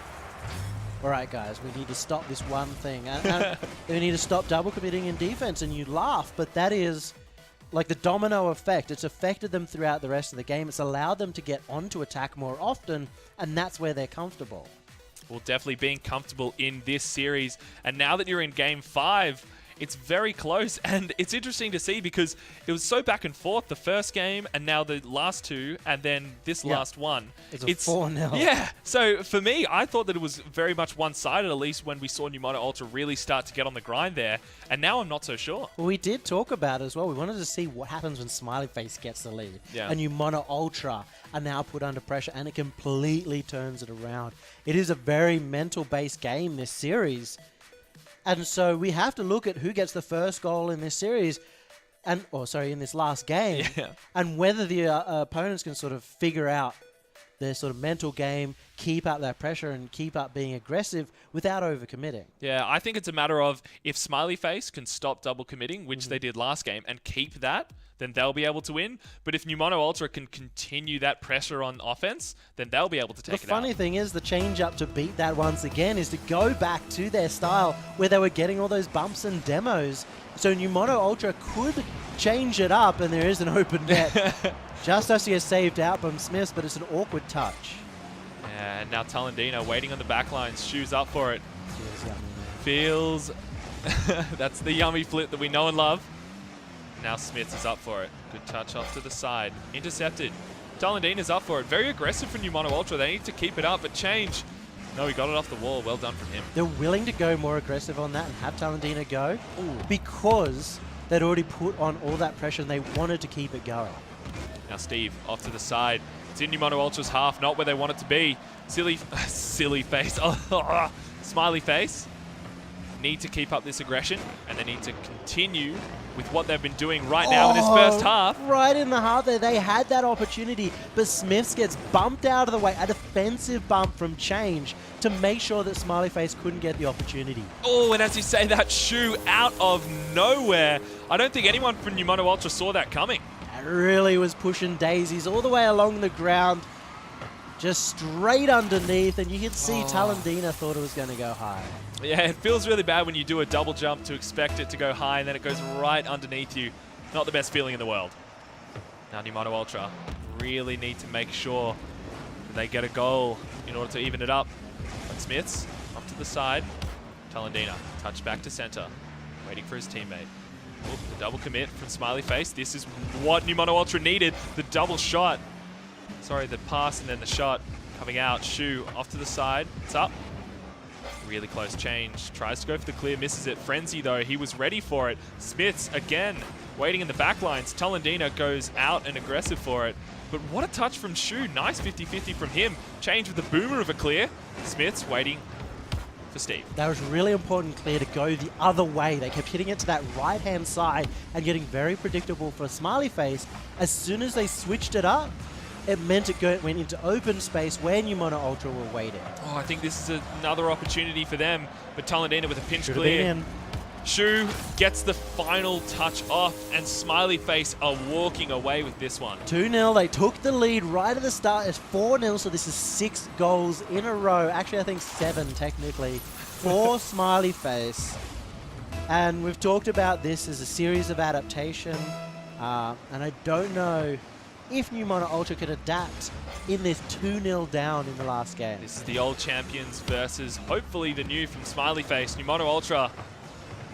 all right, guys, we need to stop this one thing. And we need to stop double committing in defense. And you laugh, but that is like the domino effect. It's affected them throughout the rest of the game. It's allowed them to get onto attack more often, and that's where they're comfortable. Well, definitely being comfortable in this series. And now that you're in Game 5, it's very close. And it's interesting to see because it was so back and forth, the first game and now the last two, and then this last one. It's a 4-0. Yeah. So for me, I thought that it was very much one-sided, at least when we saw Numano Ultra really start to get on the grind there. And now I'm not so sure. Well, we did talk about it as well. We wanted to see what happens when Smiley Face gets the lead. Yeah. And Numano Ultra are now put under pressure, and it completely turns it around. It is a very mental-based game, this series. And so we have to look at who gets the first goal in this series, in this last game, and whether the opponents can sort of figure out their sort of mental game, keep up that pressure and keep up being aggressive without overcommitting. Yeah, I think it's a matter of if Smiley Face can stop double committing, which they did last game, and keep that, then they'll be able to win. But if Numono Ultra can continue that pressure on offense, then they'll be able to take it out. The funny thing is, the change up to beat that once again is to go back to their style where they were getting all those bumps and demos. So Numono Ultra could change it up, and there is an open net. Just as he has saved out from Smiths, but it's an awkward touch. And now Talendina waiting on the back lines, shoes up for it. Feels yummy, Feels, that's the yummy flip that we know and love. Now Smiths is up for it. Good touch off to the side. Intercepted. Talendina's up for it. Very aggressive for Numono Ultra. They need to keep it up, but change. No, he got it off the wall. Well done from him. They're willing to go more aggressive on that and have Talendina go because they'd already put on all that pressure and they wanted to keep it going. Now Steve off to the side. It's in Numono Ultra's half, not where they want it to be. Silly face. Oh, Smiley Face. Need to keep up this aggression, and they need to continue with what they've been doing right now in this first half. Right in the half there, they had that opportunity, but Smiths gets bumped out of the way, a defensive bump from Change to make sure that Smiley Face couldn't get the opportunity. Oh, and as you say, that shoe out of nowhere. I don't think anyone from Numono Ultra saw that coming. That really was pushing daisies all the way along the ground, just straight underneath, and you can see Talendina thought it was going to go high. Yeah, it feels really bad when you do a double jump to expect it to go high and then it goes right underneath you. Not the best feeling in the world. Now Numono Ultra really need to make sure that they get a goal in order to even it up. But Smiths up to the side. Talendina touch back to center, waiting for his teammate. Oh, the double commit from Smiley Face. This is what Numono Ultra needed. The double shot. Sorry, the pass and then the shot coming out. Shu off to the side. It's up. Really close change. Tries to go for the clear, misses it. Frenzy, though, he was ready for it. Smiths, again, waiting in the back lines. Talendina goes out and aggressive for it. But what a touch from Shu. Nice 50-50 from him. Change with the boomer of a clear. Smiths waiting for Steve. That was really important clear to go the other way. They kept hitting it to that right-hand side and getting very predictable for Smiley Face. As soon as they switched it up, it meant it went into open space where Numono Ultra were waiting. Oh, I think this is another opportunity for them. But Talendina with a pinch clear. Shu gets the final touch off, and Smiley Face are walking away with this one. 2-0. They took the lead right at the start. It's 4-0, so this is 6 goals in a row. Actually, I think 7 technically for Smiley Face. And we've talked about this as a series of adaptation, and I don't know if Numono Ultra could adapt in this 2-0 down in the last game. This is the old champions versus hopefully the new from Smiley Face. Numono Ultra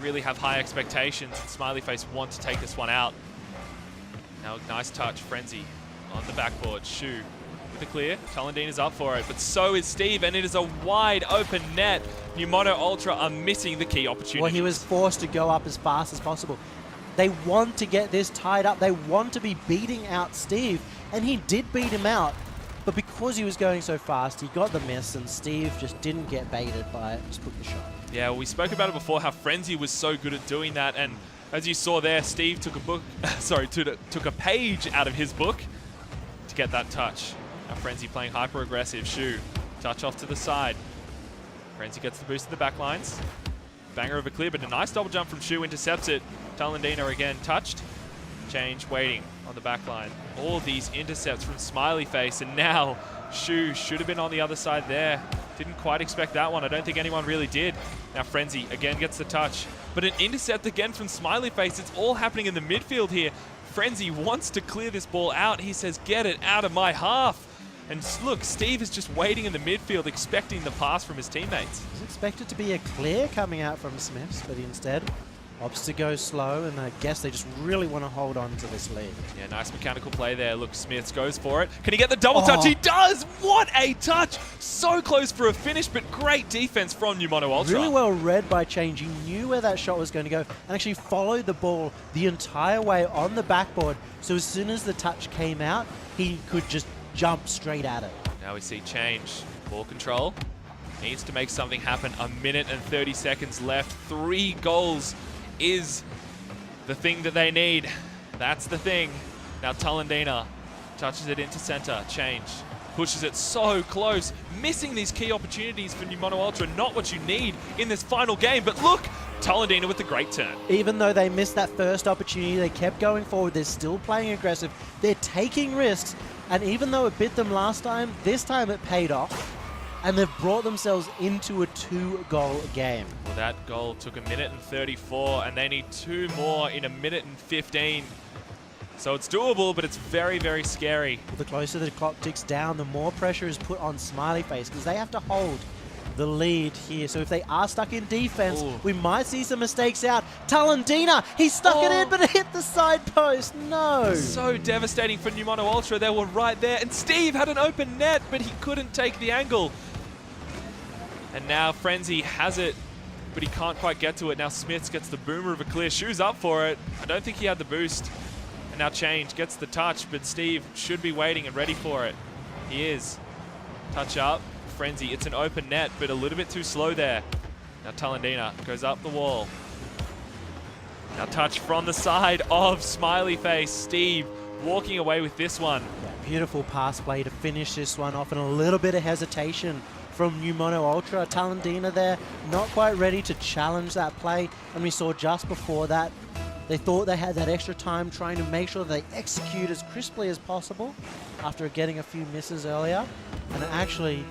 really have high expectations, and Smiley Face want to take this one out. Now, nice touch, Frenzy on the backboard. Shu with the clear. Talendina's up for it, but so is Steve, and it is a wide open net. Numono Ultra are missing the key opportunity. Well, he was forced to go up as fast as possible. They want to get this tied up. They want to be beating out Steve, and he did beat him out. But because he was going so fast, he got the miss, and Steve just didn't get baited by it, just took the shot. Yeah, well, we spoke about it before, how Frenzy was so good at doing that, and as you saw there, Steve took a page out of his book to get that touch. Now Frenzy playing hyper-aggressive. Shu, touch off to the side. Frenzy gets the boost to the back lines. Banger of a clear, but a nice double jump from Shu, intercepts it. Talendina again touched. Change, waiting on the back line. All these intercepts from Smiley Face, and now Shu should have been on the other side there. Didn't quite expect that one. I don't think anyone really did. Now Frenzy again gets the touch, but an intercept again from Smiley Face. It's all happening in the midfield here. Frenzy wants to clear this ball out. He says, get it out of my half. And look, Steve is just waiting in the midfield, expecting the pass from his teammates. He was expected to be a clear coming out from Smiths, but instead opts to go slow, and I guess they just really want to hold on to this lead. Yeah, nice mechanical play there. Look, Smiths goes for it. Can he get the double touch? He does! What a touch! So close for a finish, but great defense from Numono Ultra. Really well read by Change. He knew where that shot was going to go and actually followed the ball the entire way on the backboard. So as soon as the touch came out, he could just jump straight at it. Now we see Change. Ball control. Needs to make something happen. 1 minute and 30 seconds left. 3 goals is the thing that they need. That's the thing. Now Talendina touches it into center. Change pushes it so close, missing these key opportunities for Numono Ultra, not what you need in this final game. But look, Talendina with the great turn. Even though they missed that first opportunity, they kept going forward. They're still playing aggressive. They're taking risks. And even though it bit them last time, this time it paid off. And they've brought themselves into a 2-goal game. Well, that goal took 1:34, and they need 2 more in 1:15. So it's doable, but it's very, very scary. The closer the clock ticks down, the more pressure is put on Smiley Face because they have to hold the lead here. So if they are stuck in defense, we might see some mistakes out. Talendina, he stuck it in, but it hit the side post. No. So devastating for Numono Ultra. They were right there, and Steve had an open net, but he couldn't take the angle. And now Frenzy has it, but he can't quite get to it. Now Smiths gets the boomer of a clear. Shoes up for it. I don't think he had the boost. And now Change gets the touch, but Steve should be waiting and ready for it. He is. Touch up. Frenzy. It's an open net, but a little bit too slow there. Now Talendina goes up the wall. Now touch from the side of Smiley Face. Steve walking away with this one. Yeah, beautiful pass play to finish this one off, and a little bit of hesitation from Numono Ultra. Talendina there, not quite ready to challenge that play. And we saw just before that, they thought they had that extra time trying to make sure they execute as crisply as possible after getting a few misses earlier. And it actually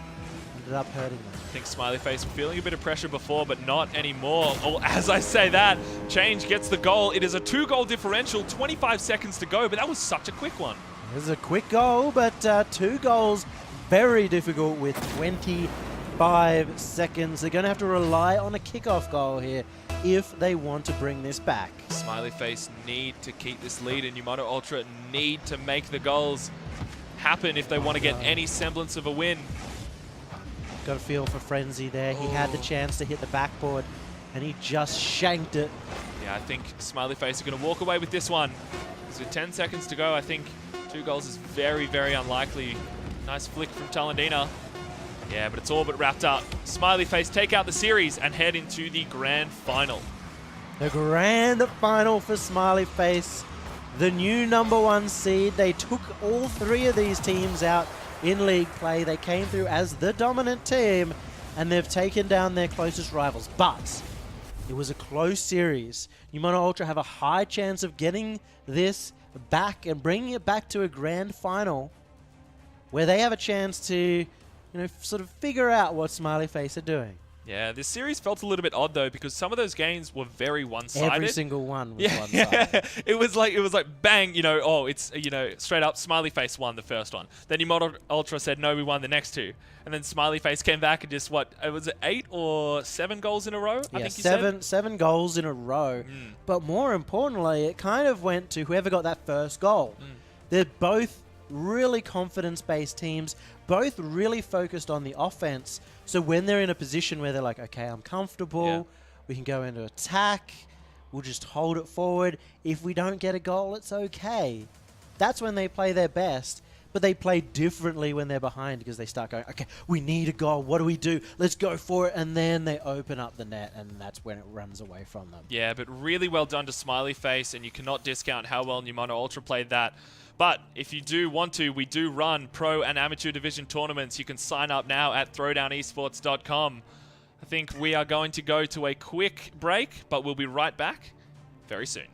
ended up hurting them. I think Smiley Face feeling a bit of pressure before, but not anymore. Oh, as I say that, Change gets the goal. It is a 2-goal differential, 25 seconds to go, but that was such a quick one. It was a quick goal, but 2 goals, very difficult with 25 seconds. They're going to have to rely on a kickoff goal here if they want to bring this back. Smiley Face need to keep this lead, and Numono Ultra need to make the goals happen if they want to get any semblance of a win. Got a feel for Frenzy there. He had the chance to hit the backboard, and he just shanked it. Yeah, I think Smiley Face are going to walk away with this one. So 10 seconds to go. I think 2 goals is very, very unlikely. Nice flick from Talendina. Yeah, but it's all but wrapped up. Smiley Face take out the series and head into the grand final. The grand final for Smiley Face. The new #1 seed. They took all 3 of these teams out in league play. They came through as the dominant team, and they've taken down their closest rivals. But it was a close series. Numono Ultra have a high chance of getting this back and bringing it back to a grand final where they have a chance to, sort of figure out what Smiley Face are doing. Yeah, this series felt a little bit odd though, because some of those games were very one-sided. Every single one was one-sided. It was like bang, it's straight up Smiley Face won the first one. Then Numono Ultra said no, we won the next 2. And then Smiley Face came back and just was it 8 or 7 goals in a row? Yeah, I think you said? 7 goals in a row. But more importantly, it kind of went to whoever got that first goal. They're both really confidence-based teams, both really focused on the offense. So when they're in a position where they're like, okay, I'm comfortable, we can go into attack, we'll just hold it forward. If we don't get a goal, it's okay. That's when they play their best. But they play differently when they're behind because they start going, okay, we need a goal. What do we do? Let's go for it. And then they open up the net, and that's when it runs away from them. Yeah, but really well done to Smiley Face, and you cannot discount how well Numono Ultra played that. But if you do want to, we do run pro and amateur division tournaments. You can sign up now at throwdownesports.com. I think we are going to go to a quick break, but we'll be right back very soon.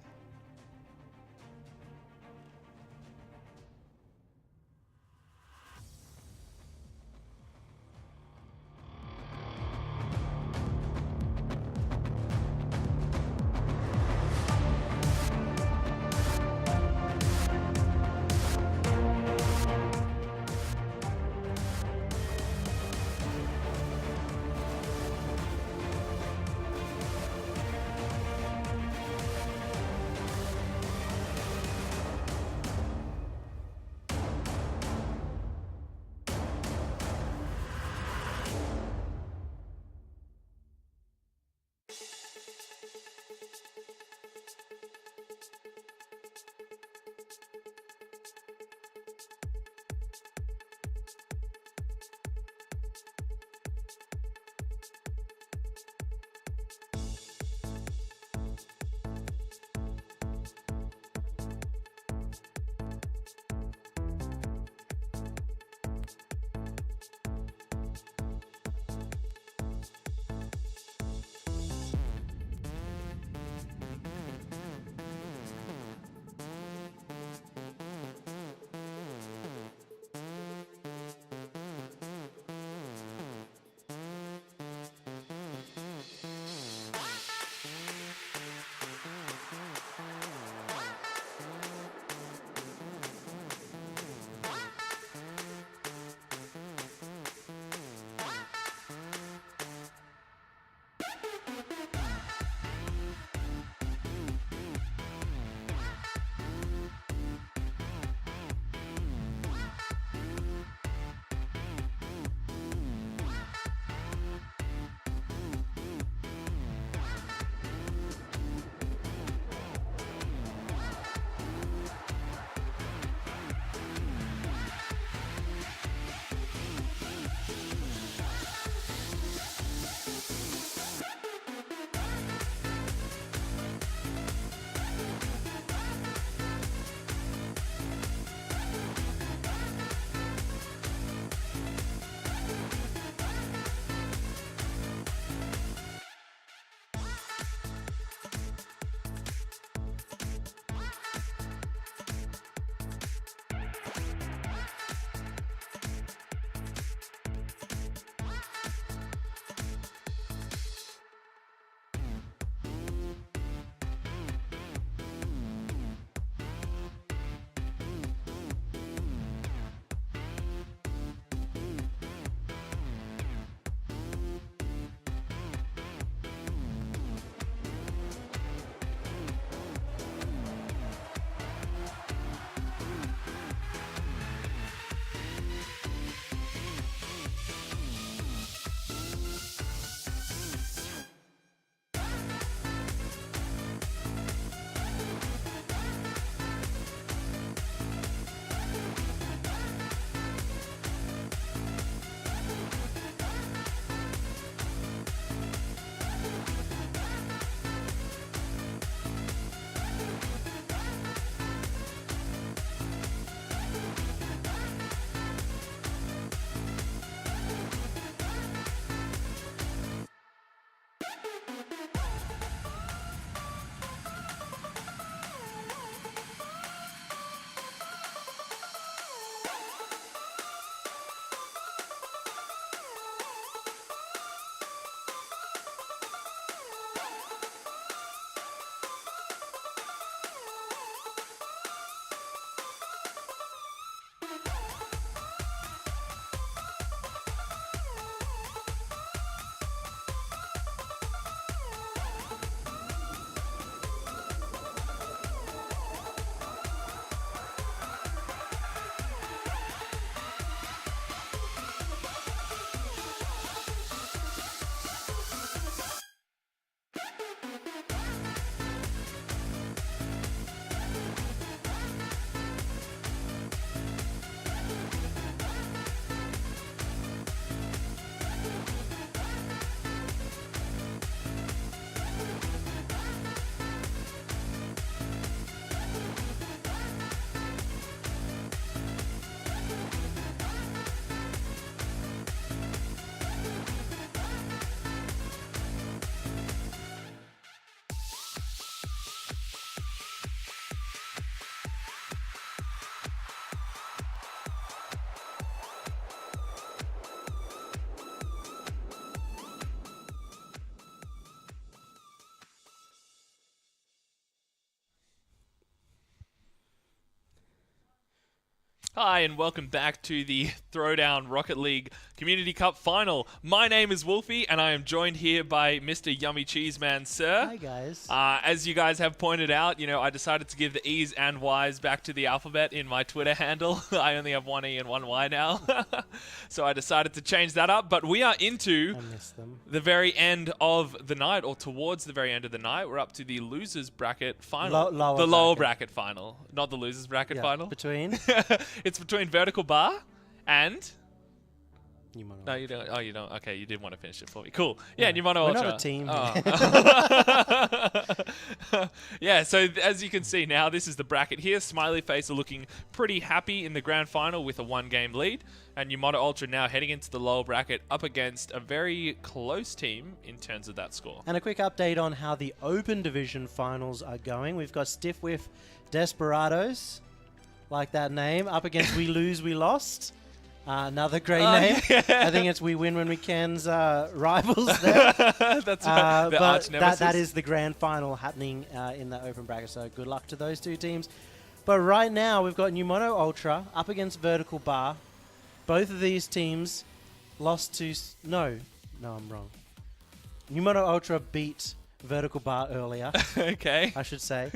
Hi, and welcome back to the Throwdown Rocket League Community Cup Final. My name is Wolfie, and I am joined here by Mr. Yummy Cheese Man, sir. Hi, guys. As you guys have pointed out, I decided to give the E's and Y's back to the alphabet in my Twitter handle. I only have one E and one Y now. So I decided to change that up, but we are into I miss them. the very end of the night, or towards the very end of the night. We're up to the losers bracket final. Lower the lower bracket. bracket final, not the losers bracket Yeah, final. between. It's between Vertical Bar and... Pneumono. No, you don't. Oh, you don't. Okay, you did want to finish it for me. Cool. Yeah, Pneumono We're Ultra. not a team. Oh. Yeah, so as you can see now, this is the bracket here. Smiley Face are looking pretty happy in the grand final with a 1-game lead. And Pneumono Ultra now heading into the lower bracket up against a very close team in terms of that score. And a quick update on how the Open Division finals are going. We've got Stiff Whiff Desperados, like that name, up against We Lose, We Lost. Another great name. Yeah. I think it's We Win When We Can's rivals there. That's right. The arch But nemesis. that is the grand final happening in the open bracket, so good luck to those two teams. But right now, we've got Pneumono Ultra up against Vertical Bar. Both of these teams lost to... No, I'm wrong. Pneumono Ultra beat Vertical Bar earlier, Okay. I should say.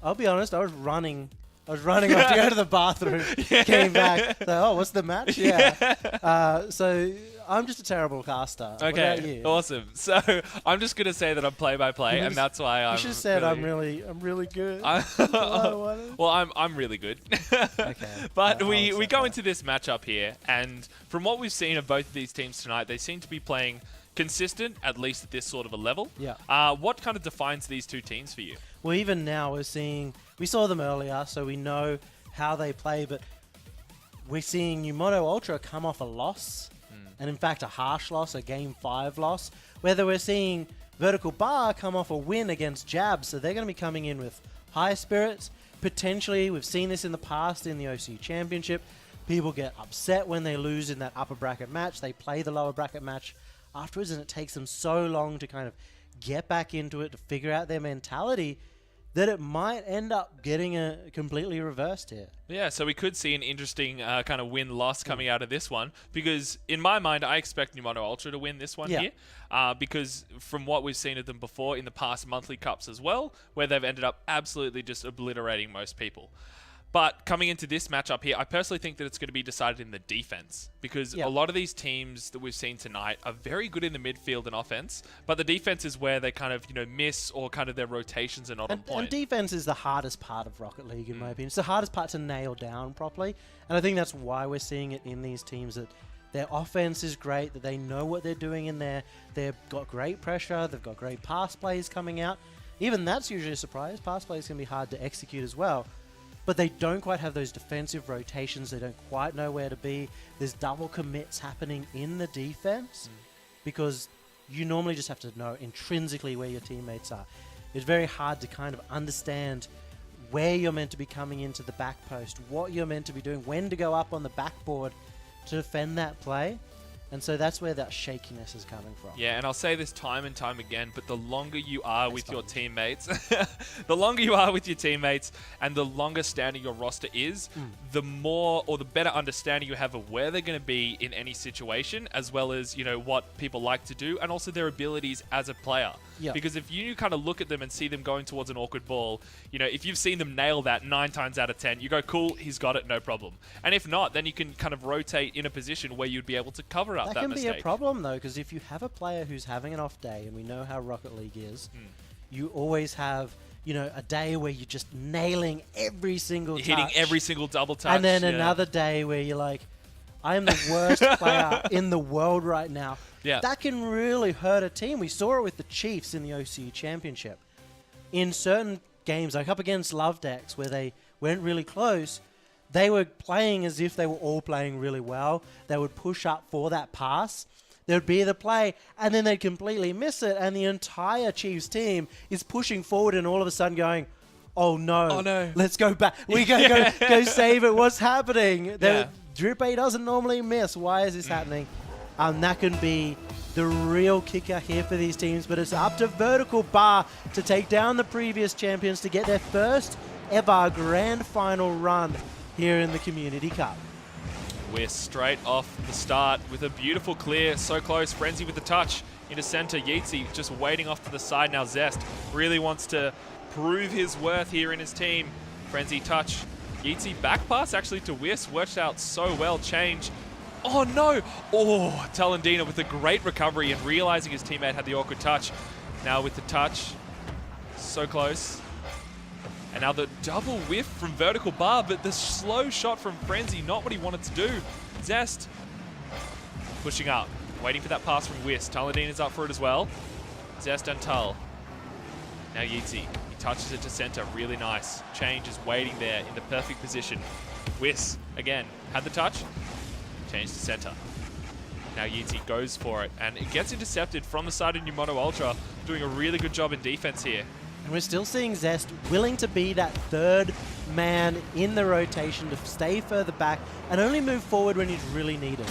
I'll be honest, I was running off to go to the bathroom, came back. So, what's the match? Yeah. So I'm just a terrible caster. What about Okay, you? awesome. So I'm just going to say that I'm play-by-play, and that's why I'm... You should have said I'm really good. I- Well, Well, I'm really good. Okay. But I'll we accept go that. into this matchup here, and from what we've seen of both of these teams tonight, they seem to be playing consistent, at least at this sort of a level. Yeah. What kind of defines these two teams for you? Well, even now we saw them earlier, so we know how they play, but we're seeing Pneumono Ultra come off a loss, and in fact a harsh loss, a Game 5 loss, whether we're seeing Vertical Bar come off a win against Jab, so they're going to be coming in with high spirits. Potentially, we've seen this in the past in the OCU Championship, people get upset when they lose in that upper bracket match, they play the lower bracket match afterwards, and it takes them so long to kind of get back into it, to figure out their mentality, that it might end up getting a completely reversed here. Yeah, so we could see an interesting kind of win-loss coming out of this one, because in my mind, I expect Pneumono Ultra to win this one Yeah. here, because from what we've seen of them before in the past monthly cups as well, where they've ended up absolutely just obliterating most people. But coming into this matchup here, I personally think that it's going to be decided in the defense, because Yeah. a lot of these teams that we've seen tonight are very good in the midfield and offense, but the defense is where they kind of, miss, or kind of their rotations are not on And point. defense is the hardest part of Rocket League, in my opinion. It's the hardest part to nail down properly. And I think that's why we're seeing it in these teams, that their offense is great, that they know what they're doing in there. They've got great pressure. They've got great pass plays coming out. Even that's usually a surprise. Pass plays can be hard to execute as well. But they don't quite have those defensive rotations. They don't quite know where to be. There's double commits happening in the defense because you normally just have to know intrinsically where your teammates are. It's very hard to kind of understand where you're meant to be coming into the back post, what you're meant to be doing, when to go up on the backboard to defend that play. And so that's where that shakiness is coming from. Yeah, and I'll say this time and time again, but the longer you are with your fine. teammates, the longer you are with your teammates and the longer standing your roster is, the more or the better understanding you have of where they're going to be in any situation, as well as, what people like to do and also their abilities as a player. Yeah. Because if you kind of look at them and see them going towards an awkward ball, if you've seen them nail that 9 times out of 10, you go, cool, he's got it, no problem. And if not, then you can kind of rotate in a position where you'd be able to cover up that can mistake. be a problem, though, because if you have a player who's having an off day, and we know how Rocket League is, you always have, a day where you're just nailing every single touch. Hitting every single double touch. And then yeah. another day where you're like, I am the worst player in the world right now. Yeah. That can really hurt a team. We saw it with the Chiefs in the OCU Championship. In certain games, like up against Love Decks, where they went really close, they were playing as if they were all playing really well. They would push up for that pass. There would be the play, and then they'd completely miss it, and the entire Chiefs team is pushing forward and all of a sudden going, oh no, let's go back. We go save it. What's happening? Yeah. Drip A doesn't normally miss. Why is this happening? That can be the real kicker here for these teams, but it's up to Vertical Bar to take down the previous champions to get their first ever grand final run here in the Community Cup. We're straight off the start with a beautiful clear. So close. Frenzy with the touch into center. Yeatsy just waiting off to the side now. Zest really wants to prove his worth here in his team. Frenzy touch. Yeatsy back pass actually to Whis. Worked out so well. Change. Oh no! Oh, Talendina with a great recovery and realizing his teammate had the awkward touch. Now with the touch. So close. And now the double whiff from Vertical Bar, but the slow shot from Frenzy, not what he wanted to do. Zest pushing up, waiting for that pass from Whis. Talendina is up for it as well. Zest and Tull. Now Yeatsy, he touches it to center, really nice. Change is waiting there in the perfect position. Whis, again, had the touch, change to center. Now Yeatsy goes for it, and it gets intercepted from the side of Numoto Ultra, doing a really good job in defense here. And we're still seeing Zest willing to be that third man in the rotation to stay further back and only move forward when he's really needed.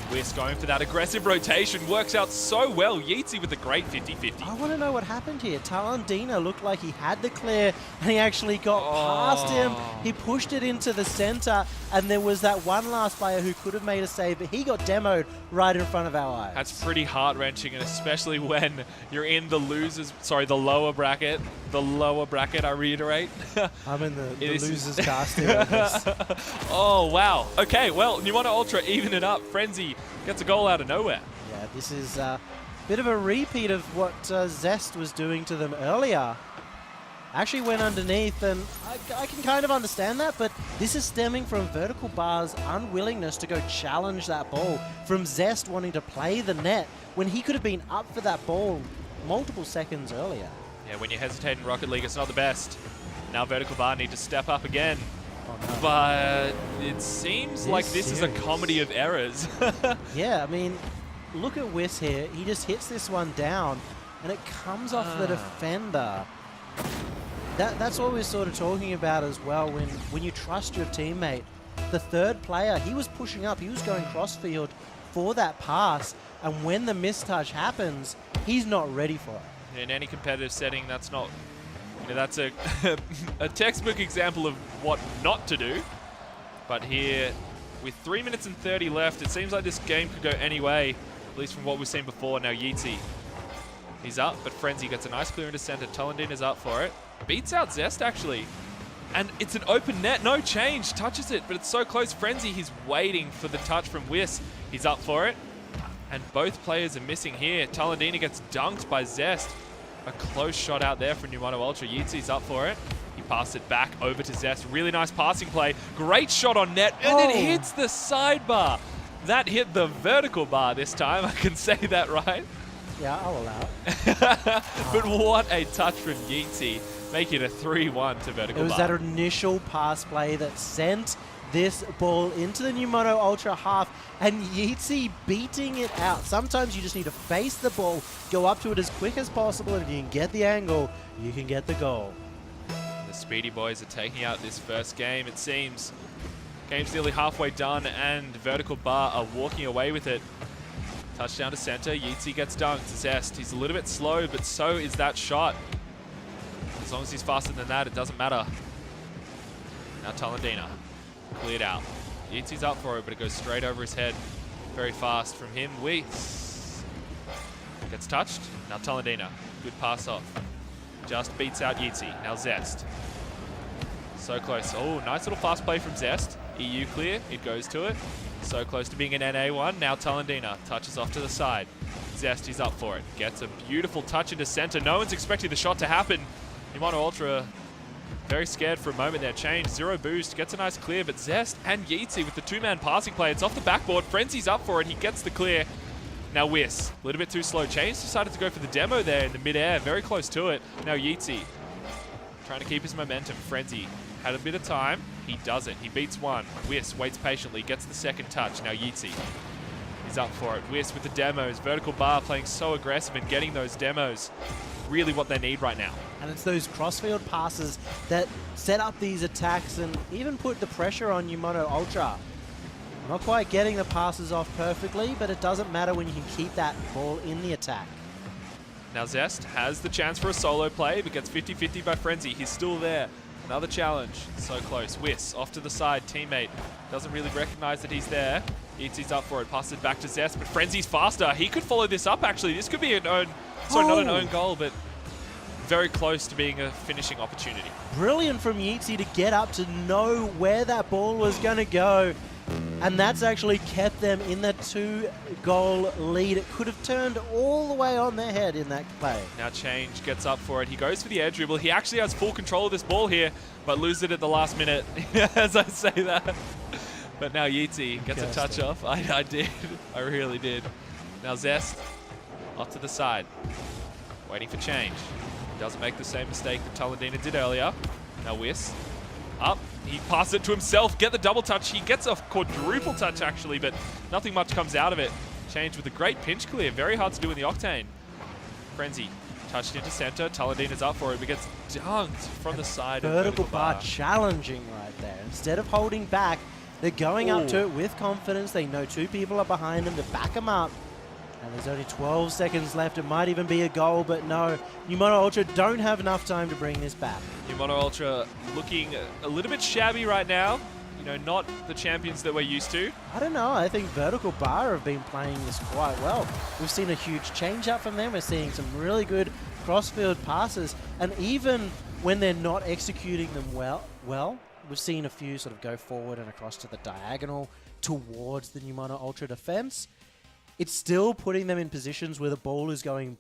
Whis going for that aggressive rotation. Works out so well. Yeatsy with a great 50-50. I want to know what happened here. Talendina looked like he had the clear and he actually got past him. He pushed it into the center and there was that one last player who could have made a save, but he got demoed right in front of our eyes. That's pretty heart-wrenching, and especially when you're in the lower bracket. The lower bracket, I reiterate. I'm in the losers cast here, I guess. Oh, wow. Okay, well, Numoto Ultra even it up. Frenzy gets a goal out of nowhere. Yeah, this is a bit of a repeat of what Zest was doing to them earlier. Actually went underneath, and I can kind of understand that, but this is stemming from Vertical Bar's unwillingness to go challenge that ball, from Zest wanting to play the net when he could have been up for that ball multiple seconds earlier. Yeah, when you hesitate in Rocket League, it's not the best. Now Vertical Bar need to step up again. Oh, no. But it seems like this is a comedy of errors. Yeah, I mean, look at Whis here. He just hits this one down, and it comes off the defender. That's what we're sort of talking about as well. When you trust your teammate, the third player, he was pushing up. He was going crossfield for that pass, and when the mistouch happens, he's not ready for it. In any competitive setting, that's not... that's a, a textbook example of what not to do. But here, with 3 minutes and 30 left, it seems like this game could go any way, at least from what we've seen before. Now Yeatsy, he's up, but Frenzy gets a nice clear into center. Talendina is up for it. Beats out Zest, actually. And it's an open net. No change. Touches it, but it's so close. Frenzy, he's waiting for the touch from Whis. He's up for it. And both players are missing here. Talendina gets dunked by Zest. A close shot out there from Numoto Ultra. Yeatsy's up for it. He passed it back over to Zest. Really nice passing play. Great shot on net. And it hits the sidebar. That hit the vertical bar this time. I can say that right. Yeah, I'll allow it. But what a touch from Yeatsy. Make it a 3-1 to vertical bar. It was that initial pass play that sent this ball into the Numoto Ultra half, and Yeatsy beating it out. Sometimes you just need to face the ball, go up to it as quick as possible, and if you can get the angle, you can get the goal. The Speedy Boys are taking out this first game, it seems. Game's nearly halfway done, and Vertical Bar are walking away with it. Touchdown to center. Yeatsy gets dunked. Zest, he's a little bit slow, but so is that shot. As long as he's faster than that, it doesn't matter. Now Talendina. Cleared out. Yeatsy's up for it, but it goes straight over his head. Very fast from him. Whis gets touched. Now Talendina. Good pass off. Just beats out Yeatsy. Now Zest. So close. Oh, nice little fast play from Zest. EU clear. It goes to it. So close to being an NA1. Now Talendina touches off to the side. Zest, he's up for it. Gets a beautiful touch into center. No one's expecting the shot to happen. Numoto Ultra very scared for a moment there. Change, zero boost, gets a nice clear, but Zest and Yeatsy with the two-man passing play. It's off the backboard. Frenzy's up for it. He gets the clear. Now Whis, a little bit too slow. Change decided to go for the demo there in the mid-air. Very close to it. Now Yeatsy trying to keep his momentum. Frenzy had a bit of time. He doesn't. He beats one. Whis waits patiently, gets the second touch. Now Yeatsy, he's up for it. Whis with the demos. Vertical Bar playing so aggressive and getting those demos. Really what they need right now. And it's those crossfield passes that set up these attacks and even put the pressure on Numoto Ultra. Not quite getting the passes off perfectly, but it doesn't matter when you can keep that ball in the attack. Now Zest has the chance for a solo play, but gets 50-50 by Frenzy. He's still there. Another challenge. So close. Whis off to the side. Teammate doesn't really recognize that he's there. Eatsy's up for it. Passes it back to Zest, but Frenzy's faster. He could follow this up, actually. This could be an own... Sorry, not an own goal, but very close to being a finishing opportunity. Brilliant from Yeatsy to get up to know where that ball was going to go. And that's actually kept them in the 2-goal lead. It could have turned all the way on their head in that play. Now Change gets up for it. He goes for the air dribble. He actually has full control of this ball here, but loses it at the last minute as I say that. But now Yeatsy gets a touch off. I did. I really did. Now Zest off to the side. Waiting for Change. He doesn't make the same mistake that Talandina did earlier. Now Whis. Up. He passes it to himself. Get the double touch. He gets a quadruple touch, actually, but nothing much comes out of it. Change with a great pinch clear. Very hard to do in the Octane. Frenzy touched into center. Talandina's up for it, but gets dunked from the side. Vertical bar challenging right there. Instead of holding back, they're going up to it with confidence. They know 2 people are behind them to back them up. And there's only 12 seconds left. It might even be a goal, but no. Numono Ultra don't have enough time to bring this back. Numono Ultra looking a little bit shabby right now. You know, not the champions that we're used to. I don't know. I think Vertical Bar have been playing this quite well. We've seen a huge change up from them. We're seeing some really good cross-field passes. And even when they're not executing them well, we've seen a few sort of go forward and across to the diagonal towards the Numono Ultra defense. It's still putting them in positions where the ball is going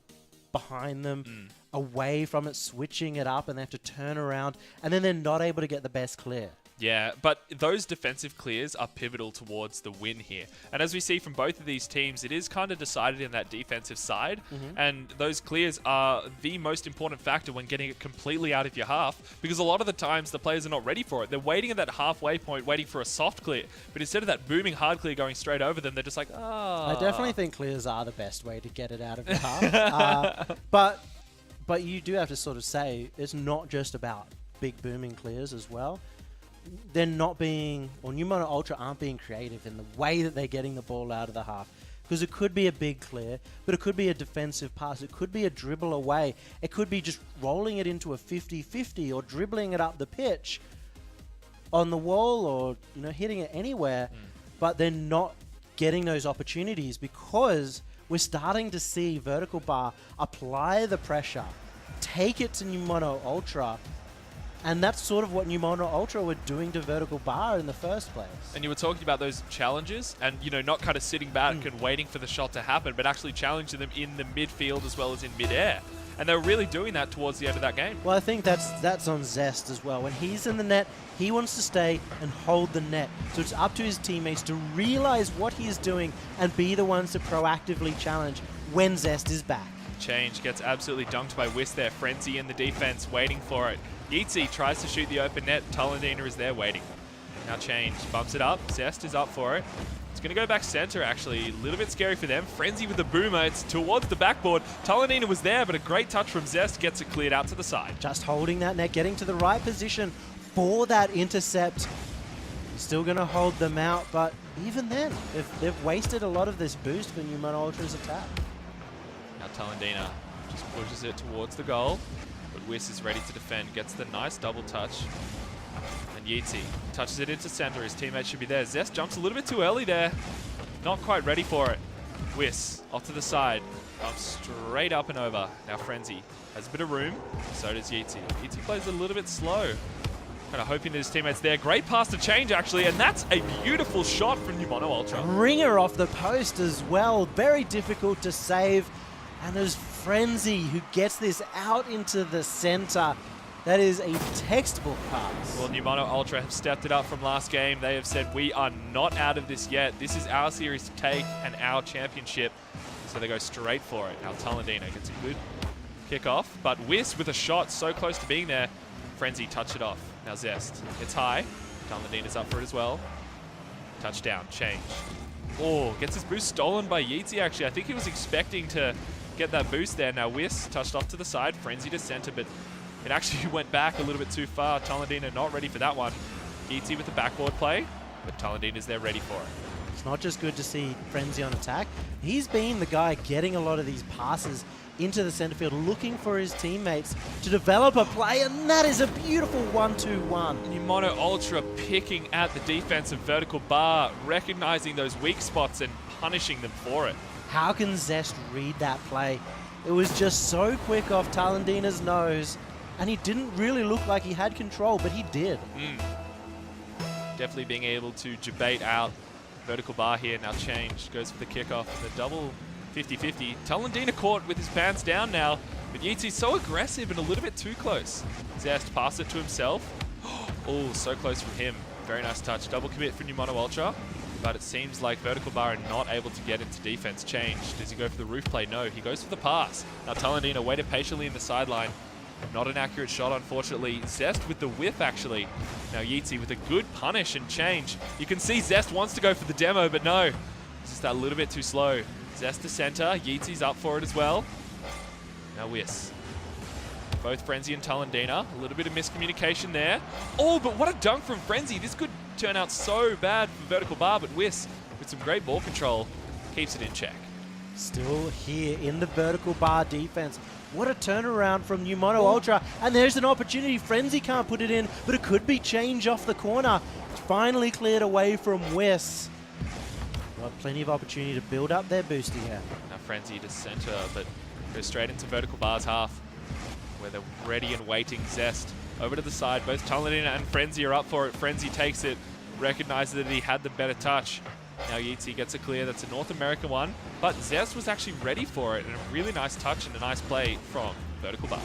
behind them, away from it, switching it up, and they have to turn around, and then they're not able to get the best clear. Yeah, but those defensive clears are pivotal towards the win here. And as we see from both of these teams, it is kind of decided in that defensive side. And those clears are the most important factor when getting it completely out of your half, because a lot of the times the players are not ready for it. They're waiting at that halfway point, waiting for a soft clear. But instead of that booming hard clear going straight over them, they're just like, ah. I definitely think clears are the best way to get it out of your half. But you do have to sort of say, it's not just about big booming clears as well. They're not being, or Numono Ultra aren't being creative in the way that they're getting the ball out of the half. Because it could be a big clear, but it could be a defensive pass. It could be a dribble away. It could be just rolling it into a 50-50 or dribbling it up the pitch on the wall, or hitting it anywhere. But they're not getting those opportunities because we're starting to see Vertical Bar apply the pressure, take it to Numono Ultra. And that's sort of what Numono Ultra were doing to Vertical Bar in the first place. And you were talking about those challenges and, not kind of sitting back and waiting for the shot to happen, but actually challenging them in the midfield as well as in midair. And they were really doing that towards the end of that game. Well, I think that's on Zest as well. When he's in the net, he wants to stay and hold the net. So it's up to his teammates to realize what he's doing and be the ones to proactively challenge when Zest is back. Change gets absolutely dunked by Whis there. Frenzy in the defense, waiting for it. Yeatsy tries to shoot the open net. Talandina is there waiting. Now Change bumps it up. Zest is up for it. It's going to go back center, actually. A little bit scary for them. Frenzy with the boomer. It's towards the backboard. Talandina was there, but a great touch from Zest gets it cleared out to the side. Just holding that net, getting to the right position for that intercept. Still going to hold them out, but even then, they've wasted a lot of this boost for Numono Ultra's attack. Now Talandina just pushes it towards the goal. But Whis is ready to defend, gets the nice double touch. And Yeatsy touches it into center. His teammate should be there. Zest jumps a little bit too early there. Not quite ready for it. Whis off to the side. Jumps straight up and over. Now Frenzy has a bit of room. So does Yeatsy. Yeatsy plays a little bit slow. Kind of hoping that his teammate's there. Great pass to Change, actually. And that's a beautiful shot from Numono Ultra. Ringer off the post as well. Very difficult to save. And there's Frenzy who gets this out into the center. That is a textbook pass. Well, Numono Ultra have stepped it up from last game. They have said, we are not out of this yet. This is our series to take and our championship. So they go straight for it. Now Talandina gets a good kick off, but Whis with a shot so close to being there. Frenzy touched it off. Now Zest gets high. Talandina's up for it as well. Touchdown, Change. Oh, gets his boost stolen by Yeatsy, actually. I think he was expecting to get that boost there. Now Whis touched off to the side, Frenzy to center, but it actually went back a little bit too far. Talandina not ready for that one. Yeatsy with the backboard play, but Talandina's there ready for it. it's not just good to see Frenzy on attack. He's been the guy getting a lot of these passes into the center field, looking for his teammates to develop a play, and that is a beautiful 1-2-1. Numano Ultra picking at the defense of Vertical Bar, recognizing those weak spots and punishing them for it. How can Zest read that play? It was just so quick off Talendina's nose, and he didn't really look like he had control, but he did. Definitely being able to debate out Vertical Bar here. Now Change goes for the kickoff, the double 50-50. Talendina caught with his pants down now, but Yeetsy's so aggressive and a little bit too close. Zest passed it to himself. Oh, so close from him. Very nice touch. Double commit for Numano Ultra, but it seems like Vertical Bar are not able to get into defense. Change. Does he go for the roof play? No, he goes for the pass. Now Talendina waited patiently in the sideline. Not an accurate shot, unfortunately. Zest with the whiff, actually. Now Yeetsy with a good punish and Change. You can see Zest wants to go for the demo, but no. It's just that little bit too slow. Zest to center. Yeetsy's up for it as well. Now Whis. Both Frenzy and Talendina. A little bit of miscommunication there. Oh, but what a dunk from Frenzy. This could turn out so bad for Vertical Bar, but Whis, with some great ball control, keeps it in check. Still here in the Vertical Bar defense. What a turnaround from Numano Ultra. And there's an opportunity. Frenzy can't put it in, but it could be Change off the corner. It's finally cleared away from Whis. Got plenty of opportunity to build up their booster here. Now Frenzy to center, but goes straight into Vertical Bar's half, where they're ready and waiting. Zest over to the side. Both Talendina and Frenzy are up for it. Frenzy takes it, recognizes that he had the better touch. Now Yeetsy gets a clear. That's a North American one, but Zest was actually ready for it, and a really nice touch and a nice play from Vertical Bar.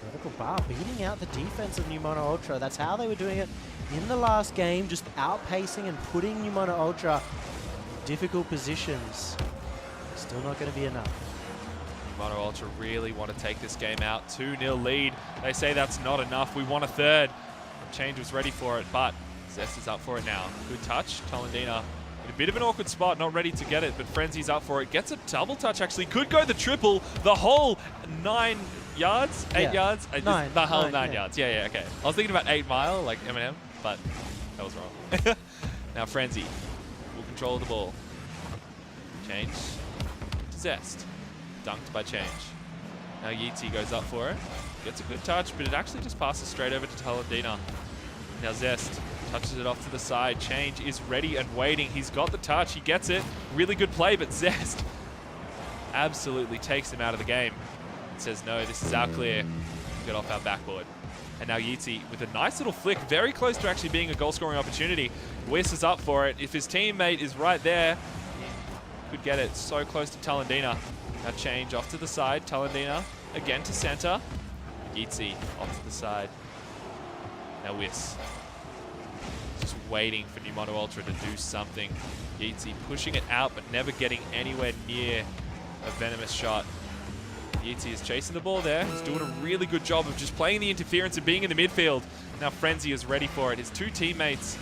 Vertical Bar beating out the defense of Numano Ultra. That's how they were doing it in the last game, just outpacing and putting Numano Ultra in difficult positions. Still not going to be enough. Numano Ultra really want to take this game out. 2-0 lead. They say that's not enough. We want a third. Change was ready for it, but Zest is up for it now. Good touch. Talendina in a bit of an awkward spot, not ready to get it, but Frenzy's up for it. Gets a double touch, actually. Could go the triple, the whole 9 yards, 8 yards? The whole 9 yards. Yeah, okay. I was thinking about 8 Mile, like Eminem, but that was wrong. Now Frenzy, full control of the ball. Change to Zest. Dunked by Change. Now Yeetsy goes up for it. Gets a good touch, but it actually just passes straight over to Talendina. Now Zest touches it off to the side. Change is ready and waiting. He's got the touch. He gets it. Really good play, but Zest absolutely takes him out of the game. It says, no, this is our clear. Get off our backboard. And now Yeetsy with a nice little flick, very close to actually being a goal-scoring opportunity. Whis is up for it. If his teammate is right there, he could get it. So close to Talendina. Now Change off to the side. Talendina again to center. Yeetsy off to the side. Now Whis. Just waiting for Numano Ultra to do something. Yeetsy pushing it out, but never getting anywhere near a venomous shot. Yeetsy is chasing the ball there. He's doing a really good job of just playing the interference and being in the midfield. Now Frenzy is ready for it. His two teammates,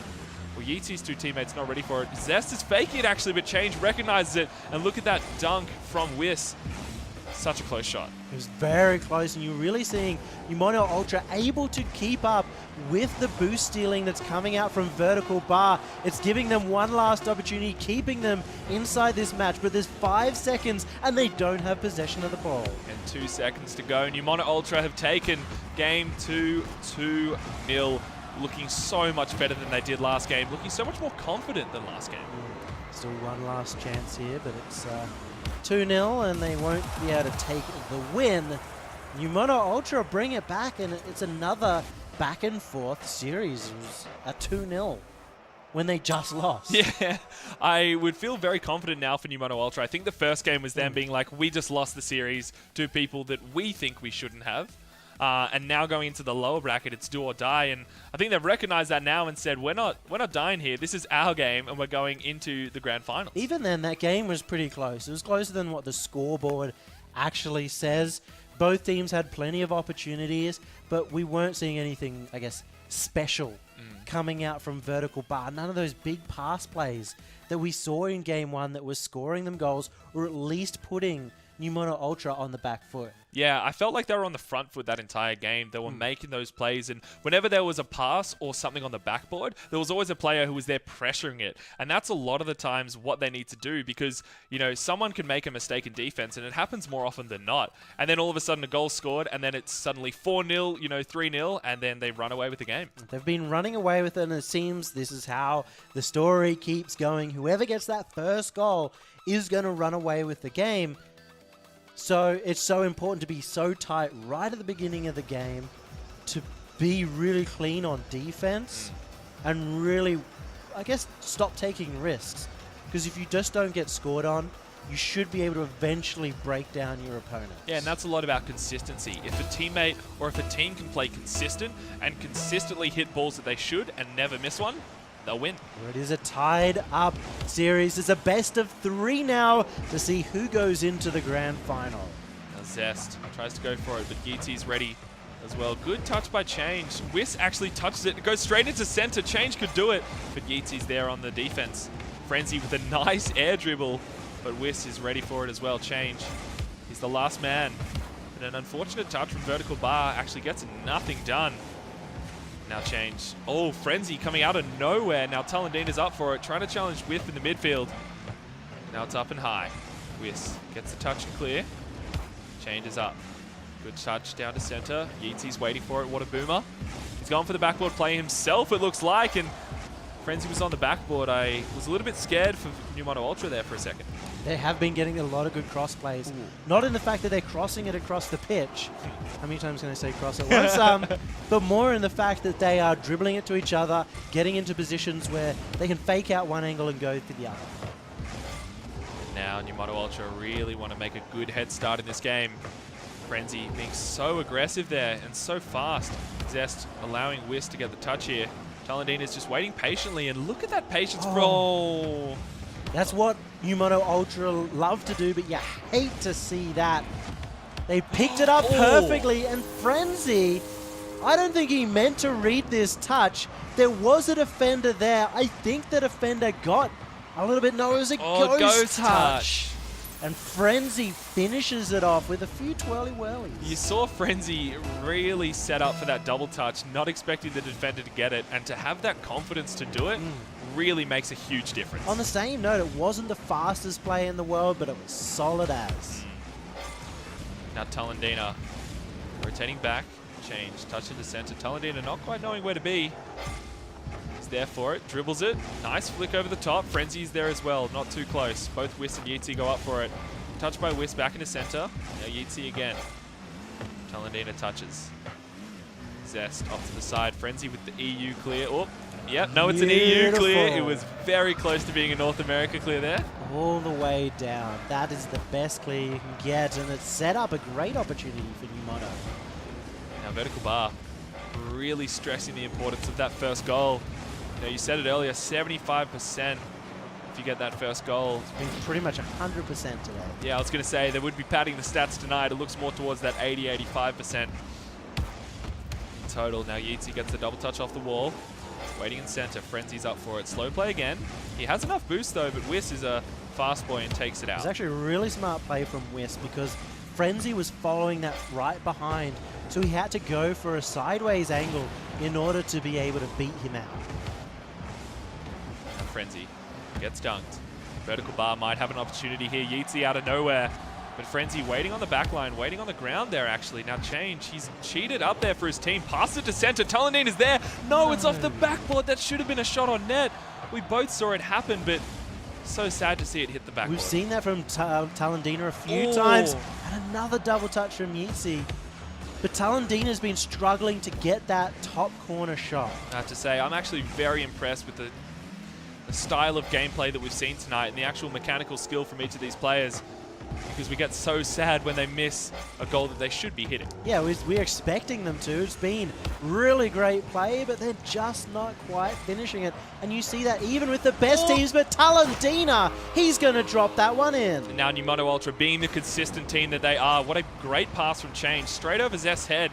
well, Yeetsy's two teammates not ready for it. Zest is faking it actually, but Change recognizes it. And look at that dunk from Whis. Such a close shot. It was very close, and you're really seeing Numano Ultra able to keep up with the boost stealing that's coming out from Vertical Bar. It's giving them one last opportunity, keeping them inside this match, but there's 5 seconds, and they don't have possession of the ball. And 2 seconds to go. Numano Ultra have taken game 2, 2-0. Looking so much better than they did last game. Looking so much more confident than last game. Still one last chance here, but it's 2-0, and they won't be able to take the win. Numano Ultra bring it back, and it's another back and forth series. It was a 2-0 when they just lost. Yeah, I would feel very confident now for Numano Ultra. I think the first game was them being like, we just lost the series to people that we think we shouldn't have. And now going into the lower bracket, it's do or die. And I think they've recognized that now and said, we're not dying here. This is our game, and we're going into the grand finals. Even then, that game was pretty close. It was closer than what the scoreboard actually says. Both teams had plenty of opportunities, but we weren't seeing anything, I guess, special coming out from Vertical Bar. None of those big pass plays that we saw in Game 1 that was scoring them goals, or at least putting New Mono Ultra on the back foot. Yeah, I felt like they were on the front foot that entire game. They were making those plays, and whenever there was a pass or something on the backboard, there was always a player who was there pressuring it. And that's a lot of the times what they need to do because, you know, someone can make a mistake in defense, and it happens more often than not. And then all of a sudden a goal scored, and then it's suddenly 4-0, you know, 3-0, and then they run away with the game. They've been running away with it, and it seems this is how the story keeps going. Whoever gets that first goal is going to run away with the game. So it's so important to be so tight right at the beginning of the game, to be really clean on defense and really, I guess, stop taking risks. Because if you just don't get scored on, you should be able to eventually break down your opponent. Yeah, and that's a lot about consistency. If a teammate or if a team can play consistent and consistently hit balls that they should and never miss one, they'll win. It is a tied up series. It's a best of 3 now to see who goes into the grand final. Now Zest tries to go for it, but Yeezy's ready as well. Good touch by Change. Whis actually touches it. It goes straight into center. Change could do it, but Yeezy's there on the defense. Frenzy with a nice air dribble, but Whis is ready for it as well. Change, he's the last man. And an unfortunate touch from Vertical Bar actually gets nothing done. Now Change. Oh, Frenzy coming out of nowhere. Now Talendina's up for it, trying to challenge Whiff in the midfield. Now it's up and high. Whis gets the touch and clear. Change is up. Good touch down to center. Yeetsy's waiting for it. What a boomer. He's gone for the backboard play himself, it looks like, and Frenzy was on the backboard. I was a little bit scared for New Mono Ultra there for a second. They have been getting a lot of good cross plays. Not in the fact that they're crossing it across the pitch. How many times can I say cross at once? But more in the fact that they are dribbling it to each other, getting into positions where they can fake out one angle and go to the other. Now New Mono Ultra really want to make a good head start in this game. Frenzy being so aggressive there and so fast. Zest allowing Whis to get the touch here. Talendina's just waiting patiently, and look at that patience. Oh. That's what New Mono Ultra love to do, but you hate to see that. They picked it up perfectly, and Frenzy, I don't think he meant to read this touch. There was a defender there. I think the defender got a little bit, no, it was a ghost touch. And Frenzy finishes it off with a few twirly-whirlies. You saw Frenzy really set up for that double touch, not expecting the defender to get it, and to have that confidence to do it really makes a huge difference. On the same note, it wasn't the fastest play in the world, but it was solid as. Now Talendina rotating back, Change, touch into center. Talendina not quite knowing where to be. He's there for it, dribbles it. Nice flick over the top. Frenzy's there as well, not too close. Both Whis and Yeezy go up for it. Touch by Whis back into center. Now Yeezy again. Talendina touches. Zest off to the side. Frenzy with the EU clear. Oh, yep, no, it's an EU clear. It was very close to being a North America clear there. All the way down. That is the best clear you can get, and it set up a great opportunity for New Mono. Now Vertical Bar really stressing the importance of that first goal. You know, you said it earlier, 75% if you get that first goal. It's been pretty much 100% today. Yeah, I was going to say, they would be padding the stats tonight. It looks more towards that 80-85% in total. Now Yeezy gets the double touch off the wall. Waiting in center. Frenzy's up for it. Slow play again. He has enough boost though, but Whis is a fast boy and takes it out. It's actually a really smart play from Whis because Frenzy was following that right behind, so he had to go for a sideways angle in order to be able to beat him out. Frenzy gets dunked. Vertical Bar might have an opportunity here. Yeezy out of nowhere. But Frenzy waiting on the back line, waiting on the ground there actually. Now Change, he's cheated up there for his team. Pass it to center. Talendina is there. No, it's off the backboard. That should have been a shot on net. We both saw it happen, but so sad to see it hit the backboard. We've seen that from Talendina a few times. And another double touch from Yeezy. But Talendina's been struggling to get that top corner shot. I have to say, I'm actually very impressed with the style of gameplay that we've seen tonight and the actual mechanical skill from each of these players, because we get so sad when they miss a goal that they should be hitting. Yeah, we're expecting them to. It's been really great play, but they're just not quite finishing it. And you see that even with the best teams, but Talendina, he's going to drop that one in. And now New Mono Ultra being the consistent team that they are. What a great pass from Change. Straight over Zest's head.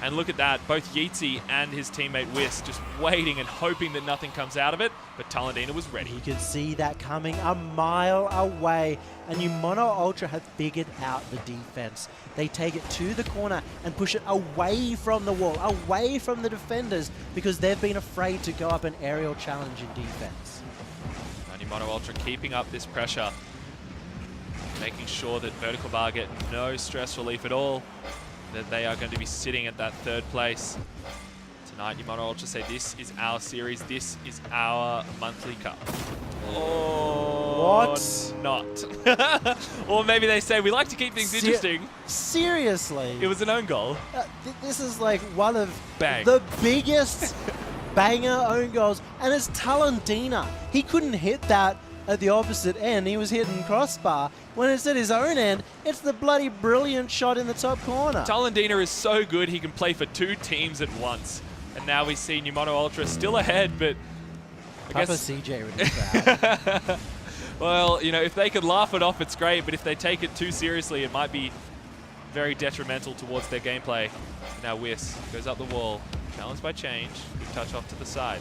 And look at that, both Yeezy and his teammate Whis just waiting and hoping that nothing comes out of it, but Talendina was ready. You could see that coming a mile away, and Mono Ultra have figured out the defense. They take it to the corner and push it away from the wall, away from the defenders, because they've been afraid to go up an aerial challenge in defense. Mono Ultra keeping up this pressure, making sure that Vertical Bar get no stress relief at all, that they are going to be sitting at that third place. Tonight, Mono Ultra say this is our series, this is our monthly cup. Or what? Not. Or maybe they say, we like to keep things interesting. Seriously? It was an own goal. This is like one of Bang. the biggest banger own goals, and it's Talendina. He couldn't hit that at the opposite end. He was hitting crossbar. When it's at his own end, it's the bloody brilliant shot in the top corner. Talendina is so good, he can play for 2 teams at once. And now we see Mono Ultra still ahead, but I Papa guess... CJ would be proud. Well, you know, if they could laugh it off, it's great, but if they take it too seriously, it might be very detrimental towards their gameplay. Now Whis goes up the wall, challenged by Change, good touch off to the side.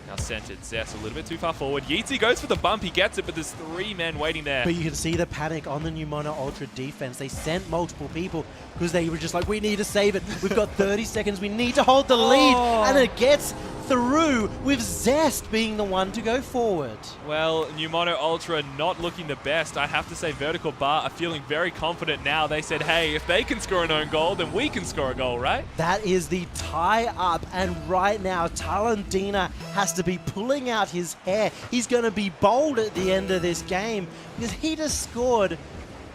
Now centered, Zest a little bit too far forward. Yeezy goes for the bump, he gets it, but there's 3 men waiting there. But you can see the panic on the Mono Ultra defense. They sent multiple people because they were just like, we need to save it. We've got 30 seconds. We need to hold the lead. And it gets through with Zest being the one to go forward. Well, Mono Ultra not looking the best. I have to say Vertical Bar are feeling very confident now. They said, hey, if they can score an own goal, then we can score a goal, right? That is the tie-up, and right now Talendina has to be pulling out his hair. He's going to be bold at the end of this game because he just scored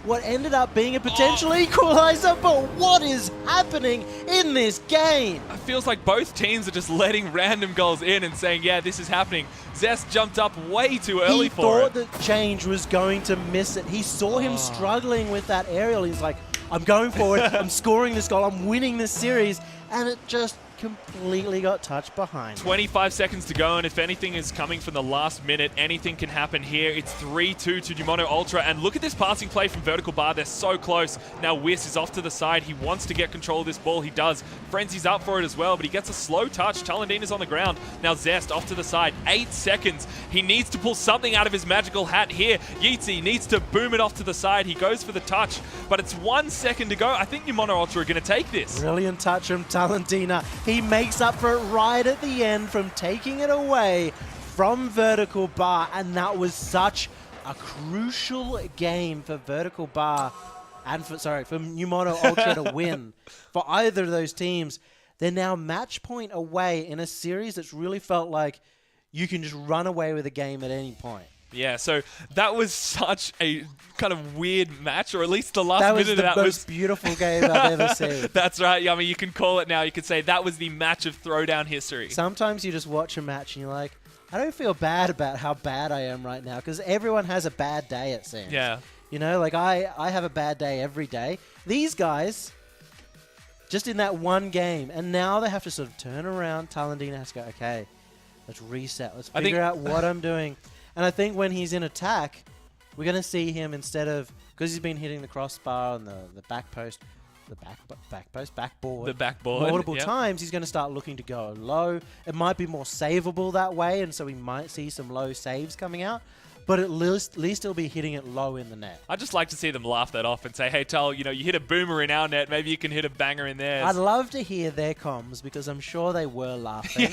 what ended up being a potential equalizer. But what is happening in this game? It feels like both teams are just letting random goals in and saying, yeah, this is happening. Zest jumped up way too early for it. He thought that Change was going to miss it. He saw him struggling with that aerial. He's like, I'm going forward, I'm scoring this goal, I'm winning this series, and it just completely got touched behind. 25 seconds to go, and if anything is coming from the last minute, anything can happen here. It's 3-2 to Mono Ultra, and look at this passing play from Vertical Bar. They're so close. Now Whis is off to the side. He wants to get control of this ball. He does. Frenzy's up for it as well, but he gets a slow touch. Talendina's on the ground. Now Zest off to the side. 8 seconds. He needs to pull something out of his magical hat here. Yeezy needs to boom it off to the side. He goes for the touch, but it's 1 second to go. I think Mono Ultra are going to take this. Brilliant touch from Talendina. He makes up for it right at the end from taking it away from Vertical Bar, and that was such a crucial game for Vertical Bar and for Mono Ultra to win. For either of those teams, they're now match point away in a series that's really felt like you can just run away with a game at any point. Yeah, so that was such a kind of weird match, or at least the last that minute of that was... That was the most beautiful game I've ever seen. That's right. Yeah, I mean, you can call it now. You could say that was the match of throwdown history. Sometimes you just watch a match and you're like, I don't feel bad about how bad I am right now, because everyone has a bad day, it seems. Yeah. You know, like I have a bad day every day. These guys, just in that one game, and now they have to sort of turn around. Talendina has to go, okay, let's reset. Let's figure out what I'm doing. And I think when he's in attack, we're going to see him instead of, because he's been hitting the crossbar and the back post, backboard. The backboard. Multiple times, he's going to start looking to go low. It might be more savable that way, and so we might see some low saves coming out. But at least he'll be hitting it low in the net. I'd just like to see them laugh that off and say, hey, Tal, you know, you hit a boomer in our net, maybe you can hit a banger in theirs. I'd love to hear their comms, because I'm sure they were laughing.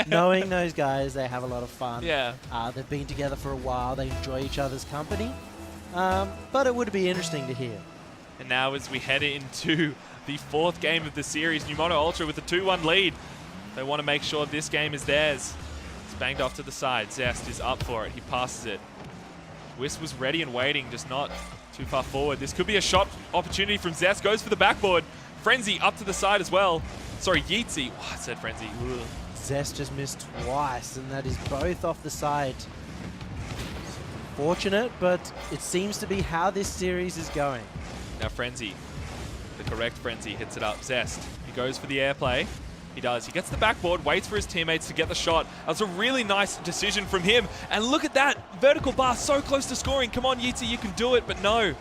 Knowing those guys, they have a lot of fun. Yeah. They've been together for a while. They enjoy each other's company. But it would be interesting to hear. And now as we head into the 4th game of the series, Mono Ultra with a 2-1 lead. They want to make sure this game is theirs. It's banged off to the side. Zest is up for it. He passes it. Whis was ready and waiting, just not too far forward. This could be a shot opportunity from Zest. Goes for the backboard. Frenzy up to the side as well. Sorry, Yeezy. Oh, I said Frenzy. Ugh. Zest just missed twice, and that is both off the side. Fortunate, but it seems to be how this series is going. Now Frenzy, the correct Frenzy, hits it up. Zest, he goes for the airplay. He does. He gets the backboard, waits for his teammates to get the shot. That was a really nice decision from him. And look at that. Vertical Bar so close to scoring. Come on, Yeezy, you can do it. But no.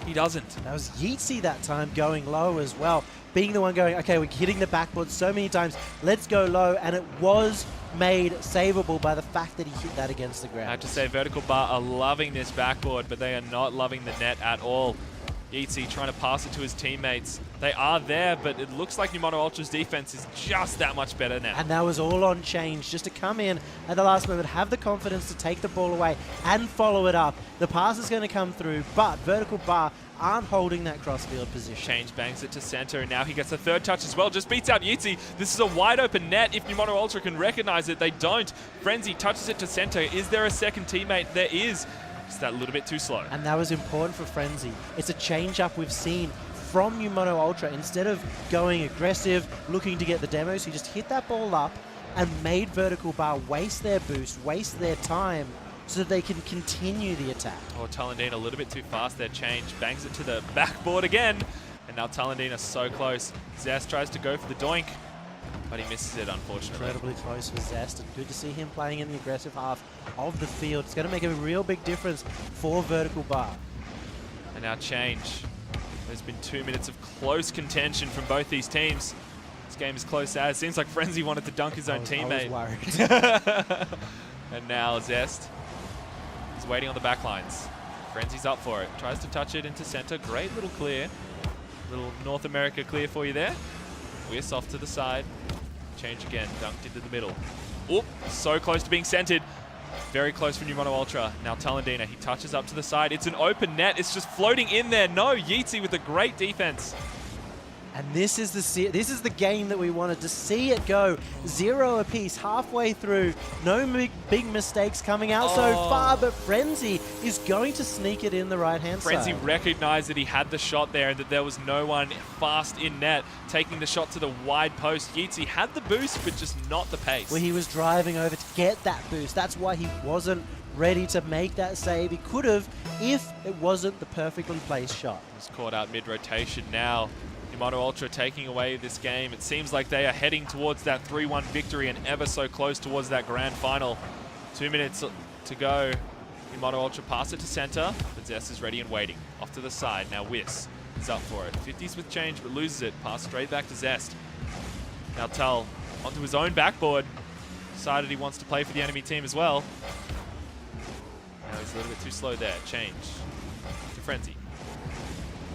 He doesn't. That was Yeatsy that time going low as well. Being the one going, okay, we're hitting the backboard so many times, let's go low. And it was made savable by the fact that he hit that against the ground. I have to say, Vertical Bar are loving this backboard, but they are not loving the net at all. Yeatsy trying to pass it to his teammates. They are there, but it looks like Numono Ultra's defense is just that much better now. And that was all on Change, just to come in at the last moment, have the confidence to take the ball away and follow it up. The pass is going to come through, but Vertical Bar aren't holding that crossfield position. Change bangs it to center, and now he gets a third touch as well. Just beats out Yeatsy. This is a wide open net. If Numono Ultra can recognize it, they don't. Frenzy touches it to center. Is there a second teammate? There is. Just that little bit too slow. And that was important for Frenzy. It's a change-up we've seen from Numono Ultra. Instead of going aggressive, looking to get the demos, he just hit that ball up and made Vertical Bar waste their boost, waste their time, so that they can continue the attack. Oh, Talendina a little bit too fast there. Change bangs it to the backboard again. And now Talendina so close. Zest tries to go for the doink, but he misses it, unfortunately. Incredibly close for Zest, and good to see him playing in the aggressive half of the field. It's going to make a real big difference for Vertical Bar. And now Change. There's been 2 minutes of close contention from both these teams. This game is close as. Seems like Frenzy wanted to dunk his own teammate. I was worried. And now Zest is waiting on the back lines. Frenzy's up for it. Tries to touch it into center. Great little clear. Little North America clear for you there. Whis off to the side. Change again. Dunked into the middle. Oop, so close to being centered. Very close for Numono Ultra. Now Talendina, he touches up to the side. It's an open net. It's just floating in there. No, Yeatsy with a great defense. And this is the game that we wanted to see it go 0 apiece halfway through. No big mistakes coming out so far, but Frenzy is going to sneak it in the right-hand side. Frenzy recognized that he had the shot there and that there was no one fast in net, taking the shot to the wide post. Yeatsy had the boost, but just not the pace. Well, he was driving over to get that boost. That's why he wasn't ready to make that save. He could have if it wasn't the perfectly placed shot. He was caught out mid-rotation now. Numono Ultra taking away this game. It seems like they are heading towards that 3-1 victory and ever so close towards that grand final. 2 minutes to go. Numono Ultra pass it to center, but Zest is ready and waiting. Off to the side. Now Whis is up for it. 50s with Change, but loses it. Pass straight back to Zest. Now Tal onto his own backboard. Decided he wants to play for the enemy team as well. Now he's a little bit too slow there. Change to Frenzy.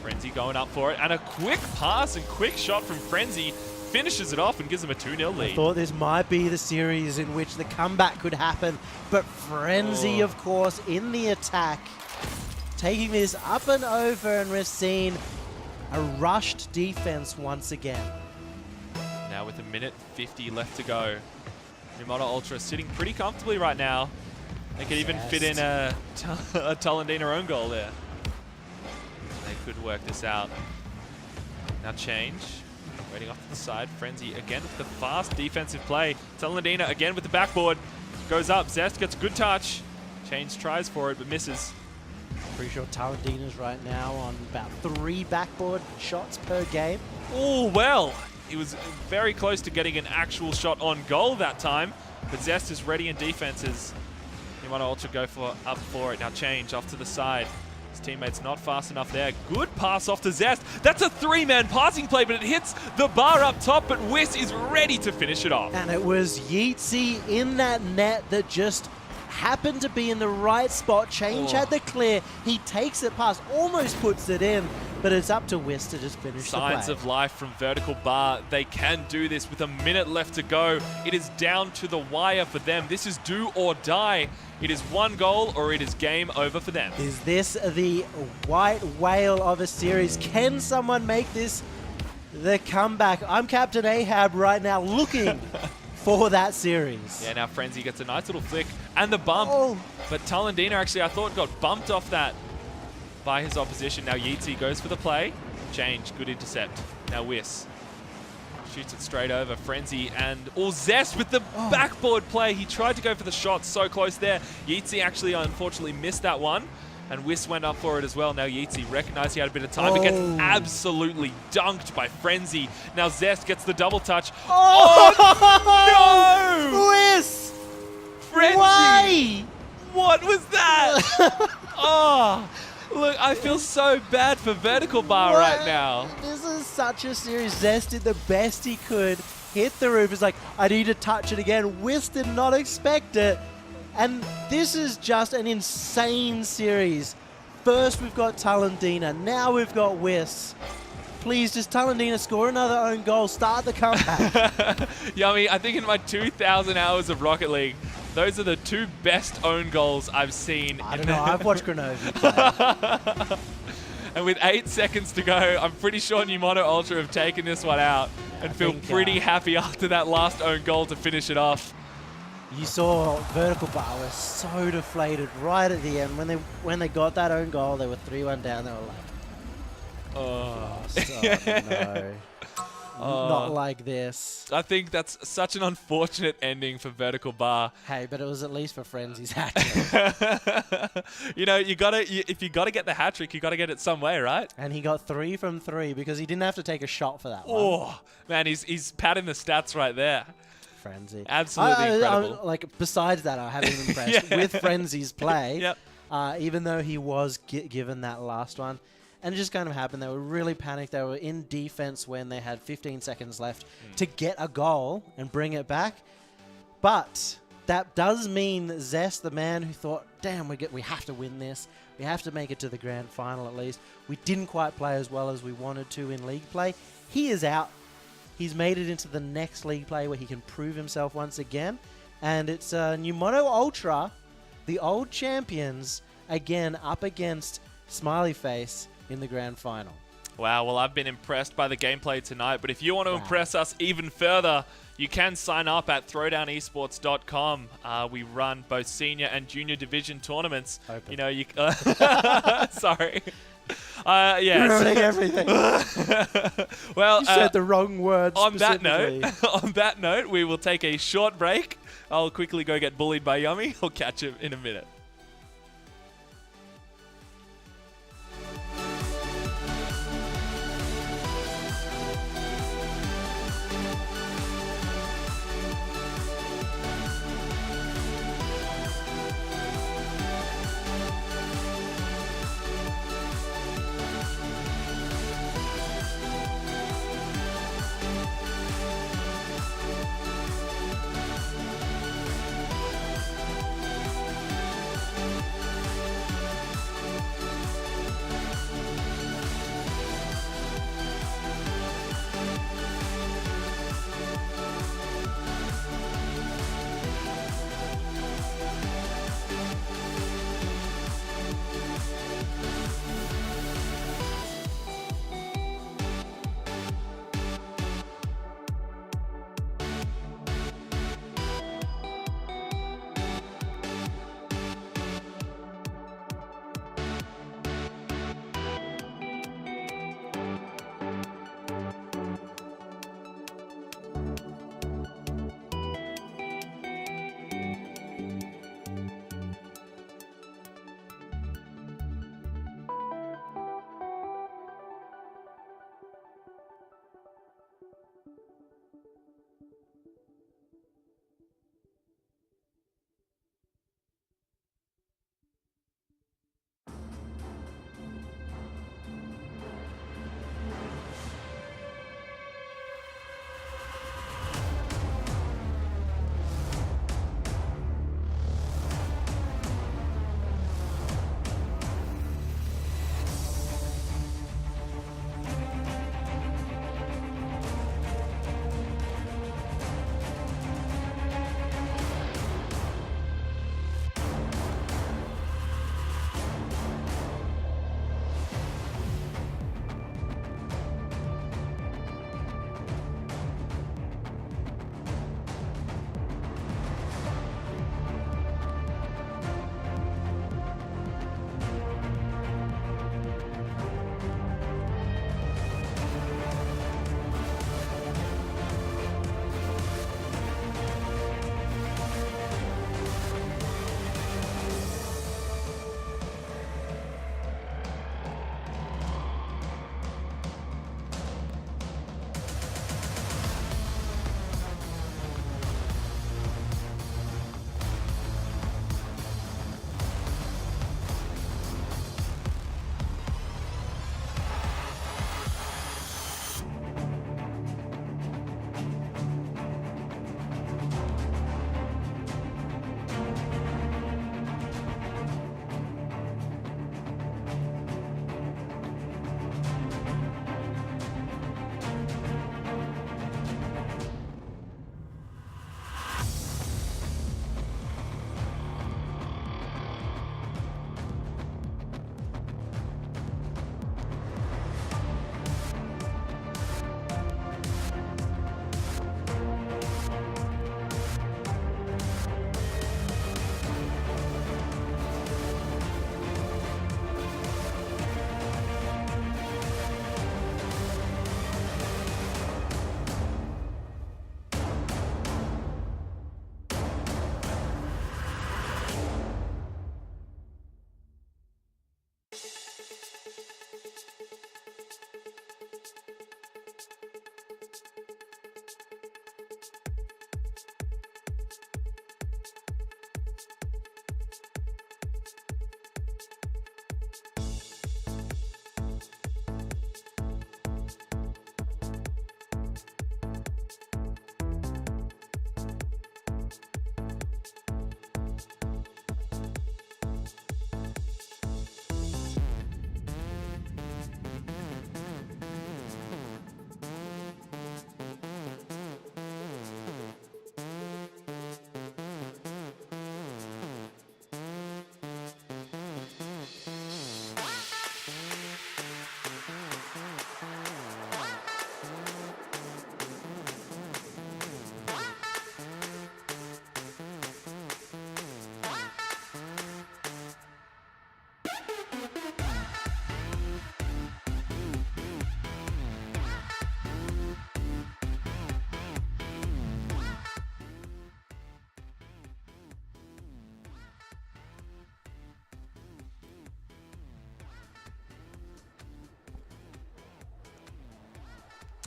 Frenzy going up for it, and a quick pass and quick shot from Frenzy finishes it off and gives them a 2-0 lead. I thought this might be the series in which the comeback could happen, but Frenzy, of course, in the attack, taking this up and over, and we've seen a rushed defense once again. Now with 1:50 left to go, Numono Ultra sitting pretty comfortably right now. They could even fit in a Talendina own goal there. They could work this out. Now Change, waiting off to the side. Frenzy again with the fast defensive play. Talendina again with the backboard. Goes up, Zest gets a good touch. Change tries for it, but misses. Pretty sure Talendina's right now on about 3 backboard shots per game. Oh, well, he was very close to getting an actual shot on goal that time, but Zest is ready in defenses. Numono Ultra go up for it. Now Change off to the side. His teammate's not fast enough there. Good pass off to Zest. That's a 3-man passing play, but it hits the bar up top, but Whis is ready to finish it off. And it was Yeatsy in that net that just happened to be in the right spot. Change had the clear. He takes it past, almost puts it in, but it's up to Whis to just finish the play. Signs of life from Vertical Bar. They can do this with 1 minute left to go. It is down to the wire for them. This is do or die. It is 1 goal or it is game over for them. Is this the white whale of a series? Can someone make this the comeback? I'm Captain Ahab right now looking for that series. Yeah, now Frenzy gets a nice little flick and the bump. But Talendina actually, I thought, got bumped off that by his opposition. Now Yeatsy goes for the play. Change, good intercept. Now Whis shoots it straight over. Frenzy and Zest with the backboard play. He tried to go for the shot, so close there. Yeatsy actually, unfortunately, missed that one. And Whis went up for it as well. Now Yeatsy recognized he had a bit of time, but gets absolutely dunked by Frenzy. Now Zest gets the double touch. No! Whis! Frenzy! Why? What was that? Look, I feel so bad for Vertical Bar right now. This is such a series. Zest did the best he could. Hit the roof. He's like, I need to touch it again. Whis did not expect it. And this is just an insane series. First we've got Talendina. Now we've got Whis. Please, just Talendina score another own goal. Start the comeback. Yummy, I think in my 2,000 hours of Rocket League, those are the 2 best own goals I've seen. I don't know. I've watched Grenoble play. And with 8 seconds to go, I'm pretty sure Numono Ultra have taken this one out and feel pretty happy after that last own goal to finish it off. You saw Vertical Bar was so deflated right at the end. When they got that own goal, they were 3-1 down. They were like, Oh. no. Not like this. I think that's such an unfortunate ending for Vertical Bar. Hey, but it was at least for Frenzy's hat trick. You know, if you gotta get the hat trick, you gotta get it some way, right? And he got 3 from 3 because he didn't have to take a shot for that one. Oh man, he's padding the stats right there. Frenzy. Absolutely incredible. Like, besides that, I haven't been impressed with Frenzy's play. Yep. Even though he was given that last one. And it just kind of happened. They were really panicked. They were in defense when they had 15 seconds left to get a goal and bring it back. But that does mean that Zest, the man who thought, damn, we have to win this. We have to make it to the grand final at least. We didn't quite play as well as we wanted to in league play. He is out. He's made it into the next league play where he can prove himself once again. And it's Numono Ultra, the old champions, again up against Smiley Face in the grand final. Wow, well, I've been impressed by the gameplay tonight, but if you want to impress us even further, you can sign up at throwdownesports.com. We run both senior and junior division tournaments. Open. You know, you sorry. Yeah. Ruining everything. Well, You said the wrong words. on that note, we will take a short break. I'll quickly go get bullied by Yummy. I'll catch him in a minute.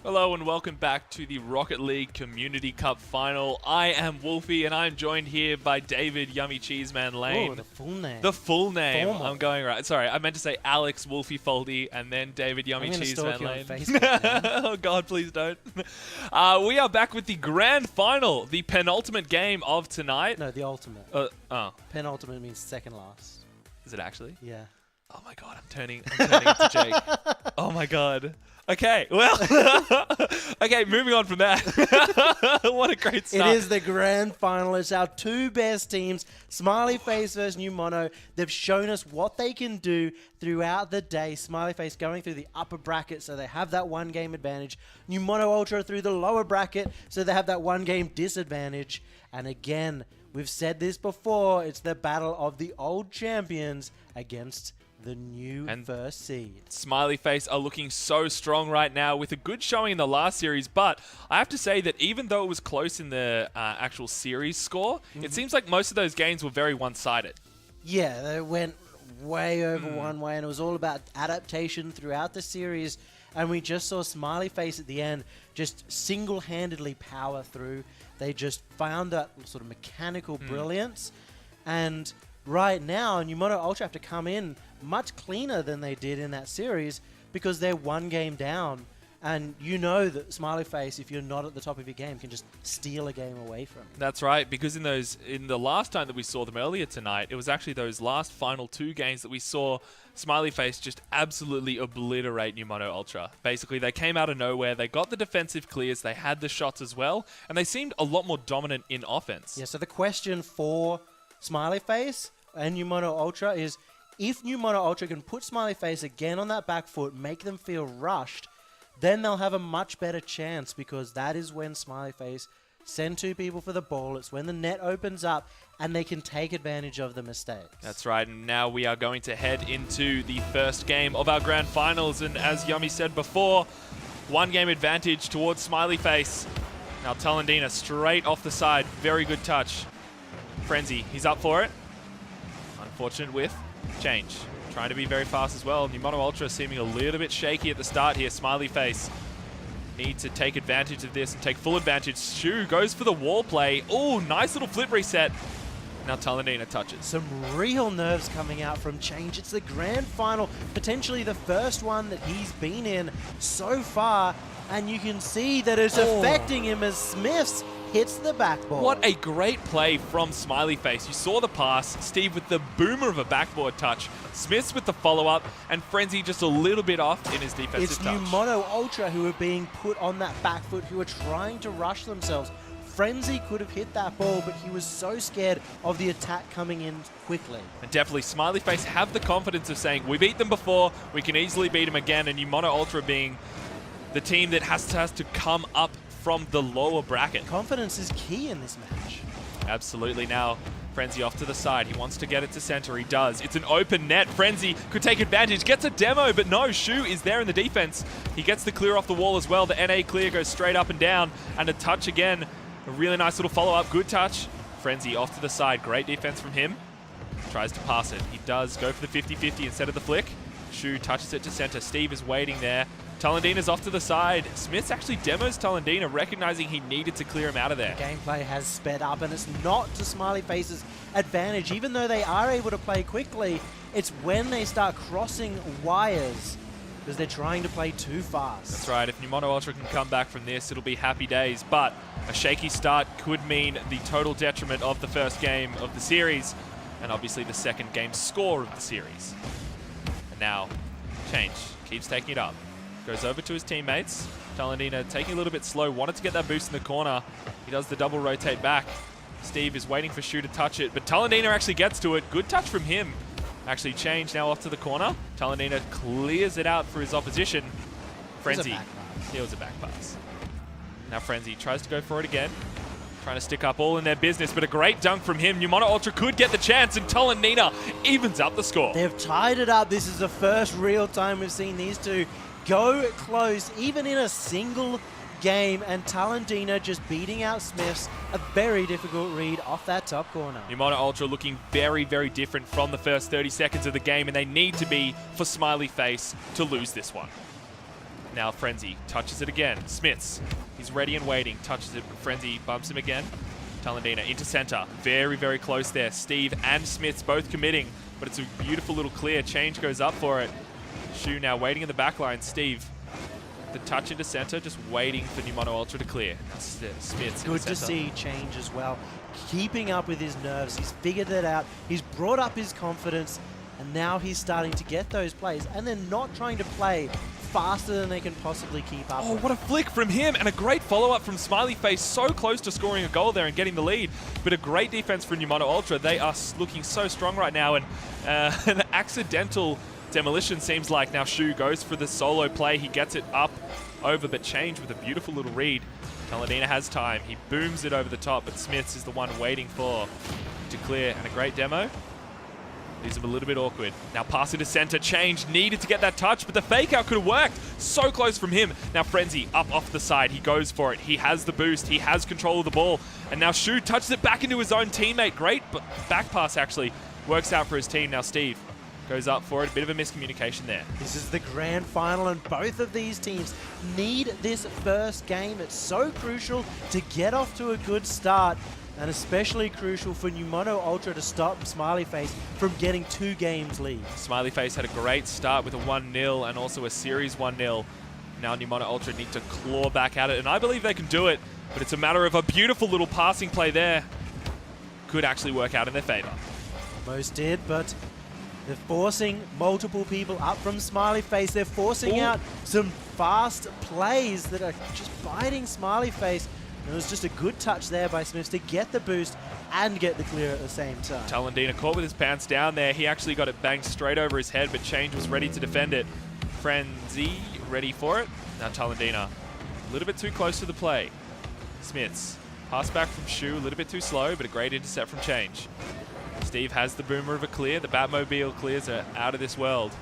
Hello and welcome back to the Rocket League Community Cup Final. I am Wolfie and I'm joined here by David Yummy Cheeseman Lane. Oh, the full name. The full name. Formal. I'm going right. Sorry, I meant to say Alex Wolfie Foldy and then David Yummy I'm gonna Cheeseman stalk you on Lane. Facebook now. Oh God, please don't. We are back with the grand final, the penultimate game of tonight. No, the ultimate. Penultimate means second last. Is it actually? Yeah. Oh my God, I'm turning into Jake. Oh my God. Okay, well, okay, moving on from that. What a great start. It is the grand final. It's our two best teams, Smiley Face versus New Mono. They've shown us what they can do throughout the day. Smiley Face going through the upper bracket, so they have that one game advantage. New Mono Ultra through the lower bracket, so they have that one game disadvantage. And again, we've said this before, it's the battle of the old champions against the new first seed. Smiley Face are looking so strong right now with a good showing in the last series, but I have to say that even though it was close in the actual series score, it seems like most of those games were very one-sided. Yeah, they went way over one way, and it was all about adaptation throughout the series, and we just saw Smiley Face at the end just single-handedly power through. They just found that sort of mechanical brilliance, and right now, New Mono Ultra have to come in much cleaner than they did in that series because they're one game down. And you know that Smiley Face, if you're not at the top of your game, can just steal a game away from you. That's right, because in the last time that we saw them earlier tonight, it was actually those last final two games that we saw Smiley Face just absolutely obliterate New Mono Ultra. Basically, they came out of nowhere, they got the defensive clears, they had the shots as well, and they seemed a lot more dominant in offense. Yeah, so the question for Smiley Face and New Mono Ultra is, if New Mono Ultra can put Smiley Face again on that back foot, make them feel rushed, then they'll have a much better chance, because that is when Smiley Face send two people for the ball. It's when the net opens up and they can take advantage of the mistakes. That's right, and now we are going to head into the first game of our grand finals, and as Yummy said before, one game advantage towards Smiley Face. Now Talendina straight off the side, very good touch. Frenzy, he's up for it. Unfortunate with change. Trying to be very fast as well. New Mono Ultra seeming a little bit shaky at the start here. Smiley Face need to take advantage of this and take full advantage. Shu goes for the wall play. Oh, nice little flip reset. Now Talendina touches. Some real nerves coming out from Change. It's the grand final, potentially the first one that he's been in so far, and you can see that it's affecting him as Smiths hits the backboard. What a great play from Smiley Face. You saw the pass, Steve with the boomer of a backboard touch, Smiths with the follow-up, and Frenzy just a little bit off in his defensive touch. It's New Mono Ultra who are being put on that back foot, who are trying to rush themselves. Frenzy could have hit that ball, but he was so scared of the attack coming in quickly. And definitely, Smiley Face have the confidence of saying, we beat them before, we can easily beat them again, and New Mono Ultra being the team that has to come up from the lower bracket. Confidence is key in this match. Absolutely. Now, Frenzy off to the side. He wants to get it to center. He does. It's an open net. Frenzy could take advantage. Gets a demo, but no. Shu is there in the defense. He gets the clear off the wall as well. The NA clear goes straight up and down. And a touch again. A really nice little follow-up. Good touch. Frenzy off to the side. Great defense from him. Tries to pass it. He does go for the 50-50 instead of the flick. Shu touches it to center. Steve is waiting there. Talendina's off to the side. Smiths actually demos Talendina, recognizing he needed to clear him out of there. Gameplay has sped up, and it's not to Smiley Face's advantage. Even though they are able to play quickly, it's when they start crossing wires, because they're trying to play too fast. That's right. If New Mono Ultra can come back from this, it'll be happy days. But a shaky start could mean the total detriment of the first game of the series, and obviously the second game score of the series. And now, Change keeps taking it up. Goes over to his teammates. Talendina taking a little bit slow. Wanted to get that boost in the corner. He does the double rotate back. Steve is waiting for Shu to touch it, but Talendina actually gets to it. Good touch from him. Actually, Change now off to the corner. Talendina clears it out for his opposition. Frenzy steals a back pass. Now Frenzy tries to go for it again. Trying to stick up all in their business, but a great dunk from him. New Mono Ultra could get the chance, and Talendina evens up the score. They've tied it up. This is the first real time we've seen these two go close, even in a single game, and Talendina just beating out Smiths. A very difficult read off that top corner. New Mono Ultra looking very, very different from the first 30 seconds of the game, and they need to be for Smiley Face to lose this one. Now Frenzy touches it again. Smits, he's ready and waiting. Touches it, but Frenzy bumps him again. Talendina into center. Very, very close there. Steve and Smits both committing, but it's a beautiful little clear. Change goes up for it. Shu now waiting in the back line. Steve, the touch into center, just waiting for Numono Ultra to clear. Smits. Good to see Change as well. Keeping up with his nerves. He's figured it out. He's brought up his confidence, and now he's starting to get those plays, and they're not trying to play faster than they can possibly keep up Oh, with. what a flick from him, and a great follow-up from Smiley Face. So close to scoring a goal there and getting the lead, but a great defense for Numono Ultra. They are looking so strong right now, and an accidental demolition seems like. Now Shu goes for the solo play. He gets it up over, but Change with a beautiful little read. Talendina has time. He booms it over the top, but Smiths is the one waiting to clear, and a great demo. Leaves him a little bit awkward. Now passing to center. Change needed to get that touch, but the fake out could have worked. So close from him. Now Frenzy up off the side. He goes for it. He has the boost. He has control of the ball. And now Shu touches it back into his own teammate. Great back pass actually. Works out for his team. Now Steve goes up for it. A bit of a miscommunication there. This is the grand final, and both of these teams need this first game. It's so crucial to get off to a good start, and especially crucial for Numono Ultra to stop Smiley Face from getting 2 games lead. Smiley Face had a great start with a 1-0 and also a series 1-0. Now Numono Ultra need to claw back at it, and I believe they can do it, but it's a matter of a beautiful little passing play there. Could actually work out in their favor. Most did, but they're forcing multiple people up from Smiley Face. They're forcing out some fast plays that are just biting Smiley Face. It was just a good touch there by Smiths to get the boost and get the clear at the same time. Talendina caught with his pants down there. He actually got it banged straight over his head, but Change was ready to defend it. Frenzy ready for it. Now Talendina, a little bit too close to the play. Smiths, pass back from Shu, a little bit too slow, but a great intercept from Change. Steve has the boomer of a clear. The Batmobile clears are out of this world.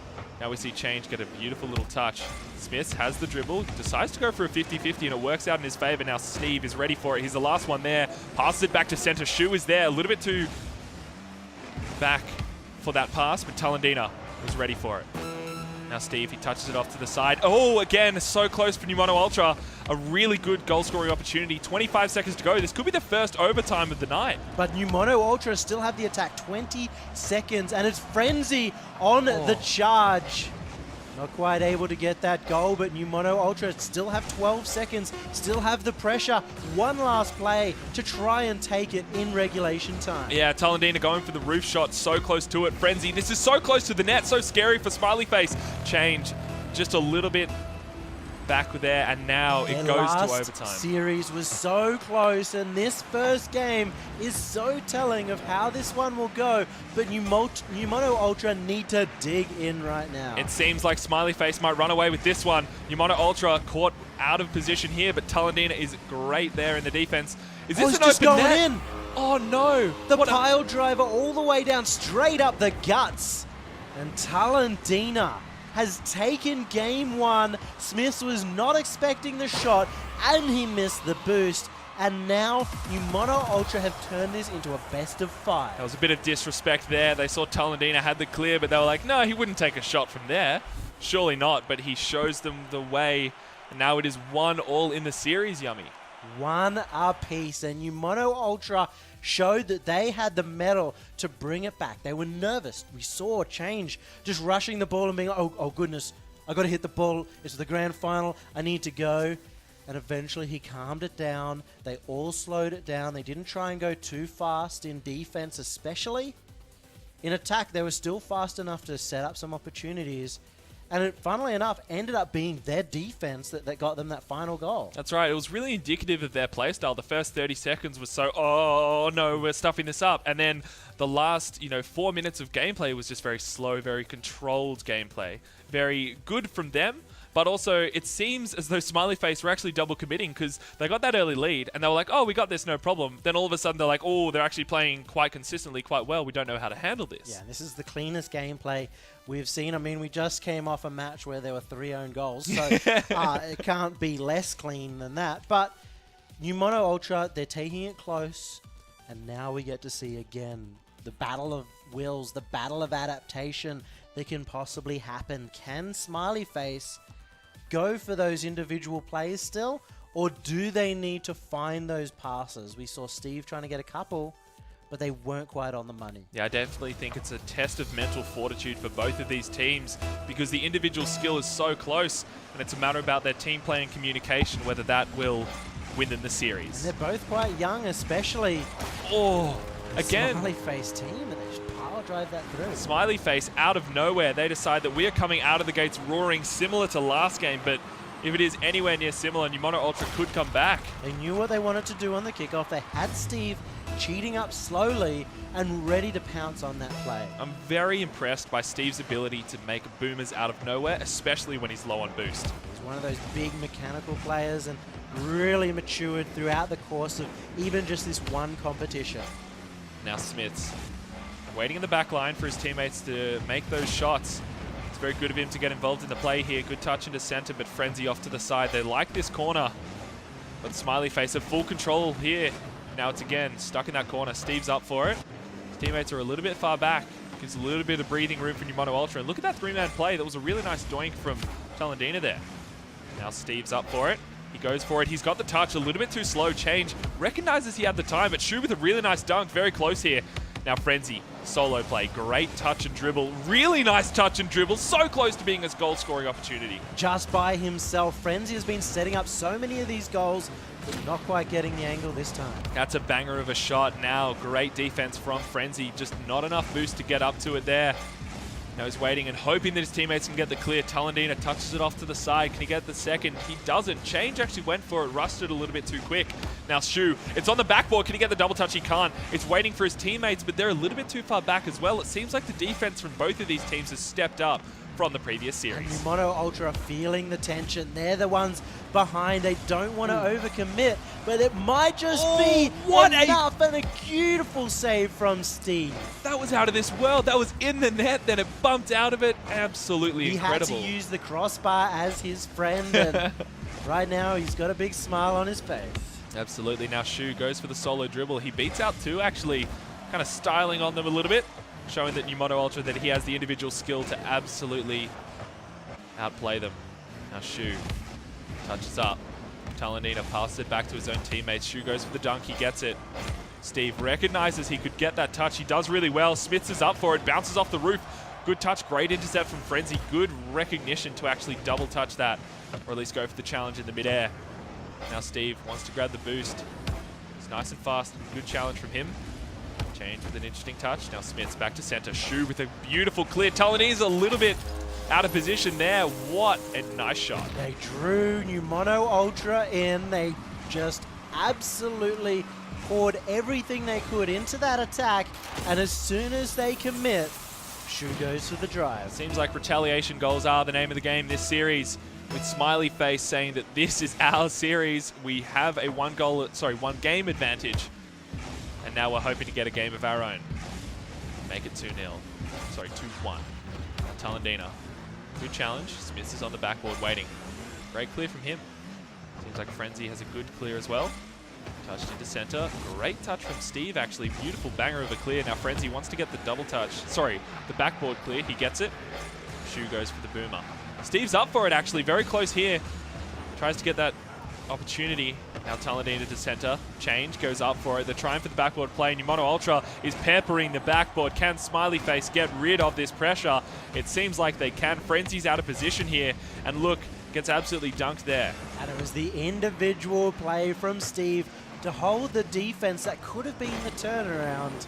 Now we see Change get a beautiful little touch. Smiths has the dribble, decides to go for a 50-50, and it works out in his favor. Now Steve is ready for it. He's the last one there. Passes it back to center. Shu is there, a little bit too back for that pass, but Talendina was ready for it. Now Steve, he touches it off to the side. Oh, again, so close for Numono Ultra. A really good goal-scoring opportunity. 25 seconds to go. This could be the first overtime of the night. But Numono Ultra still have the attack. 20 seconds, and it's Frenzy on the charge. Not quite able to get that goal, but Numono Ultra still have 12 seconds, still have the pressure. One last play to try and take it in regulation time. Yeah, Talendina going for the roof shot, so close to it. Frenzy, this is so close to the net, so scary for Smiley Face. Change, just a little bit back there, and now it goes to overtime. Series was so close, and this first game is so telling of how this one will go, but Numono Ultra need to dig in right now. It seems like Smiley Face might run away with this one. Numono Ultra caught out of position here, but Talendina is great there in the defense. Is this an just open going net? in. Oh no! The pile driver all the way down, straight up the guts. And Talendina has taken game 1. Smiths was not expecting the shot, and he missed the boost. And now Numono Ultra have turned this into a best of 5. There was a bit of disrespect there. They saw Talendina had the clear, but they were like, no, he wouldn't take a shot from there. Surely not, but he shows them the way. And now it is 1-1 in the series, Yummy. 1 apiece, and Numono Ultra showed that they had the mettle to bring it back. They were nervous. We saw Change just rushing the ball and being like, oh goodness, I got to hit the ball. It's the grand final. I need to go. And eventually he calmed it down. They all slowed it down. They didn't try and go too fast in defense, especially. In attack, they were still fast enough to set up some opportunities. And it, funnily enough, ended up being their defense that got them that final goal. That's right. It was really indicative of their playstyle. The first 30 seconds was so, oh no, we're stuffing this up. And then the last, 4 minutes of gameplay was just very slow, very controlled gameplay. Very good from them. But also, it seems as though Smiley Face were actually double committing because they got that early lead and they were like, oh, we got this, no problem. Then all of a sudden they're like, oh, they're actually playing quite consistently, quite well. We don't know how to handle this. Yeah, this is the cleanest gameplay we've seen. I mean, we just came off a match where there were 3 own goals, so it can't be less clean than that. But Numono Ultra, they're taking it close, and now we get to see again the battle of wills, the battle of adaptation that can possibly happen. Can Smiley Face go for those individual plays still, or do they need to find those passes? We saw Steve trying to get a couple, but they weren't quite on the money. Yeah, I definitely think it's a test of mental fortitude for both of these teams because the individual skill is so close, and it's a matter about their team play and communication, whether that will win them the series. And they're both quite young, especially Again, Smiley Face team, and they just power drive that through. Smiley Face, out of nowhere, they decide that we are coming out of the gates roaring, similar to last game, but if it is anywhere near similar, Numono Ultra could come back. They knew what they wanted to do on the kickoff. They had Steve cheating up slowly and ready to pounce on that play. I'm very impressed by Steve's ability to make boomers out of nowhere, especially when he's low on boost. He's one of those big mechanical players and really matured throughout the course of even just this one competition. Now Smits waiting in the back line for his teammates to make those shots. It's very good of him to get involved in the play here. Good touch into center, but Frenzy off to the side. They like this corner, but Smiley Face have full control here. Now it's again stuck in that corner. Steve's up for it. His teammates are a little bit far back. Gives a little bit of breathing room for Numono Ultra. And look at that three-man play. That was a really nice doink from Talendina there. Now Steve's up for it. He goes for it. He's got the touch. A little bit too slow. Change. Recognizes he had the time, but Shu with a really nice dunk. Very close here. Now Frenzy, solo play. Great touch and dribble. Really nice touch and dribble. So close to being his goal scoring opportunity. Just by himself, Frenzy has been setting up so many of these goals, but not quite getting the angle this time. That's a banger of a shot now. Great defense from Frenzy. Just not enough boost to get up to it there. Now he's waiting and hoping that his teammates can get the clear. Talendina touches it off to the side. Can he get the second? He doesn't. Change actually went for it. Rusted a little bit too quick. Now Shu, it's on the backboard. Can he get the double touch? He can't. It's waiting for his teammates, but they're a little bit too far back as well. It seems like the defense from both of these teams has stepped up from the previous And series. Numono Ultra are feeling the tension. They're the ones behind. They don't want to overcommit, but it might just be enough. And a beautiful save from Steve. That was out of this world. That was in the net. Then it bumped out of it. Absolutely incredible. He had to use the crossbar as his friend, and right now he's got a big smile on his face. Absolutely. Now Shu goes for the solo dribble. He beats out two, actually, kind of styling on them a little bit, showing that Numono Ultra, that he has the individual skill to absolutely outplay them. Now Shu touches up. Talendina passes it back to his own teammates. Shu goes for the dunk. He gets it. Steve recognizes he could get that touch. He does really well. Smits is up for it. Bounces off the roof. Good touch. Great intercept from Frenzy. Good recognition to actually double touch that, or at least go for the challenge in the midair. Now Steve wants to grab the boost. It's nice and fast. Good challenge from him. Change with an interesting touch. Now Smits back to center. Shu with a beautiful clear. Talendina's a little bit out of position there. What a nice shot. They drew Numono Ultra in. They just absolutely poured everything they could into that attack. And as soon as they commit, Shu goes for the drive. Seems like retaliation goals are the name of the game this series, with Smiley Face saying that this is our series. We have a one game advantage. And now we're hoping to get a game of our own. Make it 2-0. Sorry, 2-1. Talendina. Good challenge. Smith is on the backboard waiting. Great clear from him. Seems like Frenzy has a good clear as well. Touched into center. Great touch from Steve, actually. Beautiful banger of a clear. Now Frenzy wants to get the double touch. Sorry, the backboard clear. He gets it. Shu goes for the boomer. Steve's up for it, actually. Very close here. Tries to get that opportunity. Now Talendina to center. Change, goes up for it. They're trying for the backboard play. Numono Ultra is peppering the backboard. Can Smiley Face get rid of this pressure? It seems like they can. Frenzy's out of position here. And look, gets absolutely dunked there. And it was the individual play from Steve to hold the defense that could have been the turnaround.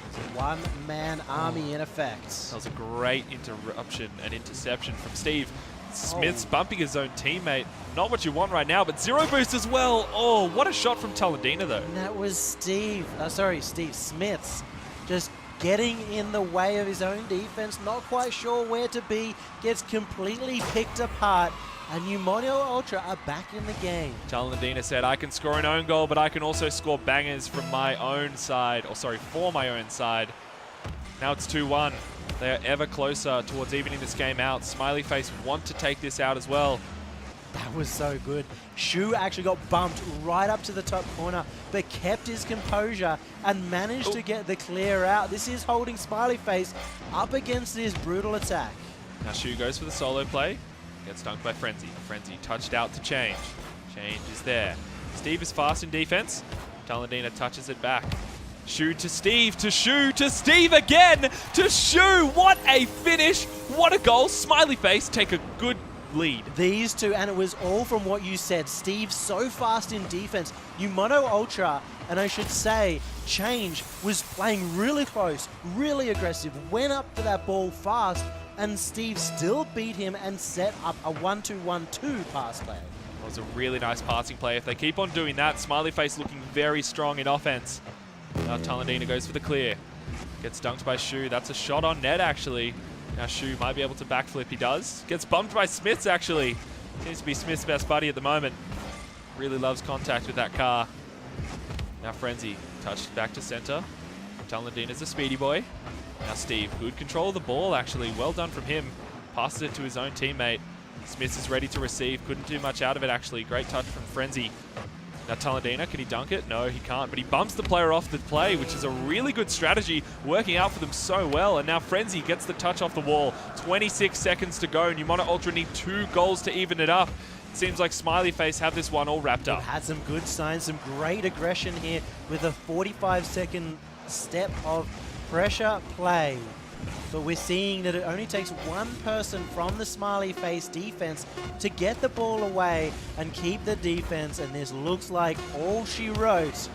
It's a one-man army in effect. That was a great interruption and interception from Steve. Smith's bumping his own teammate. Not what you want right now, but zero boost as well. Oh, what a shot from Talendina, though. And that was Steve Smith's just getting in the way of his own defense, not quite sure where to be, gets completely picked apart, and Numono Ultra are back in the game. Talendina said, I can score an own goal, but I can also score bangers from my own side, for my own side. Now it's 2-1. They are ever closer towards evening this game out. Smiley Face want to take this out as well. That was so good. Shu actually got bumped right up to the top corner, but kept his composure and managed to get the clear out. This is holding Smiley Face up against this brutal attack. Now Shu goes for the solo play. Gets dunked by Frenzy. Frenzy touched out to Change. Change is there. Steve is fast in defense. Talendina touches it back. Shu to Steve, to Shu, to Steve again, to Shu. What a finish. What a goal. Smiley face take a good lead. These two, and it was all from what you said. Steve so fast in defense. Yumono Ultra, and I should say, Change was playing really close, really aggressive, went up to that ball fast, and Steve still beat him and set up a 1-2-1-2 pass play. It was a really nice passing play. If they keep on doing that, Smiley face looking very strong in offense. Now Talendina goes for the clear. Gets dunked by Shu. That's a shot on net, actually. Now Shu might be able to backflip. He does. Gets bumped by Smiths, actually. Seems to be Smith's best buddy at the moment. Really loves contact with that car. Now Frenzy touched back to center. Talendina's a speedy boy. Now Steve, good control of the ball, actually. Well done from him. Passes it to his own teammate. Smiths is ready to receive. Couldn't do much out of it, actually. Great touch from Frenzy. Now Talendina, can he dunk it? No, he can't, but he bumps the player off the play, which is a really good strategy, working out for them so well. And now Frenzy gets the touch off the wall. 26 seconds to go, and Yumono Ultra need 2 goals to even it up. Seems like Smiley face have this one all wrapped up. Had some good signs, some great aggression here with a 45-second step of pressure play. But we're seeing that it only takes one person from the Smiley face defense to get the ball away and keep the defense, and this looks like all she wrote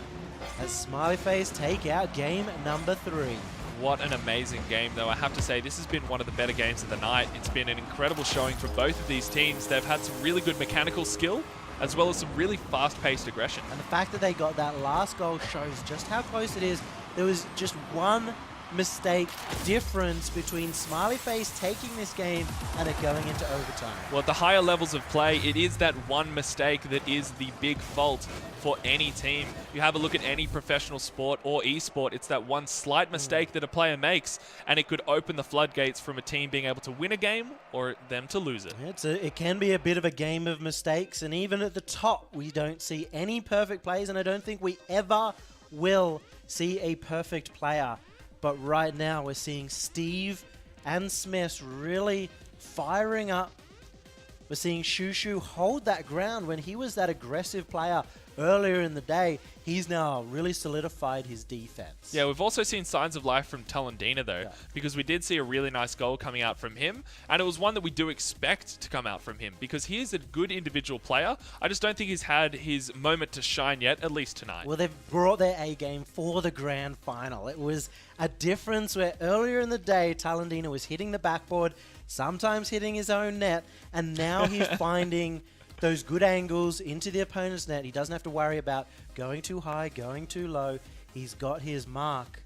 as Smiley face take out game number 3. What an amazing game, though. I have to say, this has been one of the better games of the night. It's been an incredible showing from both of these teams. They've had some really good mechanical skill, as well as some really fast-paced aggression. And the fact that they got that last goal shows just how close it is. There was just one mistake difference between Smiley face taking this game and it going into overtime. Well, at the higher levels of play, it is that one mistake that is the big fault for any team. You have a look at any professional sport or esport, it's that one slight mistake that a player makes, and it could open the floodgates from a team being able to win a game or them to lose it. It can be a bit of a game of mistakes, and even at the top, we don't see any perfect plays, and I don't think we ever will see a perfect player. But right now, we're seeing Steve and Smiths really firing up. We're seeing Shushu hold that ground when he was that aggressive player earlier in the day. He's now really solidified his defense. Yeah, we've also seen signs of life from Talendina, though, because we did see a really nice goal coming out from him, and it was one that we do expect to come out from him, because he is a good individual player. I just don't think he's had his moment to shine yet, at least tonight. Well, they've brought their A-game for the grand final. It was a difference where earlier in the day, Talendina was hitting the backboard, sometimes hitting his own net, and now he's finding those good angles into the opponent's net. He doesn't have to worry about going too high, going too low. He's got his mark.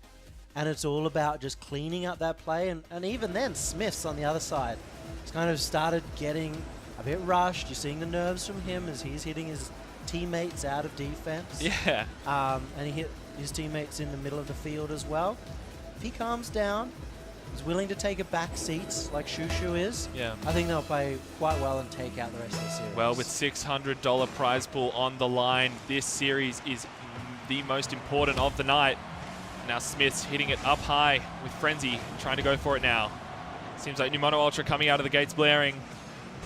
And it's all about just cleaning up that play. And even then, Smiths on the other side has kind of started getting a bit rushed. You're seeing the nerves from him as he's hitting his teammates out of defense. Yeah. And he hit his teammates in the middle of the field as well. If he calms down, is willing to take a back seat like Shushu is, I think they'll play quite well and take out the rest of the series. Well, with $600 prize pool on the line, this series is the most important of the night. Now Smith's hitting it up high with Frenzy, trying to go for it now. Seems like Yumono Ultra coming out of the gates blaring.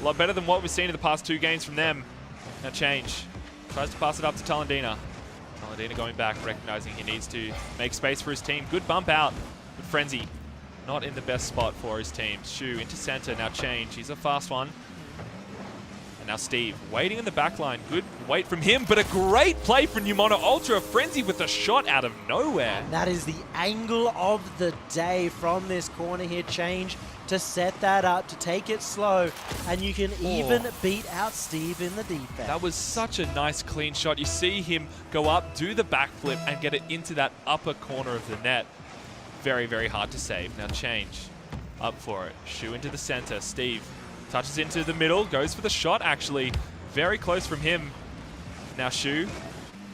A lot better than what we've seen in the past 2 games from them. Now Change tries to pass it up to Talendina. Talendina going back, recognizing he needs to make space for his team. Good bump out, but Frenzy not in the best spot for his team. Shu into center, now Change. He's a fast one. And now Steve, waiting in the back line. Good wait from him, but a great play from Yumono Ultra. Frenzy with a shot out of nowhere. That is the angle of the day from this corner here. Change to set that up, to take it slow, and you can even beat out Steve in the defense. That was such a nice clean shot. You see him go up, do the backflip, and get it into that upper corner of the net. Very, very hard to save. Now Change up for it. Shu into the center. Steve touches into the middle. Goes for the shot, actually. Very close from him. Now Shu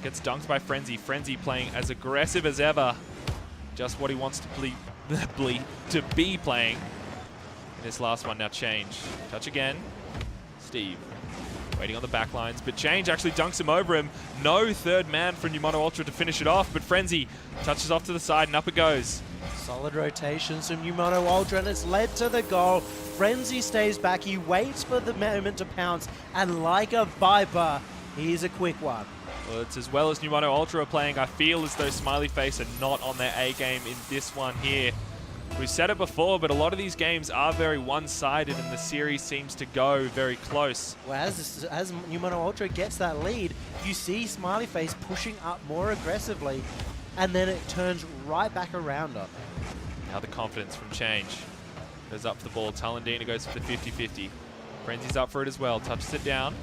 gets dunked by Frenzy. Frenzy playing as aggressive as ever. Just what he wants to be playing in this last one. Now Change. Touch again. Steve Waiting on the back lines, but Change actually dunks him over him. No third man for Numano Ultra to finish it off, but Frenzy touches off to the side and up it goes. Solid rotations from Numano Ultra, and it's led to the goal. Frenzy stays back, he waits for the moment to pounce, and like a viper, he's a quick one. Well, it's as well as Numano Ultra are playing. I feel as though Smiley Face are not on their A game in this one here. We've said it before, but a lot of these games are very one-sided, and the series seems to go very close. Well, as Numano Ultra gets that lead, you see Smiley Face pushing up more aggressively, and then it turns right back around up. Now the confidence from Change. Goes up for the ball. Talendina goes for the 50-50. Frenzy's up for it as well. Touches it down.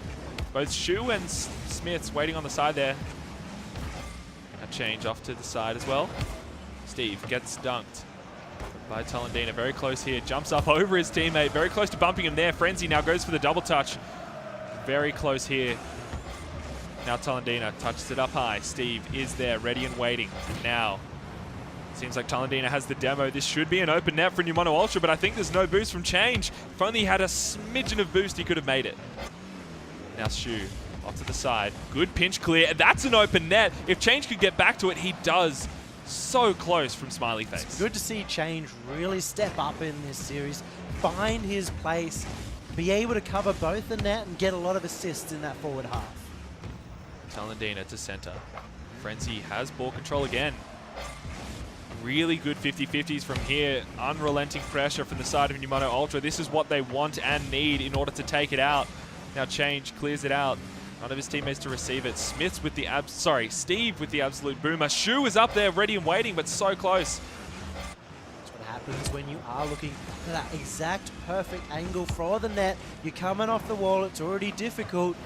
Both Shu and Smith's waiting on the side there. A Change off to the side as well. Steve gets dunked by Talendina. Very close here. Jumps up over his teammate. Very close to bumping him there. Frenzy now goes for the double touch. Very close here. Now Talendina touches it up high. Steve is there, ready and waiting. And now, seems like Talendina has the demo. This should be an open net for Numano Ultra, but I think there's no boost from Change. If only he had a smidgen of boost, he could have made it. Now Shu, off to the side. Good pinch clear. That's an open net. If Change could get back to it, he does. So close from Smiley Face. It's good to see Change really step up in this series, find his place, be able to cover both the net and get a lot of assists in that forward half. Talendina to center. Frenzy has ball control again. Really good 50-50s from here. Unrelenting pressure from the side of Numano Ultra. This is what they want and need in order to take it out. Now Change clears it out. None of his teammates to receive it. Steve with the absolute boomer. Shu is up there ready and waiting, but so close. That's what happens when you are looking for that exact perfect angle for the net. You're coming off the wall, it's already difficult.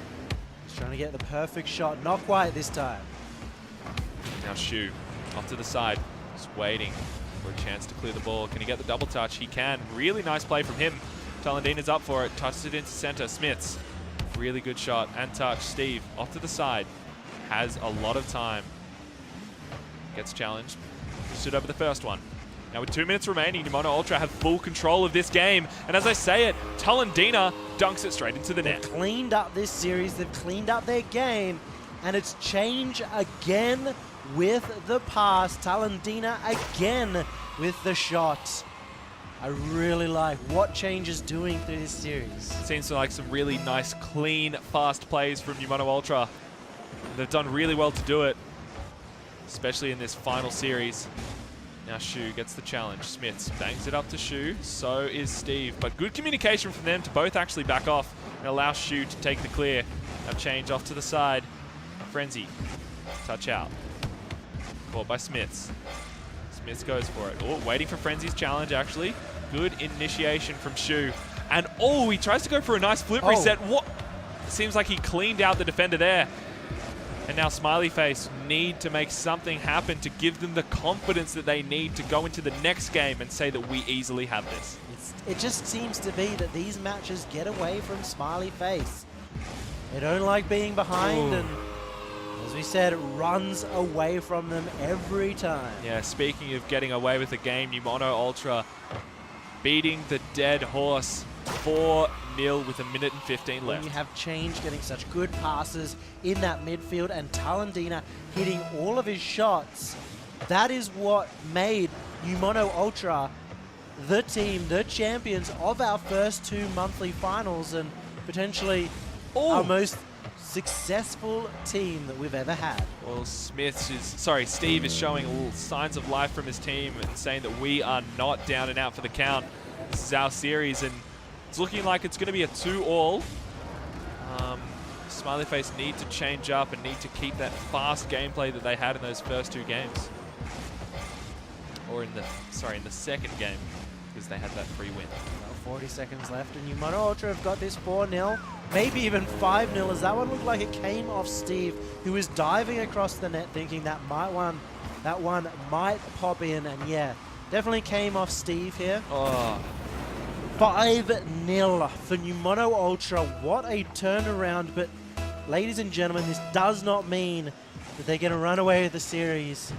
Just trying to get the perfect shot. Not quite this time. Now Shu off to the side. Just waiting for a chance to clear the ball. Can he get the double touch? He can. Really nice play from him. Talendina's up for it. Touches it into center. Smiths. Really good shot and touch. Steve off to the side. Has a lot of time. Gets challenged. Stood over the first one. Now with 2 minutes remaining, Numano Ultra have full control of this game. And as I say it, Talendina dunks it straight into the net. They've cleaned up this series. They've cleaned up their game. And it's Change again with the pass. Talendina again with the shot. I really like what Change is doing through this series. Seems like some really nice, clean, fast plays from Numano Ultra. They've done really well to do it, especially in this final series. Now Shu gets the challenge. Smiths bangs it up to Shu. So is Steve. But good communication from them to both actually back off and allow Shu to take the clear. Now Change off to the side. Frenzy. Touch out. Caught by Smiths. Smiths goes for it. Oh, waiting for Frenzy's challenge, actually. Good initiation from Shu. And, oh, he tries to go for a nice flip reset. What? Seems like he cleaned out the defender there. And now Smiley Face need to make something happen to give them the confidence that they need to go into the next game and say that we easily have this. It just seems to be that these matches get away from Smiley Face. They don't like being behind, and as we said, it runs away from them every time. Yeah, speaking of getting away with the game, Numano Ultra beating the dead horse 4-0 with 1 minute and 15 left. When you have Change getting such good passes in that midfield and Talendina hitting all of his shots, that is what made Numano Ultra the team, the champions of our first 2 monthly finals, and potentially our most successful team that we've ever had. Well, Steve is showing little signs of life from his team and saying that we are not down and out for the count. This is our series, and it's looking like it's going to be a 2-all. Smiley Face need to change up and need to keep that fast gameplay that they had in those first 2 games. Or in the second game, because they had that free win. Well, 40 seconds left, and Numano Ultra have got this 4-0. Maybe even 5-0, as that one looked like it came off Steve, who was diving across the net thinking that one might pop in, and yeah, definitely came off Steve here. 5-0 for Numano Ultra. What a turnaround, but ladies and gentlemen, this does not mean that they're going to run away with the series.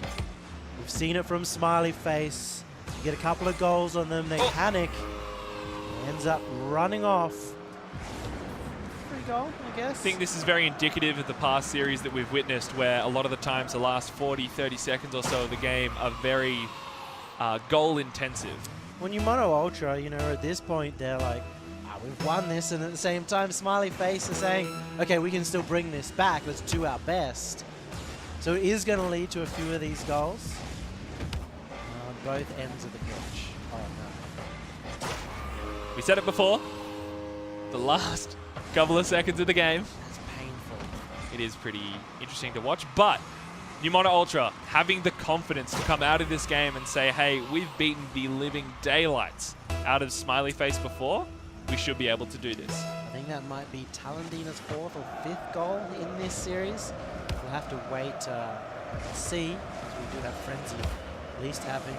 We've seen it from Smiley Face. You get a couple of goals on them, they panic, ends up running off. goal, I guess. I think this is very indicative of the past series that we've witnessed, where a lot of the times the last 40, 30 seconds or so of the game are very goal intensive. When you mono ultra, you know, at this point they're like, we've won this, and at the same time Smiley Face is saying, okay, we can still bring this back, let's do our best. So it is going to lead to a few of these goals on both ends of the pitch. Oh no. We said it before, the last couple of seconds of the game. It's painful. It is pretty interesting to watch, but New Mono Ultra having the confidence to come out of this game and say, hey, we've beaten the living daylights out of Smiley Face before, we should be able to do this. I think that might be Talendina's 4th or 5th goal in this series. We'll have to wait and see, because we do have Frenzy at least having,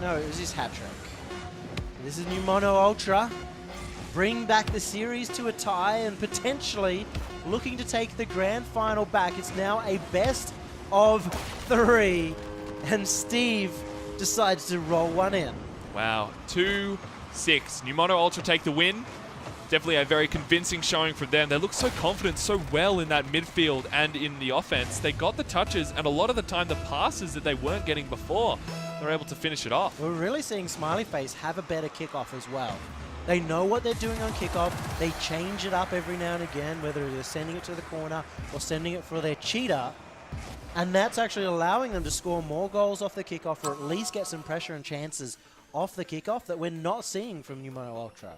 no, it was his hat trick. This is New Mono Ultra. Bring back the series to a tie and potentially looking to take the grand final back. It's now a best of 3, and Steve decides to roll one in. Wow, 2-6. New Mono Ultra take the win. Definitely a very convincing showing from them. They look so confident, so well in that midfield and in the offense. They got the touches, and a lot of the time the passes that they weren't getting before, they're able to finish it off. We're really seeing Smiley Face have a better kickoff as well. They know what they're doing on kickoff. They change it up every now and again, whether they're sending it to the corner or sending it for their cheater. And that's actually allowing them to score more goals off the kickoff, or at least get some pressure and chances off the kickoff that we're not seeing from New Mono Ultra.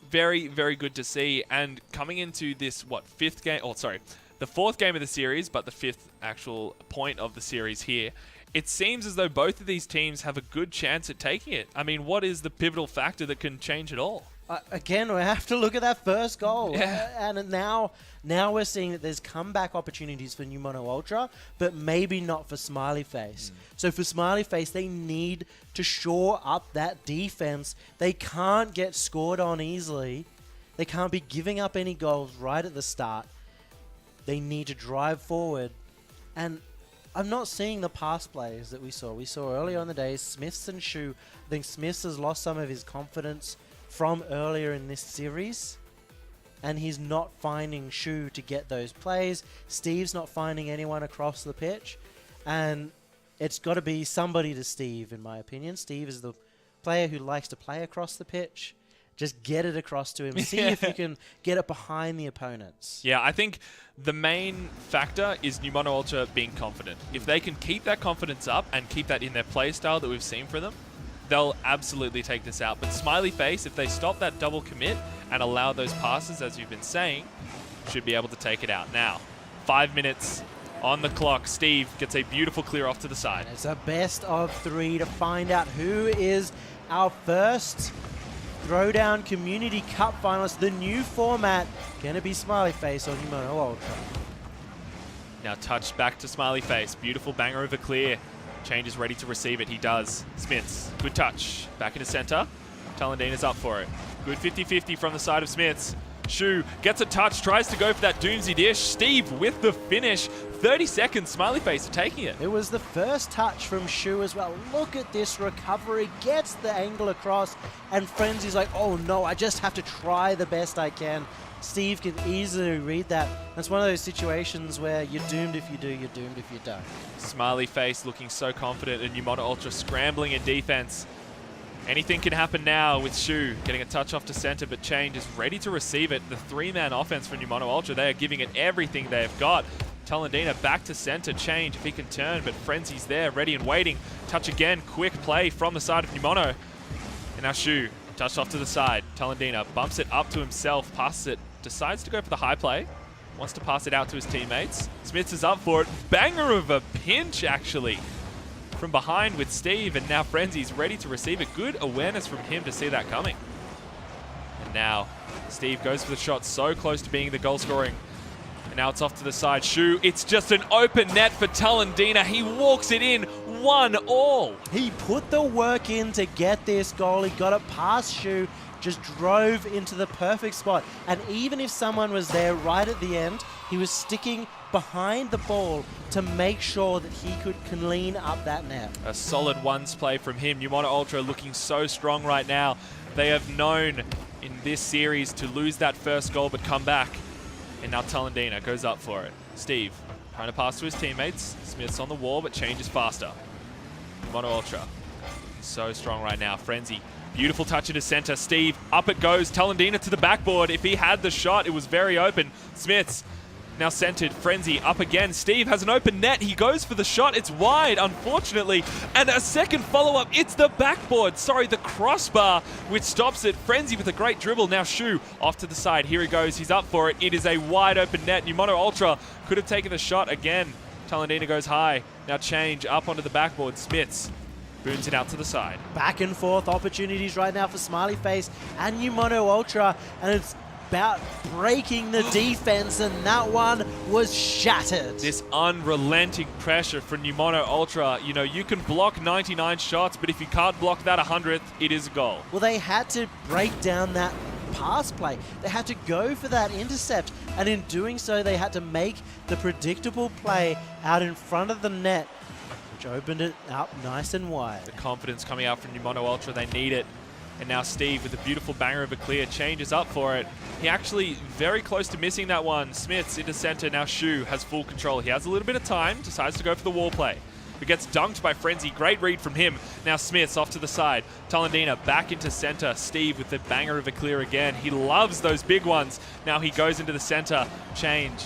Very, very good to see. And coming into this, fifth game? Oh, sorry, the 4th game of the series, but the 5th actual point of the series here. It seems as though both of these teams have a good chance at taking it. I mean, what is the pivotal factor that can change it all? Again, we have to look at that first goal. Yeah. And now we're seeing that there's comeback opportunities for New Mono Ultra, but maybe not for Smiley Face. So for Smiley Face, they need to shore up that defense. They can't get scored on easily. They can't be giving up any goals right at the start. They need to drive forward. And I'm not seeing the pass plays that we saw. We saw earlier in the day, Smiths and Shu. I think Smiths has lost some of his confidence from earlier in this series, and he's not finding Shu to get those plays. Steve's not finding anyone across the pitch, and it's got to be somebody to Steve, in my opinion. Steve is the player who likes to play across the pitch. Just get it across to him. See if you can get it behind the opponents. Yeah, I think the main factor is New Mono Ultra being confident. If they can keep that confidence up and keep that in their play style that we've seen from them, they'll absolutely take this out. But Smiley Face, if they stop that double commit and allow those passes, as you've been saying, should be able to take it out. Now, 5 minutes on the clock. Steve gets a beautiful clear off to the side. It's a best of 3 to find out who is our first Throwdown Community Cup finalist. The new format, going to be Smiley Face or New Mono Ultra. Now touched back to Smiley Face. Beautiful banger over clear. Change is ready to receive it. He does. Smiths, good touch. Back into center. Talendina's up for it. Good 50-50 from the side of Smiths. Shu gets a touch, tries to go for that Doomsy dish. Steve with the finish. 30 seconds, Smiley Face are taking it. It was the first touch from Shu as well. Look at this recovery. Gets the angle across, and Frenzy's like, oh no, I just have to try the best I can. Steve can easily read that. That's one of those situations where you're doomed if you do, you're doomed if you don't. Smiley Face looking so confident, and New Mono Ultra scrambling in defense. Anything can happen now with Shu getting a touch off to center, but Change is ready to receive it. The 3-man offense for New Mono Ultra, they are giving it everything they've got. Talendina back to center. Change if he can turn, but Frenzy's there, ready and waiting. Touch again, quick play from the side of New Mono. And now Shu, touched off to the side. Talendina bumps it up to himself, passes it, decides to go for the high play. Wants to pass it out to his teammates. Smiths is up for it. Banger of a pinch, actually. From behind with Steve, and now Frenzy's ready to receive it. Good awareness from him to see that coming. And now Steve goes for the shot, so close to being the goal scoring. And now it's off to the side. Shu, it's just an open net for Talendina. He walks it in, 1-1. He put the work in to get this goal. He got it past Shu, just drove into the perfect spot. And even if someone was there right at the end, he was sticking behind the ball to make sure that he could clean up that net. A solid ones play from him. Numono Ultra looking so strong right now. They have known in this series to lose that first goal but come back. And now Tallandina goes up for it. Steve trying to pass to his teammates. Smith's on the wall but changes faster. Numono Ultra so strong right now. Frenzy. Beautiful touch into center. Steve, up it goes. Tallandina to the backboard. If he had the shot, it was very open. Smiths now centered. Frenzy up again. Steve has an open net. He goes for the shot. It's wide, unfortunately. And a second follow-up. It's the backboard. Sorry, the crossbar, which stops it. Frenzy with a great dribble. Now Shu off to the side. Here he goes. He's up for it. It is a wide open net. Numono Ultra could have taken the shot again. Tallandina goes high. Now change up onto the backboard. Smiths boons it out to the side. Back and forth opportunities right now for Smiley Face and Numono Ultra, and it's about breaking the defense, and that one was shattered. This unrelenting pressure for Numono Ultra. You know, you can block 99 shots, but if you can't block that 100th, it is a goal. Well, they had to break down that pass play. They had to go for that intercept, and in doing so, they had to make the predictable play out in front of the net, which opened it up nice and wide. The confidence coming out from Numono Ultra, they need it. And now Steve with a beautiful banger of a clear changes up for it. He actually very close to missing that one. Smiths into center. Now Shu has full control. He has a little bit of time, decides to go for the wall play. But gets dunked by Frenzy. Great read from him. Now Smiths off to the side. Tallandina back into center. Steve with the banger of a clear again. He loves those big ones. Now he goes into the center. Change.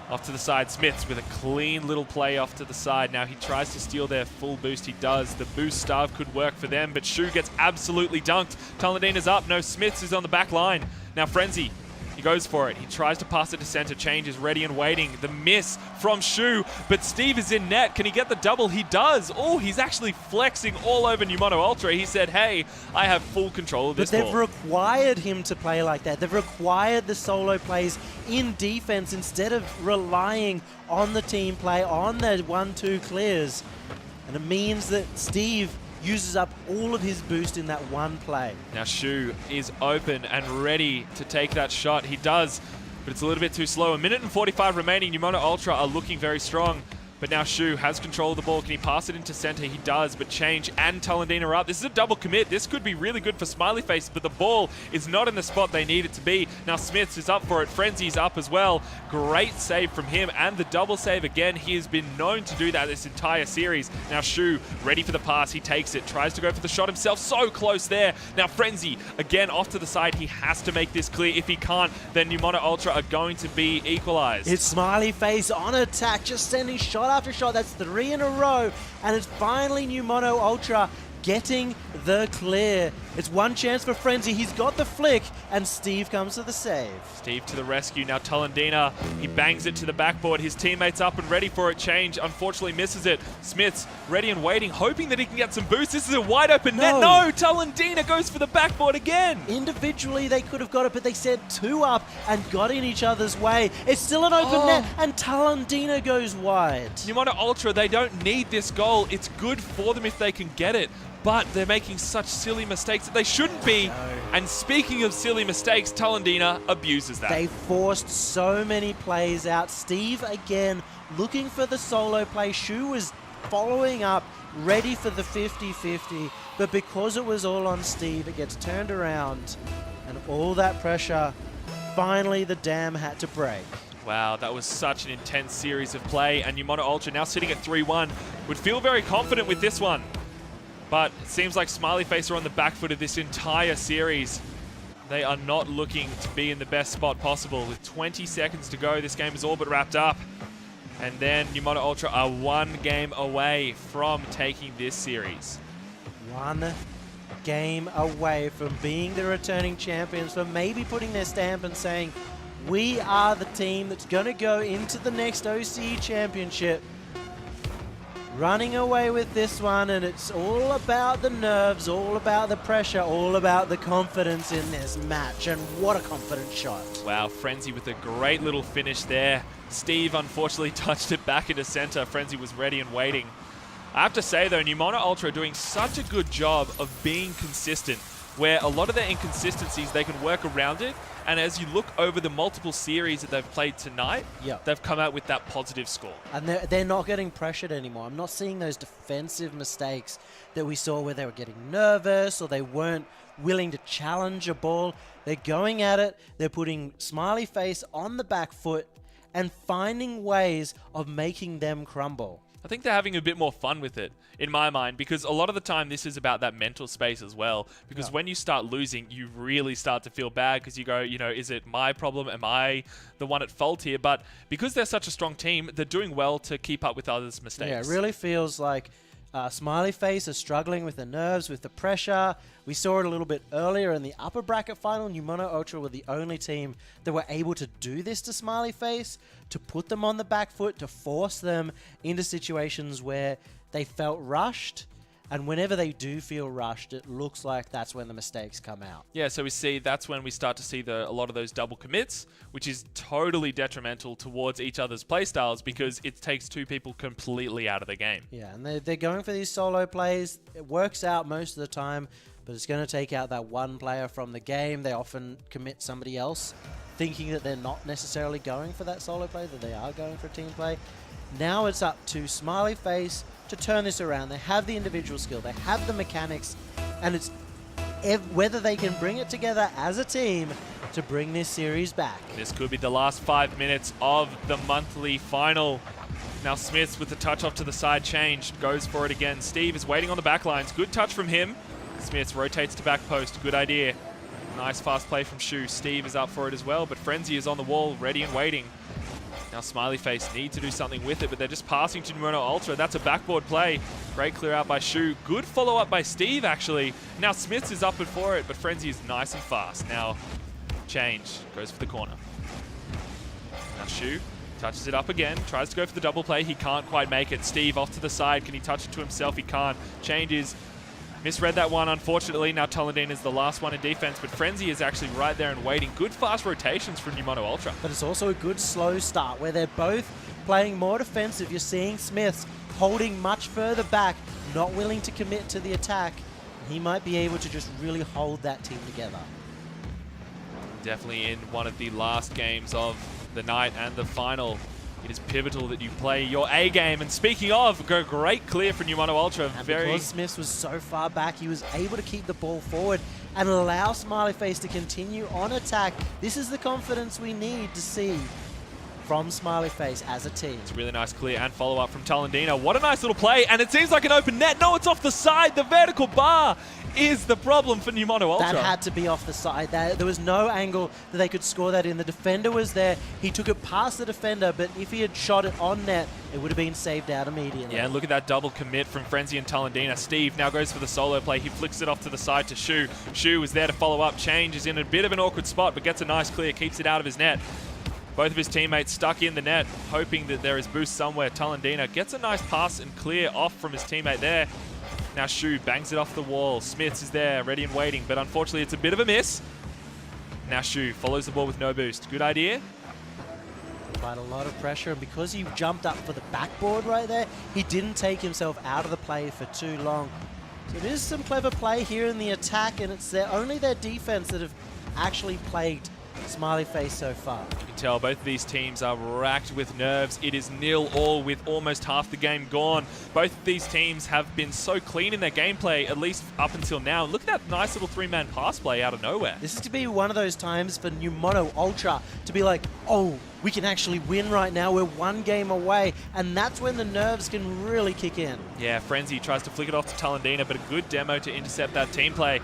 Off to the side, Smiths with a clean little play off to the side. Now he tries to steal their full boost. He does. The boost starve could work for them, but Shu gets absolutely dunked. Tallandina's up. No, Smiths is on the back line. Now Frenzy, he goes for it. He tries to pass it to center. Change is ready and waiting. The miss from Shu, but Steve is in net. Can he get the double? He does. Oh, he's actually flexing all over Numono Ultra. He said, hey, I have full control of this ball. But they've required him to play like that. They've required the solo plays in defense instead of relying on the team play, on the 1-2 clears. And it means that Steve uses up all of his boost in that one play. Now Shu is open and ready to take that shot. He does, but it's a little bit too slow. 1 minute and 45 remaining. Numono Ultra are looking very strong. But now Shu has control of the ball. Can he pass it into center? He does, but Change and Tallandina are up. This is a double commit. This could be really good for Smiley Face, but the ball is not in the spot they need it to be. Now Smiths is up for it. Frenzy's up as well. Great save from him, and the double save again. He has been known to do that this entire series. Now Shu ready for the pass. He takes it, tries to go for the shot himself. So close there. Now Frenzy again off to the side. He has to make this clear. If he can't, then Numono Ultra are going to be equalized. It's Smiley Face on attack, just sending shot after shot. That's 3 in a row, and it's finally Numono Ultra getting the clear. It's one chance for Frenzy. He's got the flick, and Steve comes to the save. Steve to the rescue. Now Tallandina, he bangs it to the backboard. His teammates up and ready for it. Change unfortunately misses it. Smiths ready and waiting, hoping that he can get some boost. This is a wide open net. No, Tallandina goes for the backboard again. Individually they could have got it, but they sent 2 up and got in each other's way. It's still an open net, and Tallandina goes wide. Numono Ultra, they don't need this goal. It's good for them if they can get it. But they're making such silly mistakes that they shouldn't be. And speaking of silly mistakes, Tallandina abuses that. They forced so many plays out. Steve, again, looking for the solo play. Shu was following up, ready for the 50-50. But because it was all on Steve, it gets turned around. And all that pressure, finally the dam had to break. Wow, that was such an intense series of play. And Numono Ultra now sitting at 3-1. Would feel very confident with this one. But it seems like Smiley Face are on the back foot of this entire series. They are not looking to be in the best spot possible. With 20 seconds to go, this game is all but wrapped up. And then Numono Ultra are 1 game away from taking this series. 1 game away from being the returning champions, from maybe putting their stamp and saying, we are the team that's going to go into the next OCE championship. Running away with this one, and it's all about the nerves, all about the pressure, all about the confidence in this match, and what a confident shot. Wow, Frenzy with a great little finish there. Steve unfortunately touched it back into center. Frenzy was ready and waiting. I have to say though, Numono Ultra are doing such a good job of being consistent. where a lot of their inconsistencies, they can work around it. And as you look over the multiple series that they've played tonight, they've come out with that positive score. And they're not getting pressured anymore. I'm not seeing those defensive mistakes that we saw where they were getting nervous or they weren't willing to challenge a ball. They're going at it. They're putting Smiley Face on the back foot and finding ways of making them crumble. I think they're having a bit more fun with it, in my mind, because a lot of the time this is about that mental space as well. Because when you start losing, you really start to feel bad because you go, you know, is it my problem? Am I the one at fault here? But because they're such a strong team, they're doing well to keep up with others' mistakes. Yeah, it really feels like Smiley Face is struggling with the nerves, with the pressure. We saw it a little bit earlier in the upper bracket final. New Mono Ultra were the only team that were able to do this to Smiley Face, to put them on the back foot, to force them into situations where they felt rushed. And whenever they do feel rushed, it looks like that's when the mistakes come out. Yeah, so we see that's when we start to see a lot of those double commits, which is totally detrimental towards each other's playstyles because it takes two people completely out of the game. Yeah, and they're going for these solo plays. It works out most of the time, but it's going to take out that one player from the game. They often commit somebody else, thinking that they're not necessarily going for that solo play, that they are going for a team play. Now it's up to Smiley Face to turn this around. They have the individual skill, they have the mechanics, and it's whether they can bring it together as a team to bring this series back. This could be the last 5 minutes of the monthly final. Now Smiths with the touch off to the side change, goes for it again. Steve is waiting on the back lines. Good touch from him. Smiths rotates to back post. Good idea. Nice fast play from Shu. Steve is up for it as well, but Frenzy is on the wall, ready and waiting. Now Smiley Face need to do something with it, but they're just passing to Mono Ultra. That's a backboard play. Great clear out by Shu. Good follow up by Steve, actually. Now Smiths is up for it, but Frenzy is nice and fast. Now change, goes for the corner. Now Shu touches it up again, tries to go for the double play. He can't quite make it. Steve off to the side. Can he touch it to himself? He can't. Changes. Misread that one, unfortunately. Now Talendin is the last one in defense, but Frenzy is actually right there and waiting. Good fast rotations from New Mono Ultra. But it's also a good slow start where they're both playing more defensive. You're seeing Smiths holding much further back, not willing to commit to the attack. He might be able to just really hold that team together. Definitely in one of the last games of the night and the final. It is pivotal that you play your A game. And speaking of, great clear for New Mono Ultra. And because Smiths was so far back, he was able to keep the ball forward and allow Smiley Face to continue on attack. This is the confidence we need to see from Smiley Face as a team. It's a really nice clear and follow up from Talendina. What a nice little play. And it seems like an open net. No, it's off the side. The vertical bar is the problem for New Mono Ultra. That had to be off the side. There was no angle that they could score that in. The defender was there. He took it past the defender, but if he had shot it on net, it would have been saved out immediately. Yeah, and look at that double commit from Frenzy and Talendina. Steve now goes for the solo play. He flicks it off to the side to Shu. Shu is there to follow up. Change is in a bit of an awkward spot, but gets a nice clear, keeps it out of his net. Both of his teammates stuck in the net, hoping that there is boost somewhere. Talendina gets a nice pass and clear off from his teammate there. Now Shu bangs it off the wall. Smiths is there, ready and waiting, but unfortunately it's a bit of a miss. Now Shu follows the ball with no boost. Good idea. Quite a lot of pressure, and because he jumped up for the backboard right there, he didn't take himself out of the play for too long. So it is some clever play here in the attack, and it's only their defense that have actually plagued Smiley Face so far. You can tell both of these teams are racked with nerves. It is 0-0 with almost half the game gone. Both of these teams have been so clean in their gameplay, at least up until now. Look at that nice little three-man pass play out of nowhere. This is to be one of those times for New Mono Ultra to be like, oh, we can actually win right now. We're one game away, and that's when the nerves can really kick in. Yeah, Frenzy tries to flick it off to Talendina, but a good demo to intercept that team play.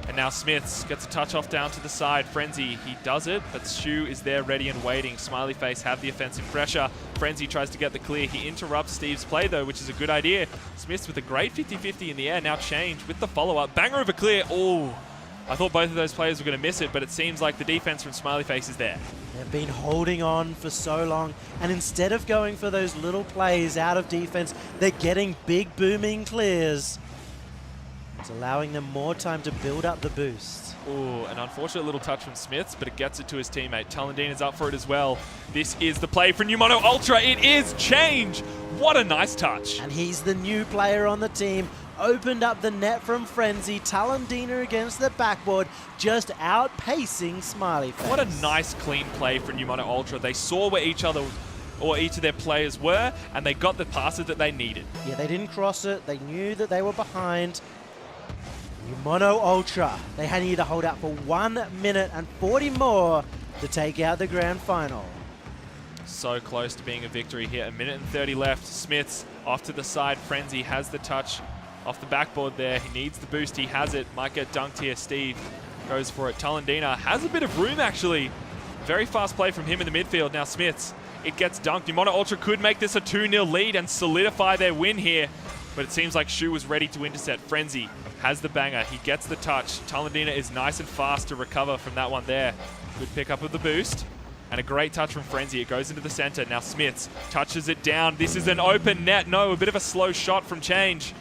And now Smiths gets a touch off down to the side. Frenzy, he does it, but Shu is there ready and waiting. Smiley Face have the offensive pressure. Frenzy tries to get the clear. He interrupts Steve's play though, which is a good idea. Smiths with a great 50-50 in the air. Now Change with the follow-up. Banger of a clear. Oh, I thought both of those players were going to miss it, but it seems like the defense from Smiley Face is there. They've been holding on for so long, and instead of going for those little plays out of defense, they're getting big booming clears. It's allowing them more time to build up the boost. Oh, an unfortunate little touch from Smiths, but it gets it to his teammate. Talendin is up for it as well. This is the play for New Mono Ultra. It is Change. What a nice touch. And he's the new player on the team, opened up the net from Frenzy. Talendina against the backboard, just outpacing Smiley Face. What a nice, clean play for New Mono Ultra. They saw where each of their players were, and they got the passes that they needed. Yeah, they didn't cross it. They knew that they were behind. New Mono Ultra, they had to hold out for 1 minute and 40 more to take out the grand final. So close to being a victory here. 1 minute and 30 left. Smits off to the side. Frenzy has the touch off the backboard there. He needs the boost. He has it. Might get dunked here. Steve goes for it. Talendina has a bit of room, actually. Very fast play from him in the midfield. Now Smits, it gets dunked. New Mono Ultra could make this a 2-0 lead and solidify their win here. But it seems like Shu was ready to intercept. Frenzy has the banger. He gets the touch. Talendina is nice and fast to recover from that one there. Good pickup of the boost. And a great touch from Frenzy. It goes into the center. Now Smits touches it down. This is an open net. No, a bit of a slow shot from Change.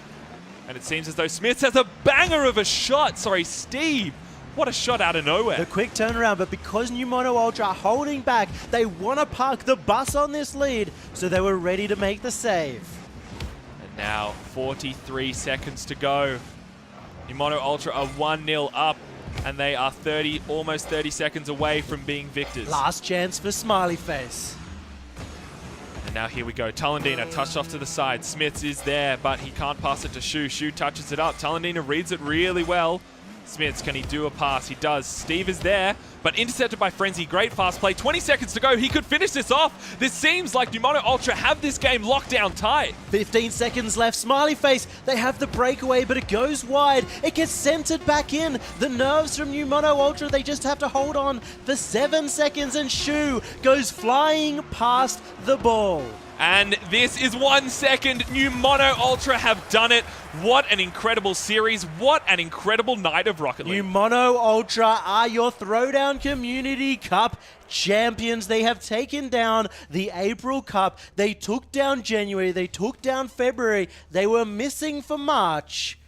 And it seems as though Smits has a banger of a shot. Sorry, Steve. What a shot out of nowhere. The quick turnaround, but because New Mono Ultra are holding back, they want to park the bus on this lead, so they were ready to make the save. And now 43 seconds to go. New Mono Ultra are 1-0 up, and they are almost 30 seconds away from being victors. Last chance for Smiley Face. And now here we go. Talendina touched off to the side. Smits is there, but he can't pass it to Shu. Shu touches it up. Talendina reads it really well. Smits, can he do a pass? He does. Steve is there, but intercepted by Frenzy. Great fast play. 20 seconds to go. He could finish this off. This seems like New Mono Ultra have this game locked down tight. 15 seconds left. Smiley Face, they have the breakaway, but it goes wide. It gets centered back in. The nerves from New Mono Ultra, they just have to hold on for 7 seconds, and Shu goes flying past the ball. And this is 1 second. New Mono Ultra have done it. What an incredible series. What an incredible night of Rocket League. New Mono Ultra are your Throwdown Community Cup champions. They have taken down the April Cup. They took down January. They took down February. They were missing for March.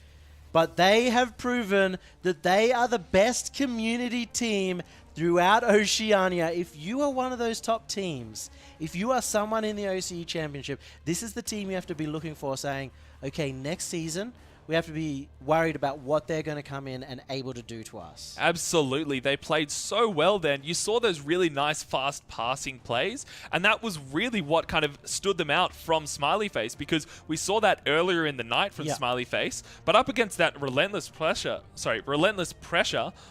But they have proven that they are the best community team throughout Oceania. If you are one of those top teams, if you are someone in the OCE Championship, this is the team you have to be looking for, saying, okay, next season, we have to be worried about what they're going to come in and able to do to us. Absolutely. They played so well then. You saw those really nice, fast passing plays, and that was really what kind of stood them out from Smiley Face, because we saw that earlier in the night from Smiley Face, but up against that relentless pressure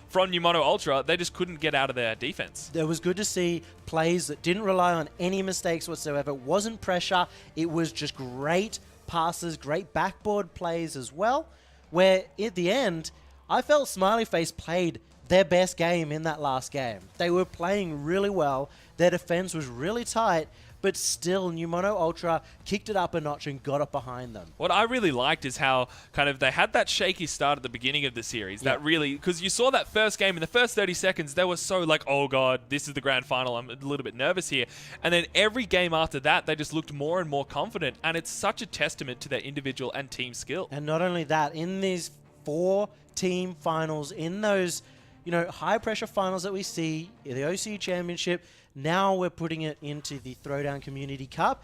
from New Mono Ultra, they just couldn't get out of their defense. It was good to see plays that didn't rely on any mistakes whatsoever. It wasn't pressure. It was just great passes, great backboard plays as well, where at the end, I felt Smiley Face played their best game in that last game. They were playing really well. Their defense was really tight, but still New Mono Ultra kicked it up a notch and got it behind them. What I really liked is how kind of they had that shaky start at the beginning of the series. That really, because you saw that first game in the first 30 seconds, they were so like, oh God, this is the grand final. I'm a little bit nervous here. And then every game after that, they just looked more and more confident. And it's such a testament to their individual and team skill. And not only that, in these 4 team finals, in those, high pressure finals that we see, the OCE Championship, now we're putting it into the Throwdown Community Cup.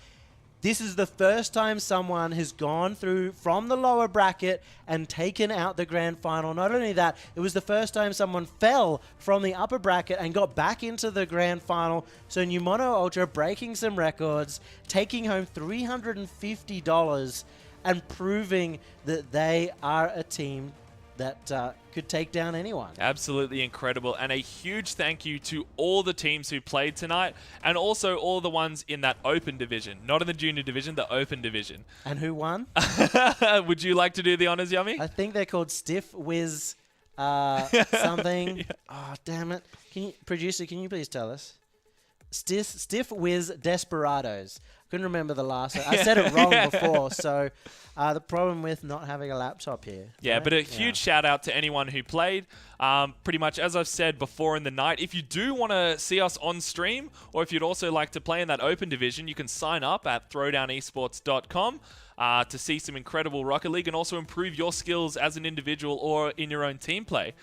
This is the first time someone has gone through from the lower bracket and taken out the grand final. Not only that, it was the first time someone fell from the upper bracket and got back into the grand final. So New Mono Ultra breaking some records, taking home $350 and proving that they are a team that could take down anyone. Absolutely incredible. And a huge thank you to all the teams who played tonight, and also all the ones in that open division. Not in the junior division, the open division. And who won? Would you like to do the honors, Yummy? I think they're called Stiff Whiz something. Yeah. Oh, damn it. Producer, can you please tell us? Stiff Whiz Desperados. Couldn't remember the last one. I said it wrong before, so the problem with not having a laptop here. Yeah, right? But a huge shout out to anyone who played. Pretty much, as I've said before in the night, if you do want to see us on stream, or if you'd also like to play in that open division, you can sign up at throwdownesports.com to see some incredible Rocket League and also improve your skills as an individual or in your own team play.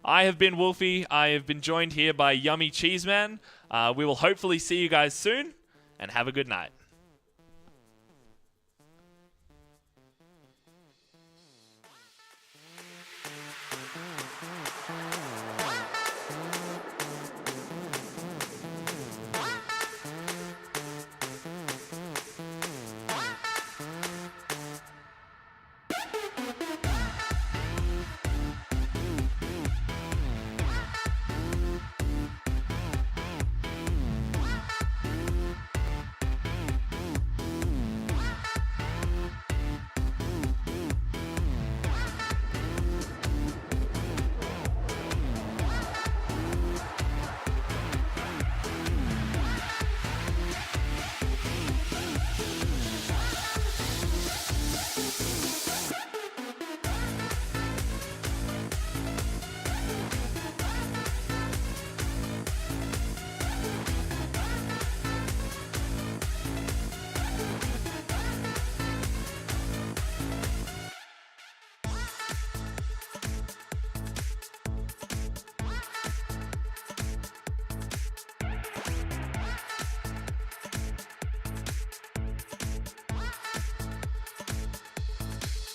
I have been Wolfie. I have been joined here by Yummy Cheeseman. We will hopefully see you guys soon, and have a good night.